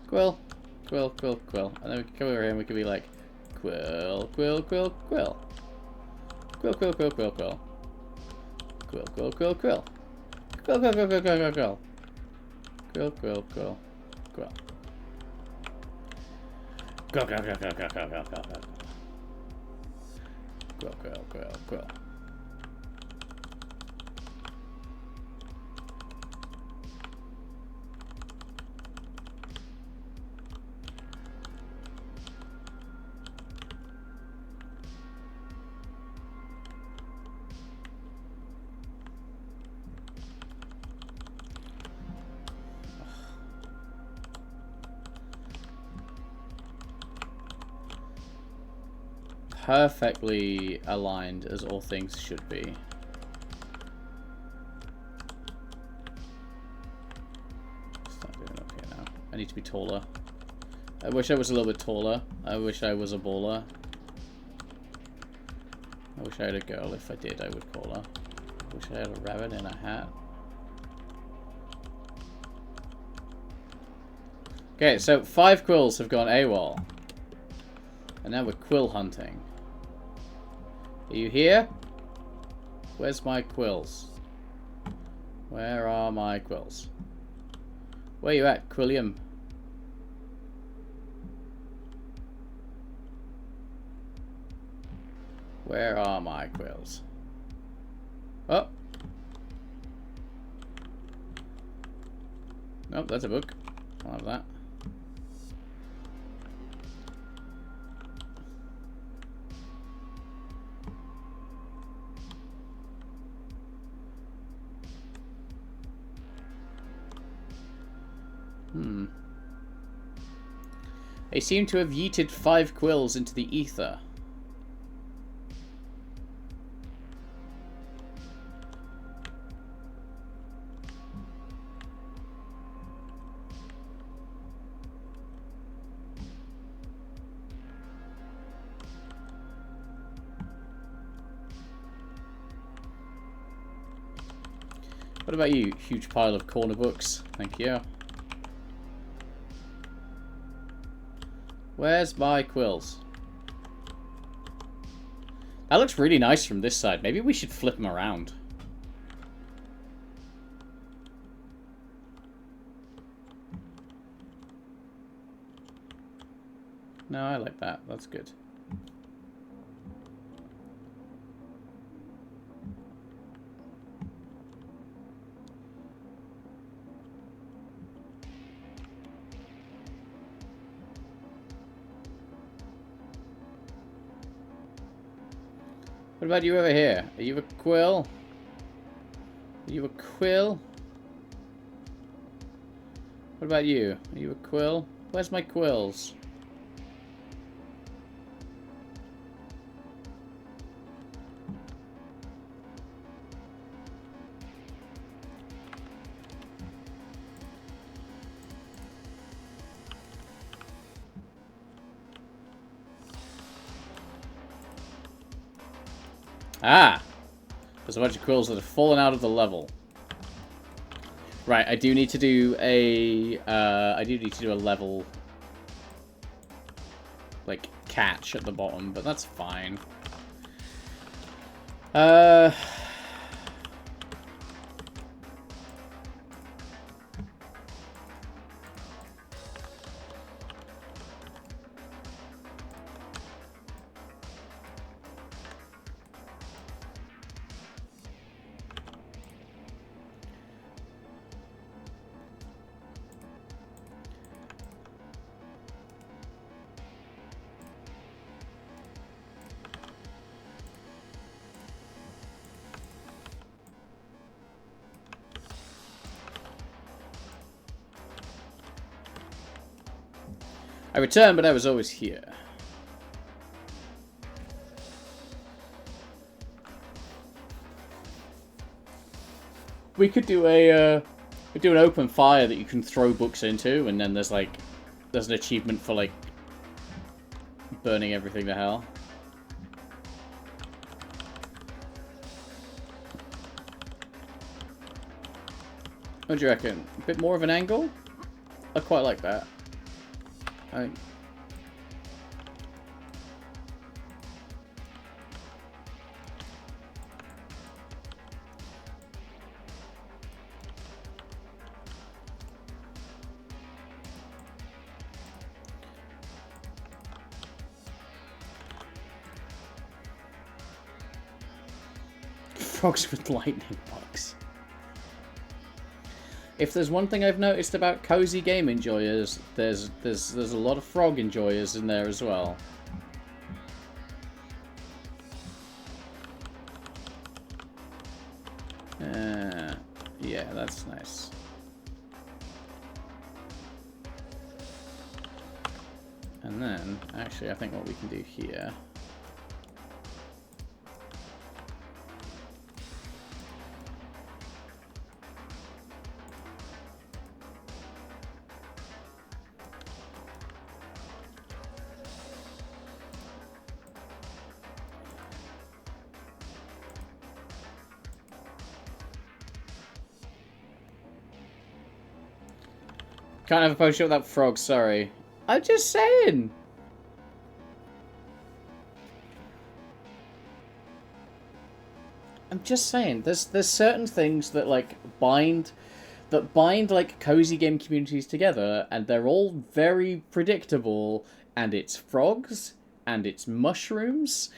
Quill, quill, quill, quill. And then we can come over here and we can be like, quill, quill, quill, quill. Quill, quill, quill, quill, quill. Quill, quill, quill, quill. Quill, quill, quill, quill, quill, quill, quill. Quill, quill, quill, quill. Quill, quill, quill, quill, quill, quill, quill, quill, quill. Quill, quill, quill, quill. Perfectly aligned as all things should be. Start doing up here now. I need to be taller. I wish I was a little bit taller. I wish I was a baller. I wish I had a girl. If I did, I would call her. I wish I had a rabbit in a hat. Okay, so 5 quills have gone AWOL. And now we're quill hunting. Are you here? Where's my quills? Where are my quills? Where you at, Quilliam? Where are my quills? Oh! Nope, that's a book. I'll have that. They seem to have yeeted 5 quills into the ether. What about you? Huge pile of corner books. Thank you. Where's my quills? That looks really nice from this side. Maybe we should flip them around. No, I like that. That's good. What about you over here? Are you a quill? Are you a quill? What about you? Are you a quill? Where's my quills? Ah! There's a bunch of quills that have fallen out of the level. Right, I do need to do a... level... like, catch at the bottom, but that's fine. I returned, but I was always here. We could do a, we do an open fire that you can throw books into, and then there's like, there's an achievement for like burning everything to hell. What do you reckon? A bit more of an angle? I quite like that. frogs with lightning bugs. If there's one thing I've noticed about cozy game enjoyers, there's a lot of frog enjoyers in there as well. Yeah, that's nice. And then, actually, I think what we can do here... Can't have a potion without frogs, sorry. I'm just saying! I'm just saying, there's certain things that like bind like cozy game communities together, and they're all very predictable, and it's frogs and it's mushrooms.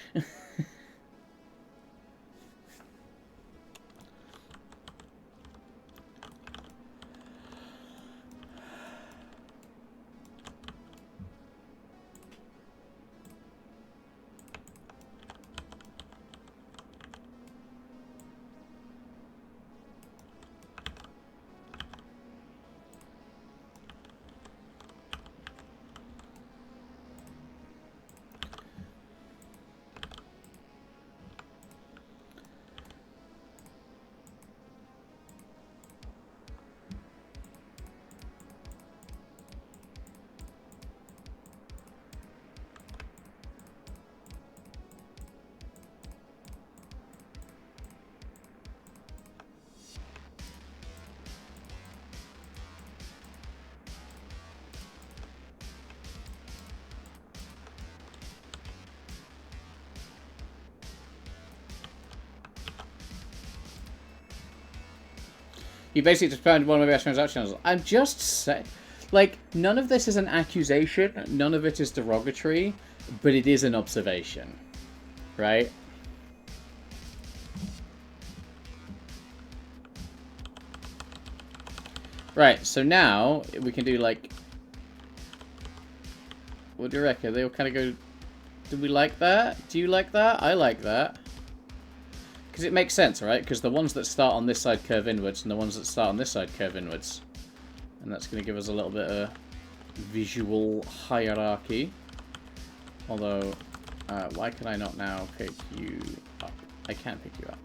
You basically just found one of my best transactions. I'm just saying, like, none of this is an accusation, none of it is derogatory, but it is an observation, right? Right, so now we can do, like, what do you reckon? They all kind of go, do we like that? Do you like that? I like that. Because it makes sense, right? Because the ones that start on this side curve inwards, and the ones that start on this side curve inwards. And that's going to give us a little bit of visual hierarchy. Although, why can I not now pick you up? I can't pick you up.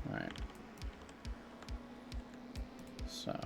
Alright. So.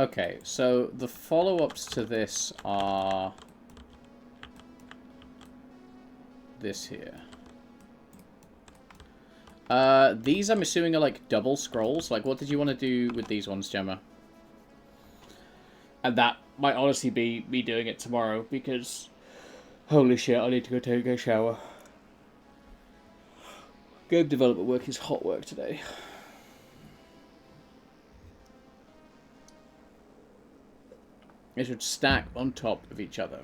Okay, so the follow-ups to this are this here. These I'm assuming are like double scrolls. Like, what did you want to do with these ones, Gemma? And that might honestly be me doing it tomorrow, because holy shit, I need to go take a shower. Game development work is hot work today. They should stack on top of each other.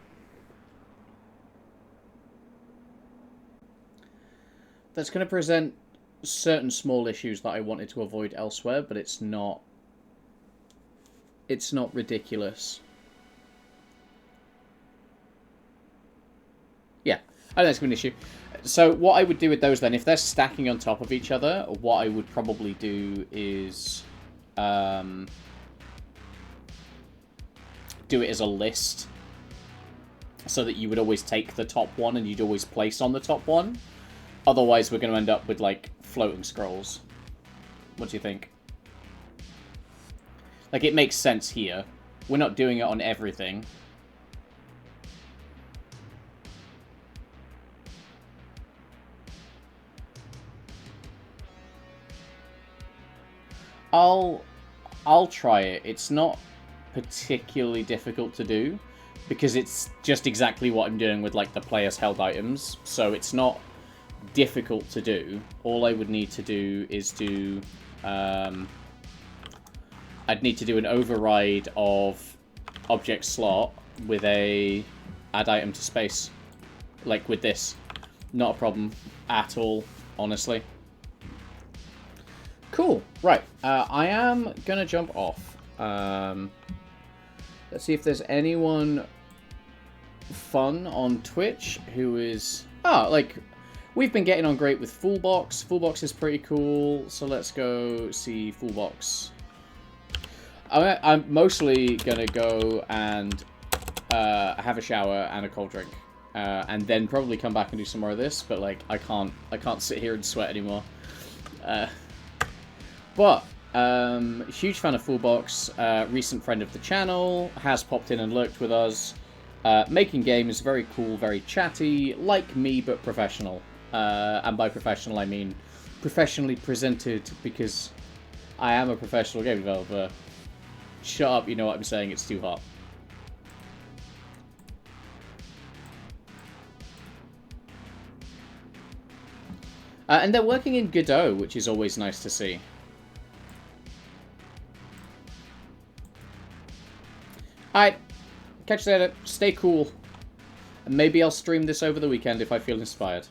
That's going to present certain small issues that I wanted to avoid elsewhere, but it's not ridiculous. Yeah, I think that's going to be an issue. So what I would do with those then, if they're stacking on top of each other, what I would probably do is do it as a list, so that you would always take the top one and you'd always place on the top one. Otherwise, we're going to end up with, like, floating scrolls. What do you think? Like, it makes sense here. We're not doing it on everything. I'll try it. It's not particularly difficult to do, because it's just exactly what I'm doing with, like, the player's held items. So it's not difficult to do. All I would need to do is do I'd need to do an override of object slot with a add item to space, like with this. Not a problem at all, honestly. Cool. Right, I am gonna jump off. Let's see if there's anyone fun on Twitch who is like, we've been getting on great with Fullbox. Fullbox is pretty cool, so let's go see Fullbox. I'm mostly gonna go and have a shower and a cold drink, and then probably come back and do some more of this. But like, I can't sit here and sweat anymore. But huge fan of Fullbox, recent friend of the channel, has popped in and lurked with us. Making games, very cool, very chatty, like me but professional. And by professional I mean professionally presented, because I am a professional game developer. Shut up, you know what I'm saying, it's too hot. And they're working in Godot, which is always nice to see. Alright, catch you later, stay cool. And maybe I'll stream this over the weekend if I feel inspired.